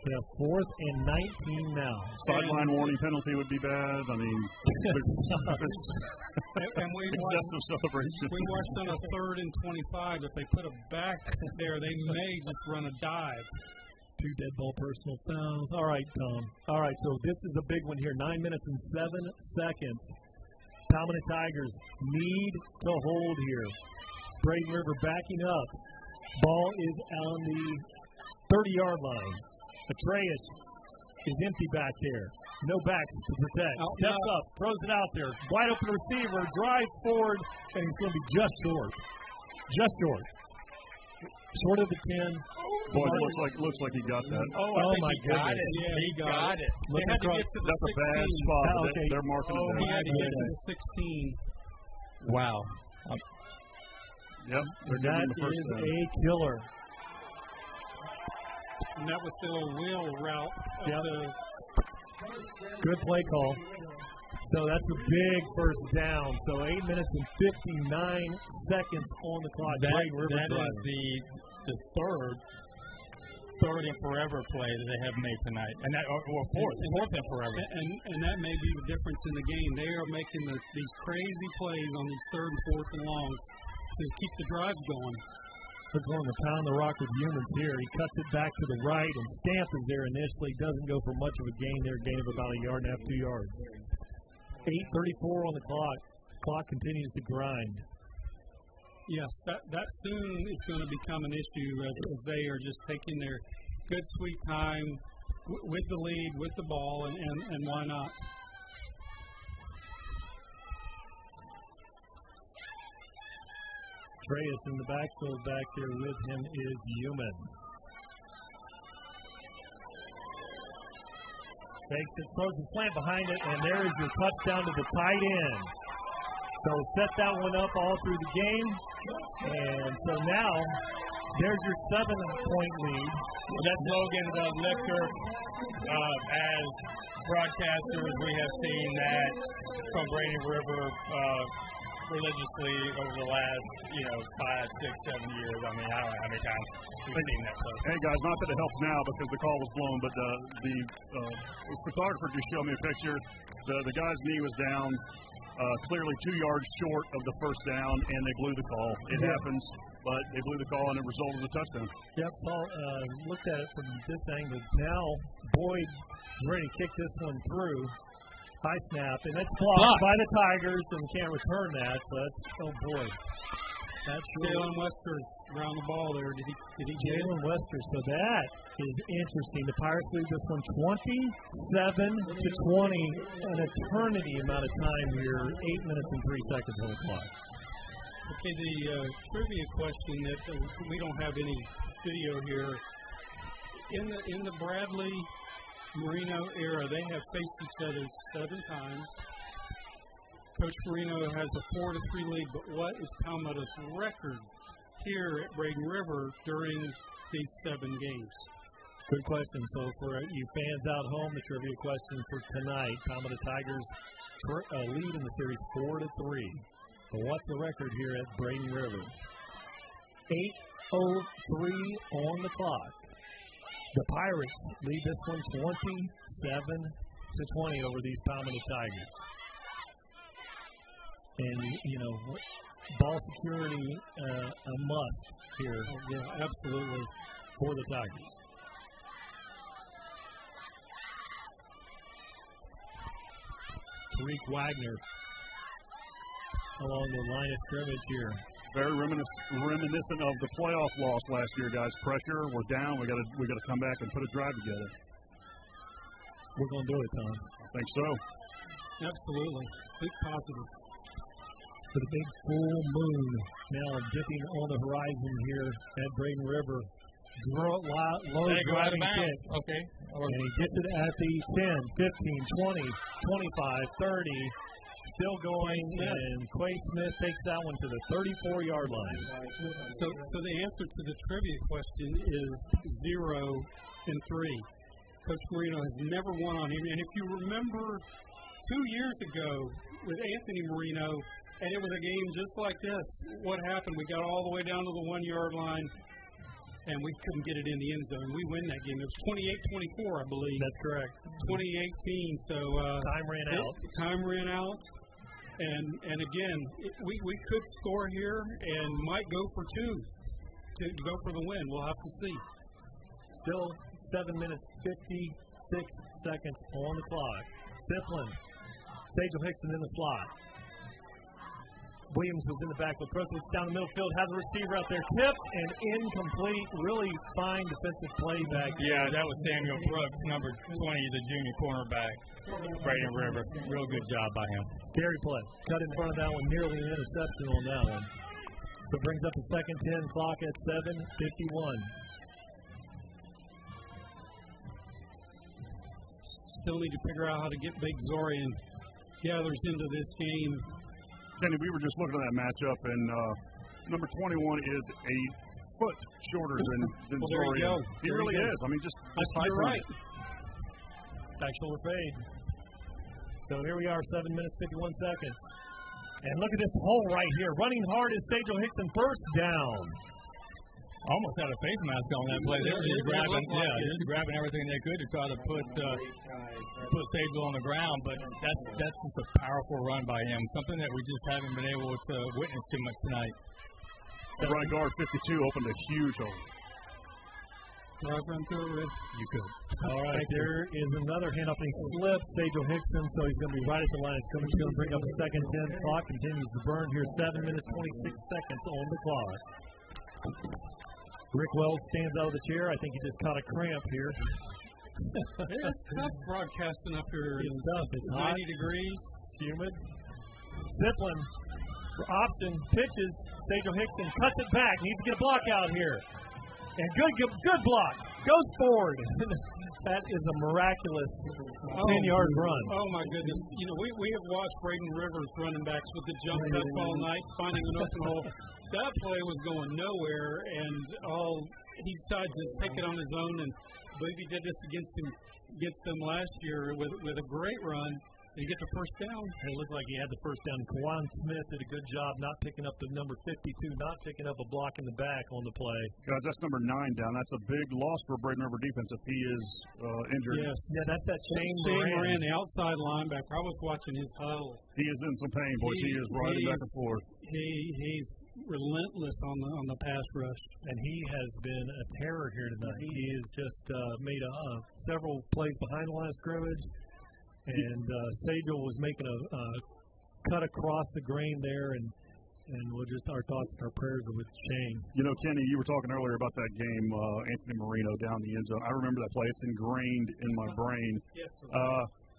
Yeah, 4th and 19 now. Sideline warning penalty would be bad. I mean, excessive celebration. We watched on a 3rd and 25. If they put a back there, they may just run a dive. 2 dead ball personal fouls. All right, Tom. All right, so this is a big one here. 9 minutes and 7 seconds. Palmetto Tigers need to hold here. Braden River backing up. Ball is on the 30-yard line. Atreus is empty back there. No backs to protect. Steps up, throws it out there. Wide open receiver, drives forward, and he's going to be just short. Just short. Short of the 10. Boy, it looks like he got that. Oh my goodness. Yeah, he got it. They had to get to the That's 16. A bad spot. Okay. They're marking it He there. had to get to the 16. Wow. Yep. That is a killer. And that was still a wheel route. Good play call. So that's a big first down. So 8 minutes and 59 seconds on the clock. That is the third and forever play that they have made tonight, and that fourth and forever. And that may be the difference in the game. They are making these crazy plays on these 3rd and 4th and longs to keep the drives going. They're going to pound the rock with humans here. He cuts it back to the right, and Stamp is there initially. Doesn't go for much of a gain there. Gain of about 1.5 yards, 2 yards. 8:34 on the clock. Clock continues to grind. Yes, that soon is going to become an issue as they are just taking their good sweet time with the lead, with the ball, and why not? Reyes in the backfield back there with him is Humans. Takes it, throws the slant behind it, and there is your touchdown to the tight end. So set that one up all through the game. And so now, there's your 7-point lead. That slogan of Lifter, as broadcasters, we have seen that from Braden River religiously over the last, 5, 6, 7 years. I mean, I don't know how many times we've seen that play. Hey, guys, not that it helps now because the call was blown, but the photographer just showed me a picture. The guy's knee was down, clearly 2 yards short of the first down, and they blew the call. It happens, but they blew the call, and it resulted in a touchdown. Yep, so looked at it from this angle. Now Boyd is ready to kick this one through. High snap, and it's blocked by the Tigers, and can't return that. So that's, oh boy. That's Jalen Wester's around the ball there. Did he Jalen Wester. So that is interesting. The Pirates lead this one 27-20. An eternity amount of time here. 8 minutes and 3 seconds on the clock. Okay, the trivia question that we don't have any video here. In the Bradley Marino era, they have faced each other 7 times. Coach Marino has a 4-3 lead, but what is Palmetto's record here at Braden River during these 7 games? Good question. So for you fans out home, the trivia question for tonight, Palmetto Tigers lead in the series 4-3. But what's the record here at Braden River? 8:03 on the clock. The Pirates lead this one 27-20 over these Palmetto Tigers. And, you know, ball security a must here. Yeah, absolutely. For the Tigers. Tariq Wagner along the line of scrimmage here. Very reminiscent of the playoff loss last year, guys. Pressure, we're down. We got to come back and put a drive together. We're going to do it, Tom. I think so. Absolutely. Big positive. For the big full moon now dipping on the horizon here at Braden River. Low driving kick. Okay. And he gets it at the 10, 15, 20, 25, 30. Still going, and Quay Smith takes that one to the 34-yard line. So the answer to the trivia question is 0-3. Coach Marino has never won on him. And if you remember 2 years ago with Anthony Marino, and it was a game just like this, what happened? We got all the way down to the 1-yard line, and we couldn't get it in the end zone. We win that game. It was 28-24, I believe. That's correct. 2018. So time ran out. Time ran out. And again, we could score here and might go for 2 to go for the win. We'll have to see. Still 7 minutes, 56 seconds on the clock. Siplin, Sagel Hickson in the slot. Williams was in the backfield. Throws it down the middle field. Has a receiver out there. Tipped and incomplete. Really fine defensive play back. Yeah, that was Samuel Brooks, number 20, the junior cornerback. Braden River. Real good job by him. Scary play. Cut in front of that one. Nearly an interception on that one. So it brings up a second 10 clock at 7:51. Still need to figure out how to get Big Zorian gathers into this game. Kenny, we were just looking at that matchup, and number 21 is a foot shorter than well, there you go. He there really is. I mean, just you're right. Back shoulder fade. So here we are, 7 minutes, 51 seconds. And look at this hole right here. Running hard is Sagel Hickson, first down. Almost had a face mask on that play. They were just grabbing, just grabbing everything they could to try to put Sagel on the ground. But that's just a powerful run by him. Something that we just haven't been able to witness too much tonight. Right guard 52 opened a huge hole. Can I run through it? You could. All right, there is another handoff. He slips Sagel Hickson, so he's going to be right at the line of scrimmage. Going to bring up a second 10 clock. Continues to burn here. 7 minutes, 26 seconds on the clock. Rick Wells stands out of the chair. I think he just caught a cramp here. It's tough broadcasting up here. It's tough. It's 90 hot. degrees. It's humid. Ziplin for option pitches. Sagel Hickson cuts it back. Needs to get a block out here. And good block. Goes forward. That is a miraculous 10-yard run. Oh, my goodness. You know, we have watched Braden River's running backs with the jump cuts all night, finding an open hole. That play was going nowhere, and he decides to take it on his own. And I believe he did this against them last year with a great run. Did he get the first down? It looked like he had the first down. Kwan Smith did a good job not picking up the number 52, not picking up a block in the back on the play. Guys, that's number 9 down. That's a big loss for Braden River defense if he is injured. Yes. Yeah, that's that Shane Moran, the outside linebacker. I was watching his huddle. He is in some pain, boys. He is riding back and forth. He's relentless on the pass rush. And he has been a terror here tonight. He has just made several plays behind the line of scrimmage. And Sagel was making a cut across the grain there, and we'll just our thoughts and our prayers are with Shane. You know, Kenny, you were talking earlier about that game, Anthony Marino down the end zone. I remember that play. It's ingrained in my brain. Yes, sir.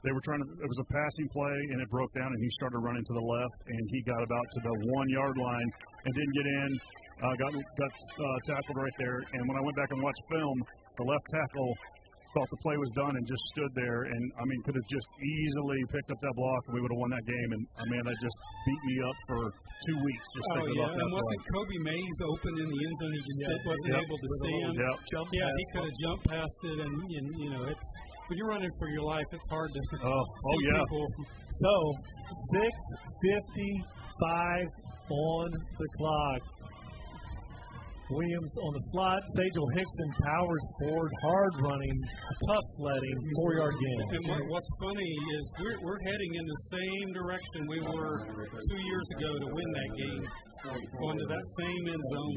They were trying to. It was a passing play, and it broke down, and he started running to the left, and he got about to the 1-yard line and didn't get in. Got tackled right there. And when I went back and watched film, the left tackle thought the play was done and just stood there, and I mean, could have just easily picked up that block, and we would have won that game. And I mean, that just beat me up for 2 weeks. Just thinking about that and wasn't play. Kobe Mays open in the end zone? He just wasn't able to see him. He could have jumped past it, and you know, it's when you're running for your life, it's hard to see people. So 6:55 on the clock. Williams on the slot. Sajel Hickson powers forward, hard running, tough sledding, 4-yard gain. And what's funny is we're heading in the same direction we were 2 years ago to win that game, going to that same end zone.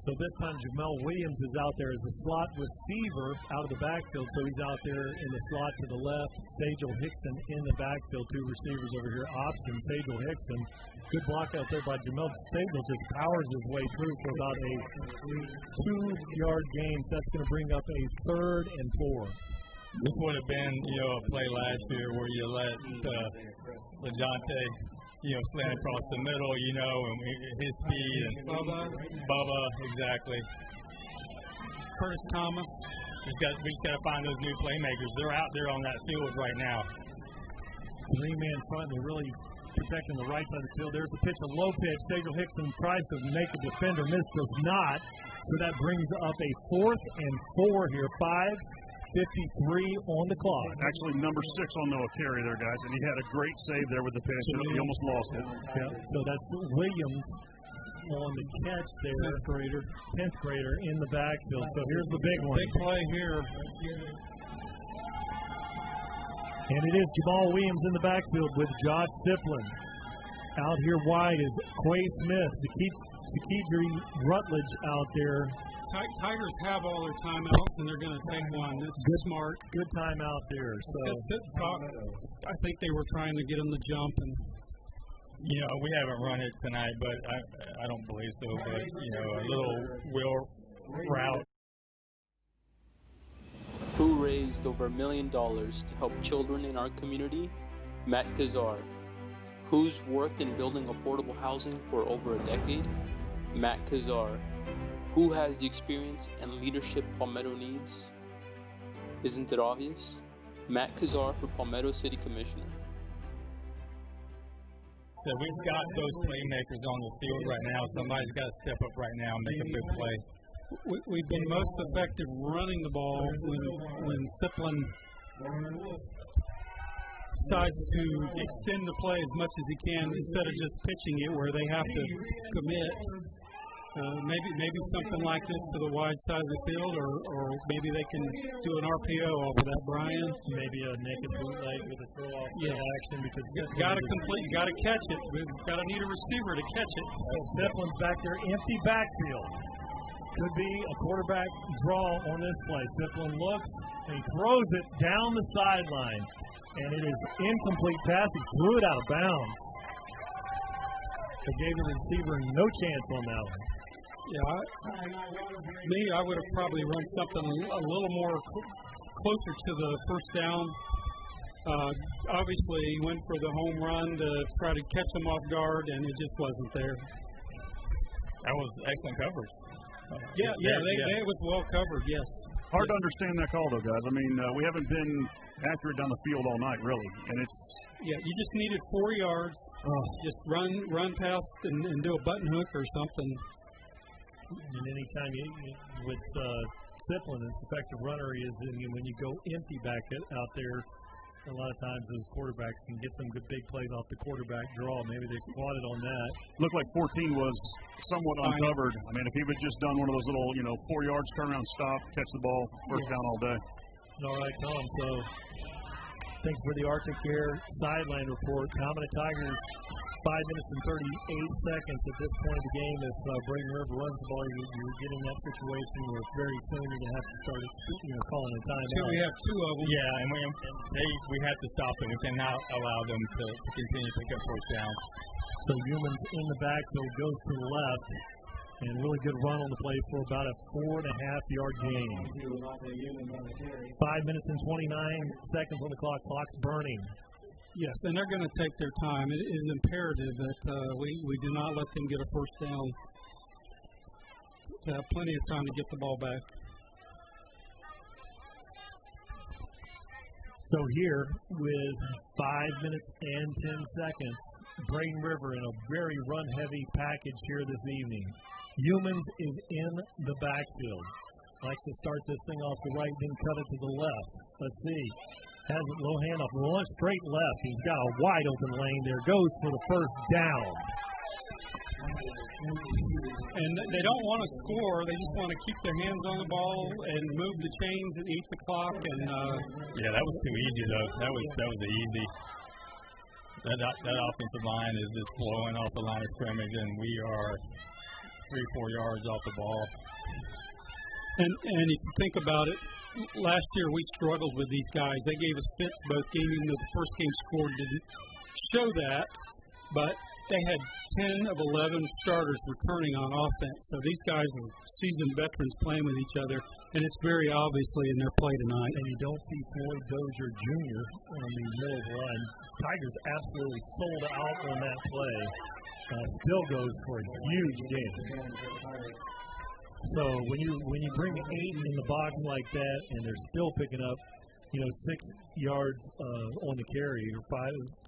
So this time Jamel Williams is out there as a slot receiver out of the backfield. So he's out there in the slot to the left. Sajel Hickson in the backfield. 2 receivers over here. Option, Sajel Hickson. Good block out there by Jamel. Sajel just powers his way through for about a 2-yard gain. So that's going to bring up a 3rd and 4. This would have been, a play last year where you let LaJonte, slant across the middle, and his speed. And Bubba, exactly. Curtis Thomas. We just got to find those new playmakers. They're out there on that field right now. 3-man front. They're really protecting the right side of the field. There's the pitch, a low pitch. Sajel Hickson tries to make a defender miss, does not. So that brings up a 4th and 4 here. 5:53 on the clock. Actually, number 6 on Noah Carey there, guys, and he had a great save there with the pitch. He almost lost it. Yeah, so that's Williams on the catch there. 10th grader in the backfield. So here's the big one. Big play here. And it is Jamal Williams in the backfield with Josh Siplin. Out here wide is Quay Smith, Sakidri Rutledge out there. Tigers have all their timeouts, and they're going to take one. It's good, smart. Good timeout there. So just sit and talk. I think they were trying to get him to jump. And we haven't run it tonight, but I don't believe so. But, a little wheel route. Who raised over $1 million to help children in our community? Matt Kazar. Who's worked in building affordable housing for over a decade? Matt Kazar. Who has the experience and leadership Palmetto needs? Isn't it obvious? Matt Kazar for Palmetto City Commissioner. So we've got those playmakers on the field right now. Somebody's got to step up right now and make a big play. We've been most effective running the ball when Siplin decides to extend the play as much as he can instead of just pitching it where they have to commit. Maybe something like this to the wide side of the field, or maybe they can do an RPO over that, Brian. Maybe a naked bootleg with a throw off action because got to complete, got to catch it. We've got to need a receiver to catch it. So Siplin's back there, empty backfield. Could be a quarterback draw on this play. Siplin looks and he throws it down the sideline, and it is incomplete pass. He threw it out of bounds. They gave the receiver no chance on that one. I would have probably run something a little more closer to the first down. Obviously, he went for the home run to try to catch him off guard, and it just wasn't there. That was excellent coverage. It was well covered, yes. Hard to understand that call, though, guys. I mean, we haven't been accurate down the field all night, really, and it's. Yeah, you just needed 4 yards. Just run past and do a button hook or something. And anytime with Siplin, it's effective runner, he is when you go empty back out there, a lot of times those quarterbacks can get some good big plays off the quarterback draw. Maybe they squatted on that. Looked like 14 was somewhat uncovered. I mean, if he would just done one of those little, 4 yards, turn around, stop, catch the ball, first down all day. All right, Tom. So thank you for the Arctic Air sideline report. Palmetto Tigers, 5 minutes and 38 seconds at this point of the game. If Braden River runs the ball, you get in that situation where very soon you're going to have to start calling a timeout. We have 2 of them. Yeah, and we have to stop them. We cannot allow them to continue to pick up first down. So Humans in the backfield goes to the left. And really good run on the play for about a 4.5-yard gain. 5 minutes and 29 seconds on the clock. Clock's burning. Yes, and they're going to take their time. It is imperative that we do not let them get a first down, to have plenty of time to get the ball back. So here, with 5 minutes and 10 seconds, Braden River in a very run-heavy package here this evening. Humans is in the backfield. Likes to start this thing off the right, then cut it to the left. Let's see. Has a little handoff. One straight left. He's got a wide open lane there. Goes for the first down. And they don't want to score. They just want to keep their hands on the ball and move the chains and eat the clock. And yeah, that was too easy though. That was easy. That offensive line is just blowing off the line of scrimmage, and we are 3-4 yards off the ball. And if you think about it, last year we struggled with these guys. They gave us fits both games. Even though the first game score didn't show that, but they had 10 of 11 starters returning on offense. So these guys are seasoned veterans playing with each other, and it's very obviously in their play tonight. And you don't see Floyd Dozier Jr. on the middle of the line. Tigers absolutely sold out on that play. Still goes for a huge gain. So when you bring 8 in the box like that, and they're still picking up, 6 yards on the carry, or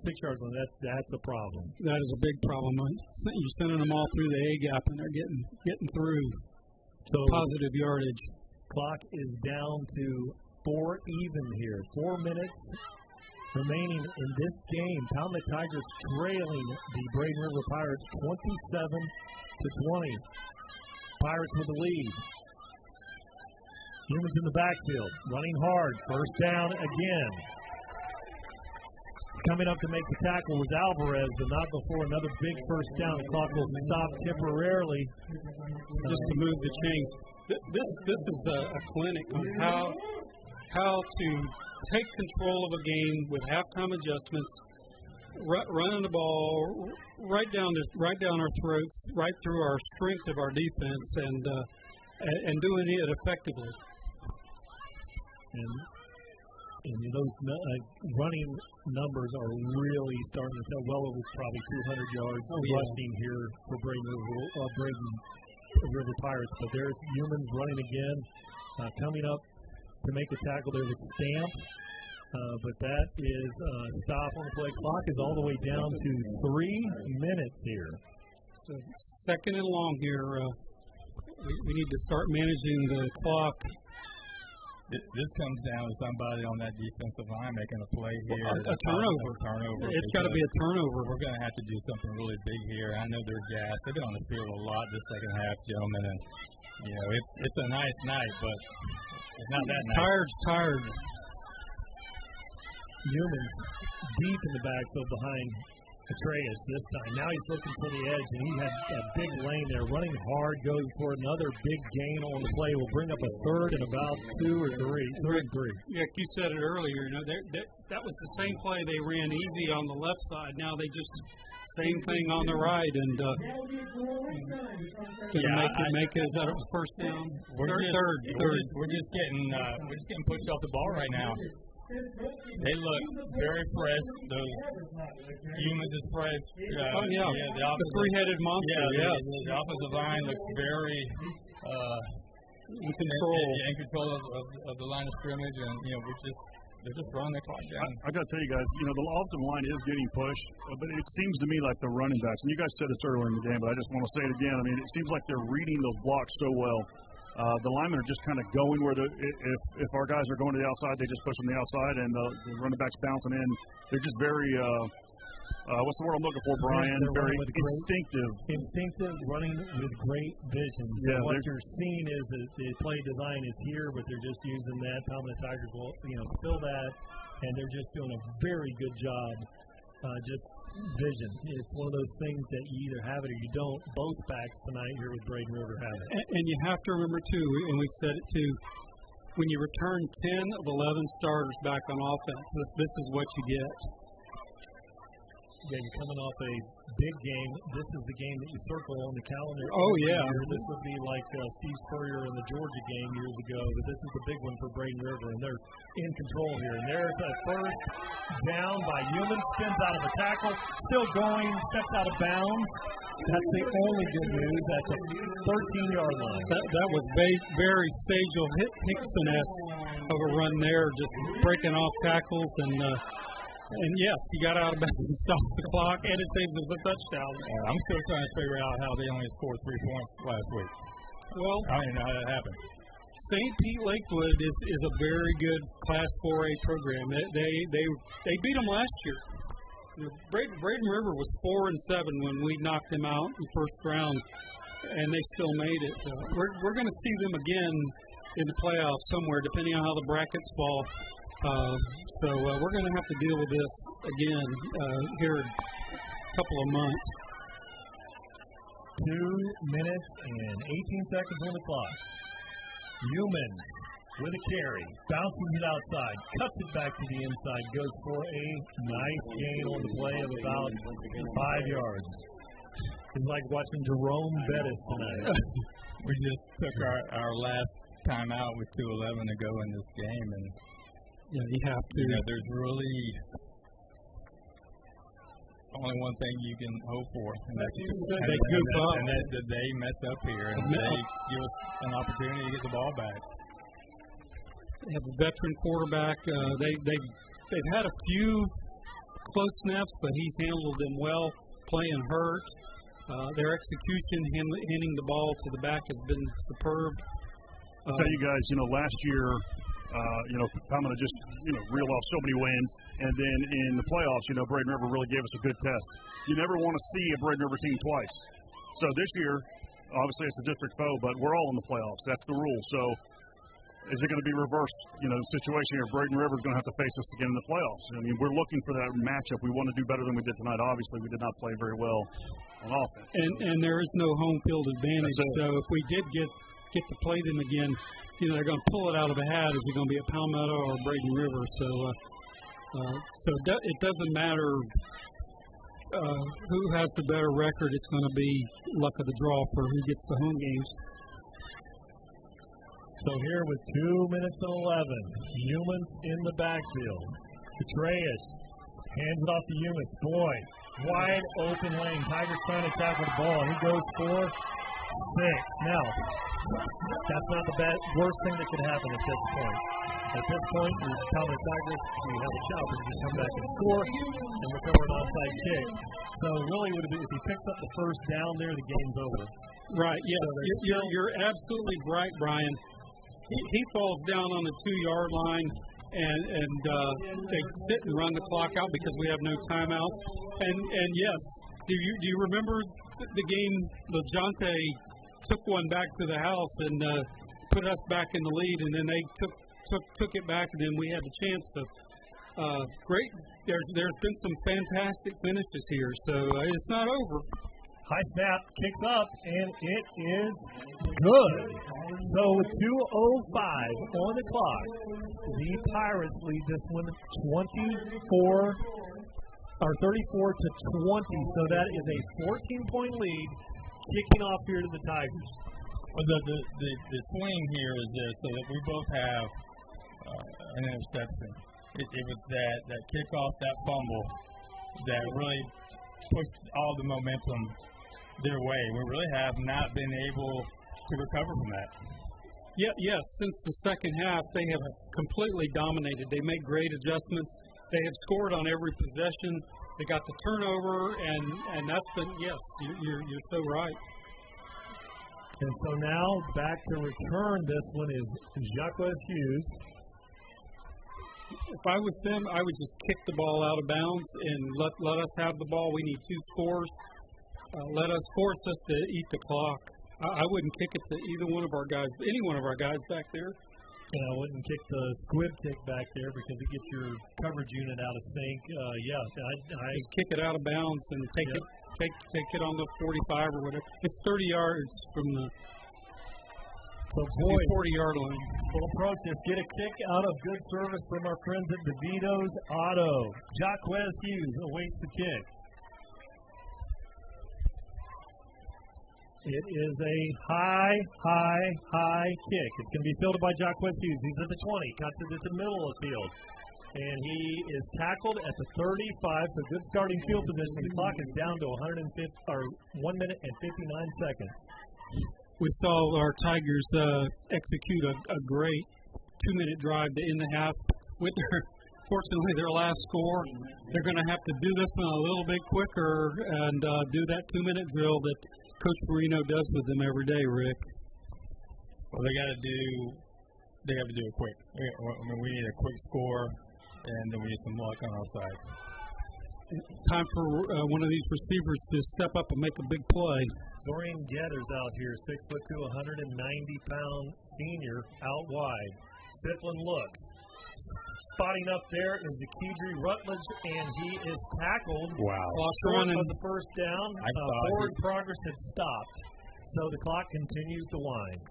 6 yards on that, that's a problem. That is a big problem. You're sending them all through the A gap, and they're getting through. So positive yardage. Clock is down to 4 even here. 4 minutes remaining in this game. Palmetto Tigers trailing the Braden River Pirates 27-20. Pirates with the lead. Humans in the backfield, running hard. First down again. Coming up to make the tackle was Alvarez, but not before another big first down. The clock will stop temporarily. Just to move the chains. This is a clinic on how to take control of a game with halftime adjustments, running the ball right down our throats, right through our strength of our defense, and doing it effectively. And those running numbers are really starting to tell. Well over probably 200 yards rushing here for Braden River Pirates. But there's Humans running again, coming up to make the tackle. There's a stamp. But that is a stop on the play. Clock is all the way down to 3 minutes here. So second and long here. We need to start managing the clock. This comes down to somebody on that defensive line making a play here. A turnover. It's got to be a turnover. We're going to have to do something really big here. I know they're gassed. They've been on the field a lot this second half, gentlemen. And, it's a nice night, but it's not that nice. Tired. Humans deep in the backfield behind Atreus this time. Now he's looking for the edge, and he had a big lane there. Running hard, goes for another big gain on the play. Will bring up a third and about 2 or 3. Third and 3. Yeah, you said it earlier. That was the same play they ran easy on the left side. Now they just same thing on the right, and make it. Is that a first down? Third. We're just getting pushed off the ball right now. They look very fresh. Those Humans is fresh. The three-headed monster. Yeah, the offensive line looks very in control. In control of the line of scrimmage, and they're just running the clock down. I got to tell you guys, the offensive line is getting pushed, but it seems to me like the running backs, and you guys said this earlier in the game, but I just want to say it again. I mean, it seems like they're reading those blocks so well. The linemen are just kind of going where if our guys are going to the outside, they just push them to the outside, and the running backs bouncing in. They're just very, what's the word I'm looking for, Brian? Very instinctive. Instinctive, running with great vision. So what you're seeing is that the play design is here, but they're just using that. Palmetto Tigers will, fill that, and they're just doing a very good job. Just vision. It's one of those things that you either have it or you don't. Both backs tonight here with Braden River have it. And you have to remember, too, and we've said it, too, when you return 10 of 11 starters back on offense, this is what you get. Yeah, you're coming off a big game. This is the game that you circle on the calendar. Oh, yeah. This would be like Steve Spurrier in the Georgia game years ago, but this is the big one for Braden River, and they're in control here. And there's a first down by Human, spins out of a tackle, still going, steps out of bounds. That's the only good news at the 13-yard line. That was very Sajal Hickson-esque of a run there, just breaking off tackles and yes, he got out of bounds and stopped the clock, and it saves us a touchdown. I'm still trying to figure out how they only scored 3 points last week. Well, I don't even know how that happened. St. Pete Lakewood is a very good Class 4A program. They beat them last year. You know, Braden River was 4-7 when we knocked them out in the first round, and they still made it. We're going to see them again in the playoffs somewhere, depending on how the brackets fall. So we're going to have to deal with this again here in a couple of months. 2 minutes and 18 seconds on the clock. Humans with a carry, bounces it outside, cuts it back to the inside, goes for a nice gain on the play of about 5 yards. It's like watching Jerome Bettis tonight. We just took our last time out with 2:11 to go in this game, and yeah, you have to. You know, there's really only one thing you can hope for, and that's they goof up, and that they mess up here, and they give us an opportunity to get the ball back. They have a veteran quarterback. They've had a few close snaps, but he's handled them well, playing hurt. Their execution, handing the ball to the back, has been superb. I'll tell you guys, last year, Palmetto just, reeled off so many wins. And then in the playoffs, Braden River really gave us a good test. You never want to see a Braden River team twice. So this year, obviously it's a district foe, but we're all in the playoffs. That's the rule. So is it going to be reversed, situation here? Braden River is going to have to face us again in the playoffs. I mean, we're looking for that matchup. We want to do better than we did tonight. Obviously, we did not play very well on offense. And there is no home field advantage. So if we did get to play them again, they're going to pull it out of a hat. Is it going to be at Palmetto or Braden River? So it doesn't matter who has the better record. It's going to be luck of the draw for who gets the home games. So here with 2 minutes and 11, Humans in the backfield. Petraeus hands it off to Humans. Boy, wide open lane. Tigers trying to tackle the ball. He goes for 6. Now, that's not the worst thing that could happen at this point. At this point, the Palmetto Tigers, we have a shot, we can just come back and score, and we're covering an onside kick. So really, if he picks up the first down there, the game's over. Right, yes. So you're absolutely right, Brian. He falls down on the 2-yard line, and they sit and run the clock out because we have no timeouts. And yes, do you remember the game? LeJonte took one back to the house and put us back in the lead, and then they took it back, and then we had the chance to. Great. There's been some fantastic finishes here, so it's not over. High snap, kicks up, and it is good. So with 2:05 on the clock, the Pirates lead this one 34 to 20. So that is a 14-point lead, kicking off here to the Tigers. The swing here is this, so that we both have an interception. It was that kickoff, that fumble, that really pushed all the momentum their way. We really have not been able to recover from that. Yes, since the second half, they have completely dominated. They made great adjustments. They have scored on every possession. They got the turnover, and that's been, yes, you're so right. And so now back to return this one is Jacques Hughes. If I was them, I would just kick the ball out of bounds and let us have the ball. We need 2 scores. Force us to eat the clock. I wouldn't kick it to either one of our guys, any one of our guys back there. And I wouldn't kick the squib kick back there because it gets your coverage unit out of sync. I just kick it out of bounds and take it on the 45 or whatever. It's 30 yards from the 40-yard line. We'll approach this. Get a kick out of good service from our friends at DeVito's Auto. Jacques Hughes awaits the kick. It is a high kick. It's going to be fielded by Jacquez Hughes. He's at the 20, cuts it at the middle of the field. And he is tackled at the 35, so good starting field position. The clock is down to 1 minute and 59 seconds. We saw our Tigers execute a great 2-minute drive to end the half with fortunately their last score. They're going to have to do this one a little bit quicker and do that 2-minute drill that Coach Marino does with them every day, Rick. Well, they have to do it quick. I mean, we need a quick score, and then we need some luck on our side. Time for one of these receivers to step up and make a big play. Zorian Gathers out here, 6'2", 190-pound senior out wide. Siplin looks. Spotting up there is Zakidri Rutledge, and he is tackled. Wow. Short of the first down. Forward progress had stopped, so the clock continues to wind.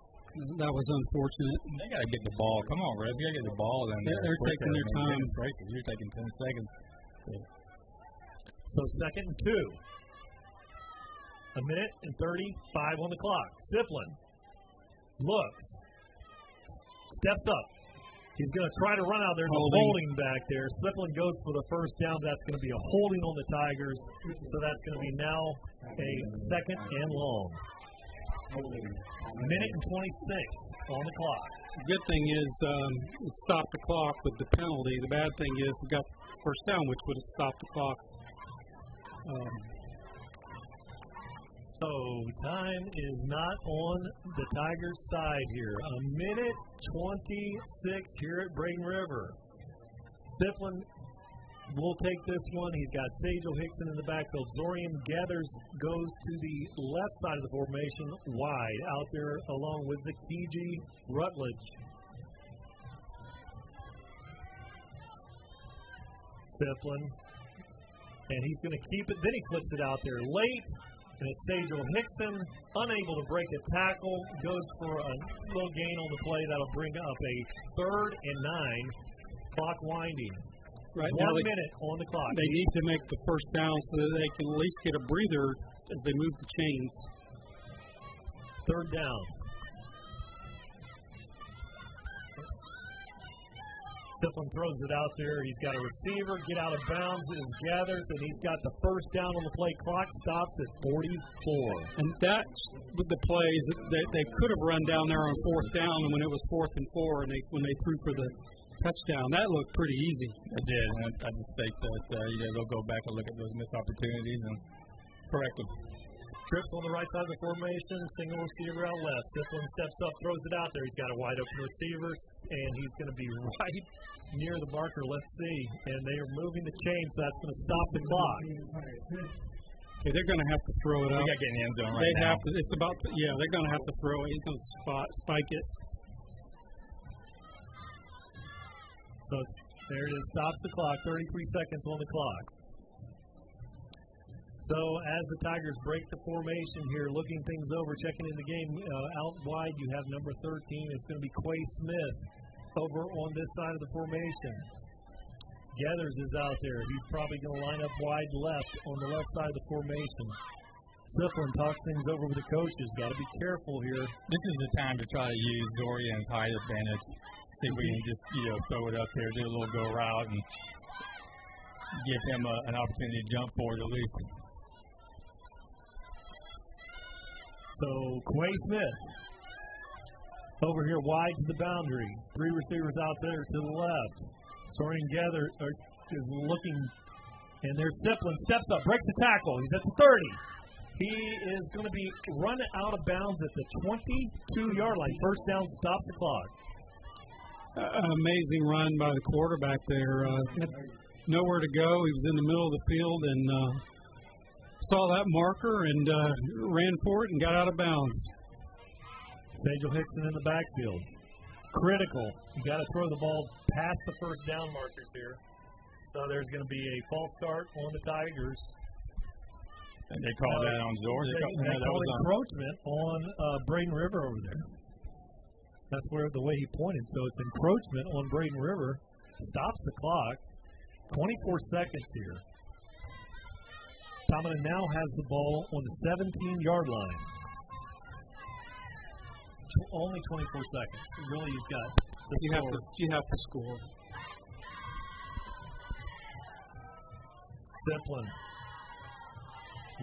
That was unfortunate. They got to get the ball. Come on, Rez. You got to get the ball in there. They're taking their time. You're taking 10 seconds. So 2nd and 2. 1 minute and 35 on the clock. Siplin looks. Steps up. He's going to try to run out. There's a holding back there. Siplin goes for the first down. That's going to be a holding on the Tigers. So that's going to be now a 2nd and long. 1 minute and 26 on the clock. The good thing is it stopped the clock with the penalty. The bad thing is we got first down, which would have stopped the clock. So time is not on the Tigers' side here. 1 minute 26 here at Braden River. Siplin will take this one. He's got Sage Hickson in the backfield. Zorian Gathers goes to the left side of the formation, wide out there along with Zakidri Rutledge. Siplin, and he's going to keep it. Then he flips it out there late. And it's Sage Hickson, unable to break a tackle, goes for a little gain on the play. That'll bring up a 3rd and 9, clock winding. Right 1 now minute on the clock. They need to make the first down so that they can at least get a breather as they move the chains. 3rd down. Siplin throws it out there. He's got a receiver. Get out of bounds is Gathers, and he's got the first down on the play. Clock stops at 44. And that's with the plays that they could have run down there on 4th down, and when it was 4th and 4, and when they threw for the touchdown, that looked pretty easy. It did. I just think that they'll go back and look at those missed opportunities and correct them. Trips on the right side of the formation, single receiver out left. Siplin steps up, throws it out there. He's got a wide open receiver, and he's going to be right near the marker. Let's see. And they are moving the chain, so that's going to stop the clock. Okay, they're going to have to throw it up. They got to get in the end zone right they now. Have to. It's about to. Yeah, they're going to have to throw it. He's going to spike it. So there it is. Stops the clock. 33 seconds on the clock. So as the Tigers break the formation here, looking things over, checking in the game, out wide you have number 13. It's going to be Quay Smith over on this side of the formation. Gathers is out there. He's probably going to line up wide left on the left side of the formation. Siplin talks things over with the coaches. Got to be careful here. This is the time to try to use Zorian's height advantage. See if we can just throw it up there, do a little go route, and give him an opportunity to jump forward at least. So Quay Smith over here wide to the boundary. 3 receivers out there to the left. Zorian Gathers is looking, and there's Siplin. Steps up, breaks the tackle. He's at the 30. He is going to be run out of bounds at the 22-yard line. First down, stops the clock. An amazing run by the quarterback there. Nowhere to go. He was in the middle of the field and saw that marker and ran for it and got out of bounds. Sage Hickson in the backfield. Critical. You got to throw the ball past the first down markers here. So there's going to be a false start on the Tigers. And they call that on Zor. They call encroachment on Braden River over there. That's where the way he pointed. So it's encroachment on Braden River. Stops the clock. 24 seconds here. Tomlin now has the ball on the 17-yard line. only 24 seconds. Really, you've got to you have to score. Simplin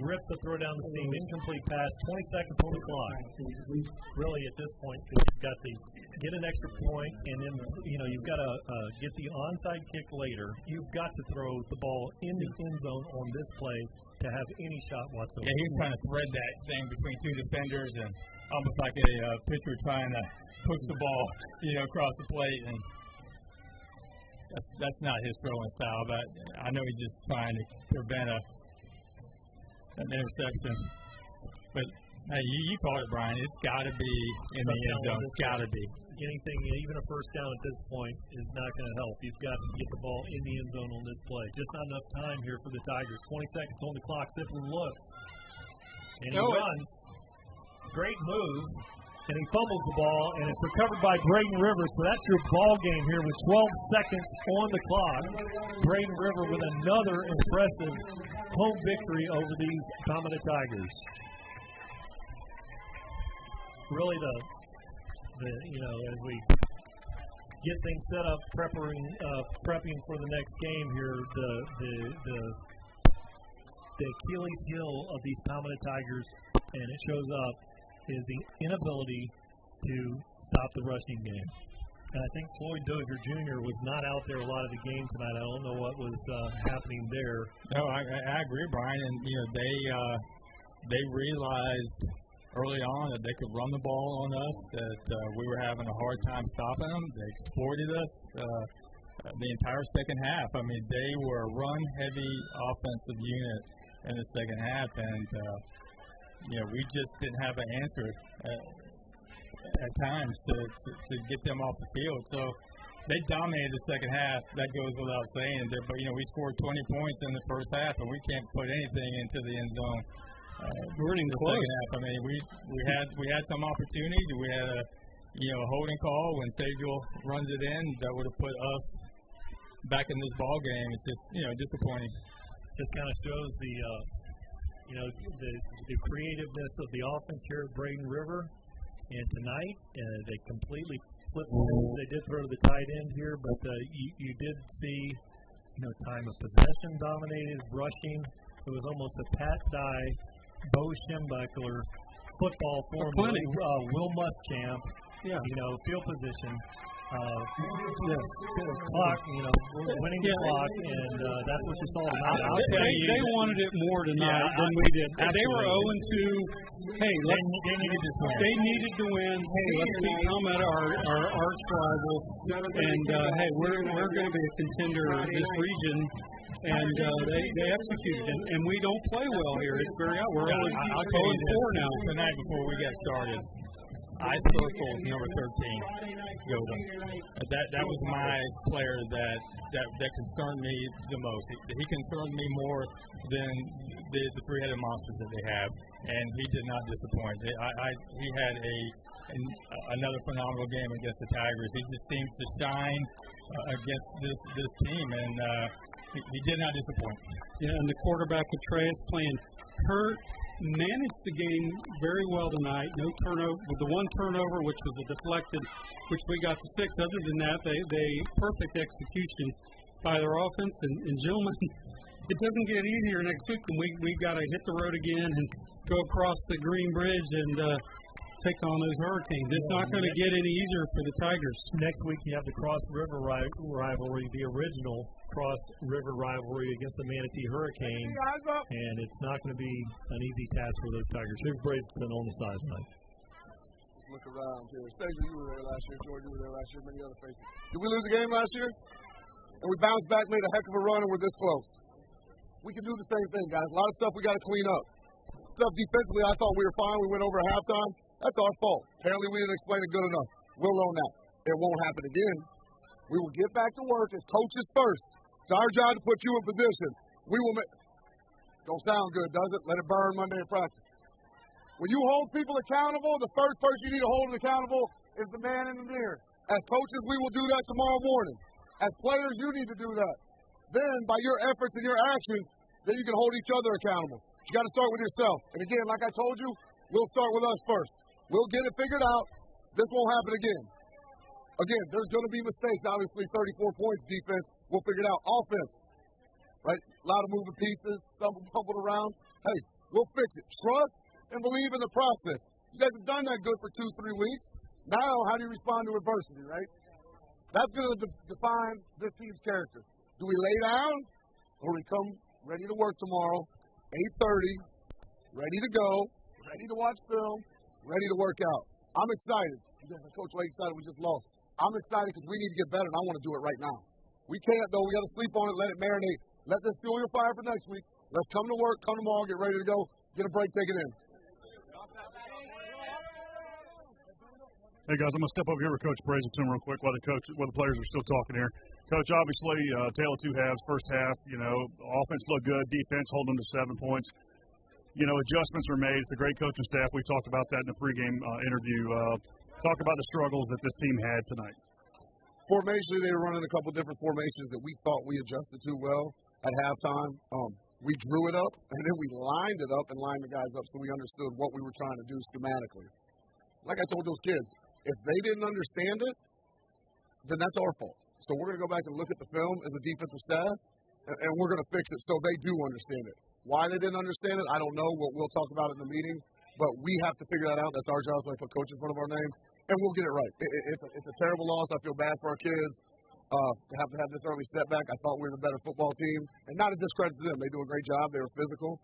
rips the throw down the seam, incomplete pass, 20 seconds on the clock. Really, at this point, you've got to get an extra point, and then you've got to get the onside kick later. You've got to throw the ball in the end zone on this play to have any shot whatsoever. Yeah, he was trying to thread that thing between two defenders, and almost like a pitcher trying to push the ball, across the plate, and that's not his throwing style. But I know he's just trying to prevent an interception. But hey, you called it, Brian. It's got to be in the end zone. It's got to be. Anything, even a first down at this point, is not going to help. You've got to get the ball in the end zone on this play. Just not enough time here for the Tigers. 20 seconds on the clock. Simplin looks, and he runs. Great move, and he fumbles the ball, and it's recovered by Braden River. So that's your ball game here with 12 seconds on the clock. Braden River with another impressive home victory over these Palmetto Tigers. Really, as we get things set up, prepping for the next game here, the Achilles heel of these Palmetto Tigers, and it shows up, is the inability to stop the rushing game. And I think Floyd Dozier Jr. was not out there a lot of the game tonight. I don't know what was happening there. No, I agree, Brian. And they realized early on that they could run the ball on us, that we were having a hard time stopping them. They exploited us the entire second half. I mean, they were a run-heavy offensive unit in the second half, and we just didn't have an answer at times to get them off the field. So they dominated the second half. That goes without saying. But we scored 20 points in the first half, and we can't put anything into the end zone. We're in close. Second half. I mean, we had some opportunities. We had a holding call when Sajal runs it in that would have put us back in this ball game. It's just disappointing. Just kind of shows the creativeness of the offense here at Braden River. And tonight, they completely flipped. They did throw to the tight end here, but you did see, time of possession dominated, rushing. It was almost a Pat Dye, Bo Schembechler football formula. Will Muschamp, field position. Clock, winning the clock, and that's what you saw tonight. They wanted it more tonight than we did. They were 0-2. Hey, they needed this win. They needed to win. Hey, let's beat Palmetto, our arch rival, and hey, we're going to be a contender in this region. And they executed, and we don't play well here. It's very out. We're only 0-4 now. Tonight, before we got started, I circled number 13, Yoda. That was my player that concerned me the most. He concerned me more than the three-headed monsters that they have, and he did not disappoint. He had another phenomenal game against the Tigers. He just seems to shine against this team, and he did not disappoint. Yeah, and the quarterback, Atreus, playing hurt, managed the game very well tonight. No turnover. The one turnover, which was a deflected, which we got to 6. Other than that, they perfect execution by their offense. And gentlemen, it doesn't get easier next week. And we got to hit the road again and go across the Green Bridge and take on those Hurricanes. It's not going to get any easier for the Tigers. Next week you have the Cross River rivalry, the original Cross River rivalry against the Manatee Hurricanes, and it's not going to be an easy task for those Tigers. Here's Bradenton on the sideline. Let's look around here. Stager, you were there last year. George, you were there last year. Many other faces. Did we lose the game last year? And we bounced back, made a heck of a run, and we're this close. We can do the same thing, guys. A lot of stuff we got to clean up. Stuff defensively, I thought we were fine. We went over at halftime. That's our fault. Apparently, we didn't explain it good enough. We'll own that. It won't happen again. We will get back to work as coaches first. It's our job to put you in position. We will make. Don't sound good, does it? Let it burn Monday in practice. When you hold people accountable, the first person you need to hold accountable is the man in the mirror. As coaches, we will do that tomorrow morning. As players, you need to do that. Then, by your efforts and your actions, then you can hold each other accountable. You got to start with yourself. And again, like I told you, we'll start with us first. We'll get it figured out. This won't happen again. Again, there's going to be mistakes. Obviously, 34 points defense. We'll figure it out. Offense, right? A lot of moving pieces, stumbled around. Hey, we'll fix it. Trust and believe in the process. You guys have done that good for 2-3 weeks. Now, how do you respond to adversity, right? That's going to define this team's character. Do we lay down or we come ready to work tomorrow, 8:30, ready to go, ready to watch film, ready to work out? I'm excited. Coach Lake excited we just lost. I'm excited because we need to get better, and I want to do it right now. We can't, though. We got to sleep on it, let it marinate. Let this fuel your fire for next week. Let's come to work, come tomorrow, get ready to go, get a break, take it in. Hey, guys, I'm going to step over here with Coach Bradenton real quick while the players are still talking here. Coach, obviously, tale of two halves. First half, offense looked good. Defense holding them to 7 points. Adjustments were made. It's a great coaching staff. We talked about that in the pregame interview. Talk about the struggles that this team had tonight. Formationally, they were running a couple different formations that we thought we adjusted to well at halftime. We drew it up, and then we lined it up and lined the guys up so we understood what we were trying to do schematically. Like I told those kids, if they didn't understand it, then that's our fault. So we're going to go back and look at the film as a defensive staff, and we're going to fix it so they do understand it. Why they didn't understand it, I don't know. We'll talk about it in the meeting, but we have to figure that out. That's our job, so I put coach in front of our name, and we'll get it right. It's a terrible loss. I feel bad for our kids to have this early setback. I thought we were the better football team, and not a discredit to them. They do a great job. They were physical.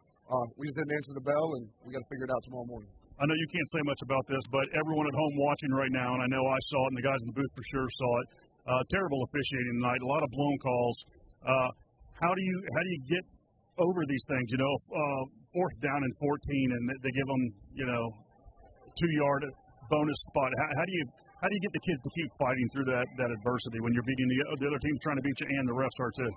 We just didn't answer the bell, and we got to figure it out tomorrow morning. I know you can't say much about this, but everyone at home watching right now, and I know I saw it, and the guys in the booth for sure saw it. Terrible officiating tonight. A lot of blown calls. How do you get over these things? Fourth down and 14, and they give them 2-yard bonus spot. How do you get the kids to keep fighting through that adversity when you're beating the other team's trying to beat you and the refs are too?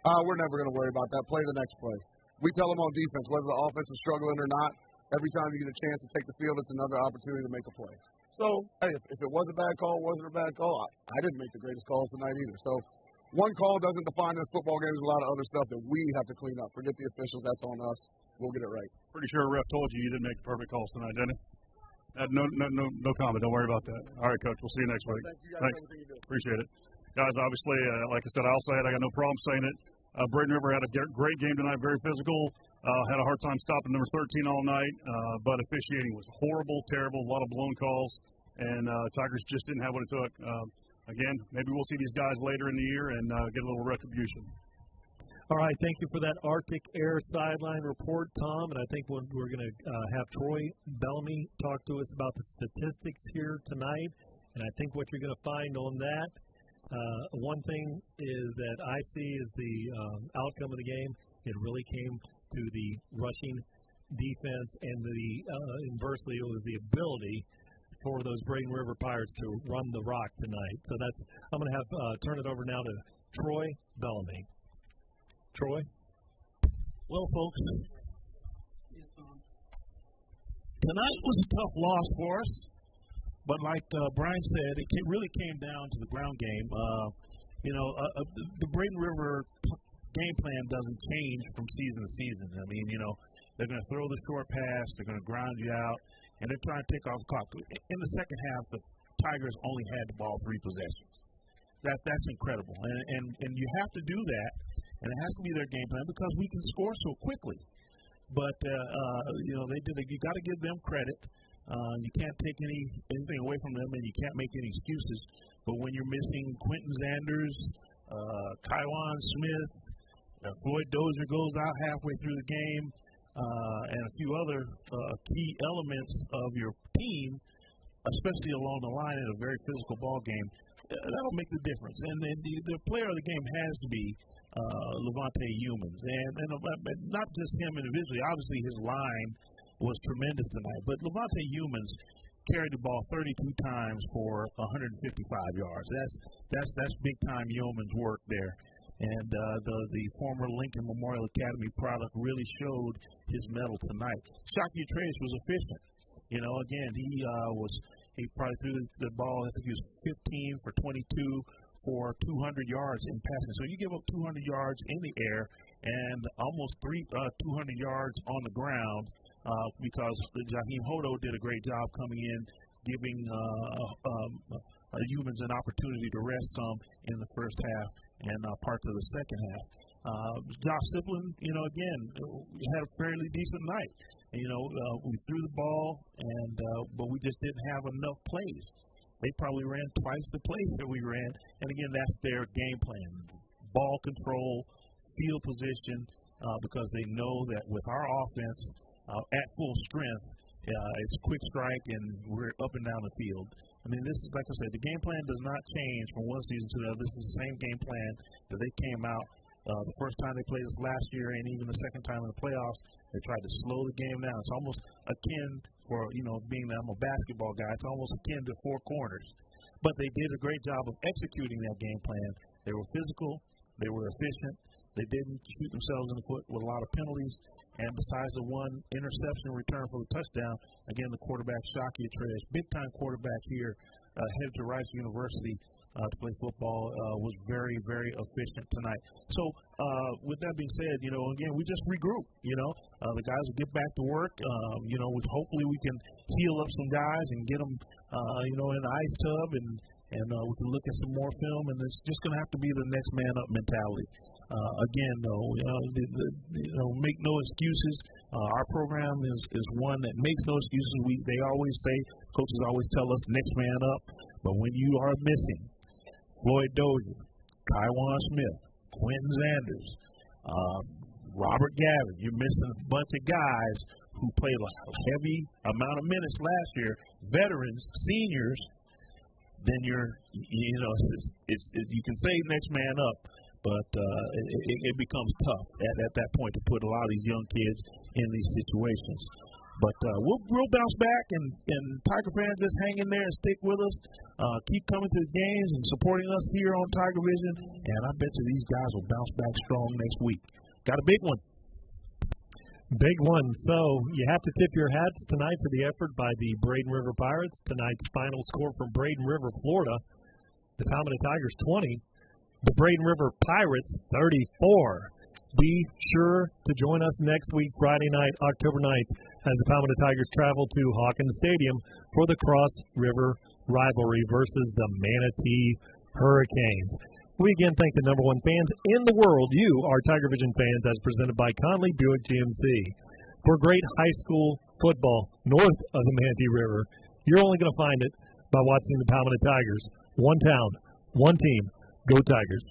We're never going to worry about that. Play the next play. We tell them on defense whether the offense is struggling or not. Every time you get a chance to take the field, it's another opportunity to make a play. So, hey, if it was a bad call, wasn't a bad call, I didn't make the greatest calls tonight either. So, one call doesn't define this football game. There's a lot of other stuff that we have to clean up. Forget the officials. That's on us. We'll get it right. Pretty sure a ref told you didn't make perfect calls tonight, didn't he? No comment. Don't worry about that. All right, Coach. We'll see you next week. Thank you guys. Thanks. Appreciate it. Guys, obviously, like I said, I got no problem saying it. Braden River had a great game tonight, very physical. Had a hard time stopping number 13 all night, but officiating was horrible, terrible, a lot of blown calls, and Tigers just didn't have what it took. Again, maybe we'll see these guys later in the year and get a little retribution. All right, thank you for that Arctic Air sideline report, Tom. And I think we're going to have Troy Bellamy talk to us about the statistics here tonight. And I think what you're going to find on that, one thing is that I see is the outcome of the game. It really came to the rushing defense, and inversely, it was the ability for those Braden River Pirates to run the rock tonight. So I'm going to have turn it over now to Troy Bellamy. Troy? Well, folks, tonight was a tough loss for us, but like Brian said, it really came down to the ground game. The Braden River game plan doesn't change from season to season. I mean, they're going to throw the short pass, they're going to ground you out, and they're trying to take off the clock. In the second half, the Tigers only had the ball 3 possessions. That's incredible, and you have to do that, and it has to be their game plan because we can score so quickly. But they did. You got to give them credit. You can't take anything away from them, and you can't make any excuses. But when you're missing Quentin Zanders, Kaiwan Smith, Floyd Dozier goes out halfway through the game, and a few other key elements of your team, especially along the line in a very physical ball game, that'll make the difference. And the player of the game has to be Levante Humans, and not just him individually. Obviously, his line was tremendous tonight, but Levante Humans carried the ball 32 times for 155 yards. That's big time Yeoman's work there. And the former Lincoln Memorial Academy product really showed his mettle tonight. Shaki Trace was efficient. Again, he probably threw the ball. I think he was 15 for 22 for 200 yards in passing. So you give up 200 yards in the air and almost 200 yards on the ground because Jaheim Hodo did a great job coming in, giving humans an opportunity to rest some in the first half and parts of the second half. Josh Siplin, again, had a fairly decent night. We threw the ball, but we just didn't have enough plays. They probably ran twice the plays that we ran, and again, that's their game plan. Ball control, field position, because they know that with our offense at full strength, it's quick strike and we're up and down the field. I mean, this is, like I said, the game plan does not change from one season to the other. This is the same game plan that they came out the first time they played us last year, and even the second time in the playoffs. They tried to slow the game down. It's almost akin for, being that I'm a basketball guy, it's almost akin to four corners. But they did a great job of executing that game plan. They were physical. They were efficient. They didn't shoot themselves in the foot with a lot of penalties. And besides the one interception return for the touchdown, again, the quarterback, Shaki Atreus, big-time quarterback here, headed to Rice University to play football, was very, very efficient tonight. So with that being said, again, we just regroup. The guys will get back to work. Hopefully we can heal up some guys and get them, in the ice tub and we can look at some more film, and it's just going to have to be the next man up mentality. Again, though, make no excuses. Our program is one that makes no excuses. They always say, coaches always tell us, next man up. But when you are missing Floyd Dozier, Kaiwan Smith, Quentin Sanders, Robert Gavin, you're missing a bunch of guys who played a heavy amount of minutes last year, veterans, seniors. Then you can say next man up, but it becomes tough at that point to put a lot of these young kids in these situations. But we'll bounce back, and Tiger fans, just hang in there and stick with us. Keep coming to the games and supporting us here on Tiger Vision, and I bet you these guys will bounce back strong next week. Got a big one. Big one. So you have to tip your hats tonight to the effort by the Braden River Pirates. Tonight's final score from Braden River, Florida, the Palmetto Tigers 20, the Braden River Pirates 34. Be sure to join us next week, Friday night, October 9th, as the Palmetto Tigers travel to Hawkins Stadium for the Cross River rivalry versus the Manatee Hurricanes. We again thank the number one fans in the world, you, our Tiger Vision fans, as presented by Conley Buick GMC. For great high school football north of the Manatee River, you're only going to find it by watching the Palmetto Tigers. One town, one team, go Tigers.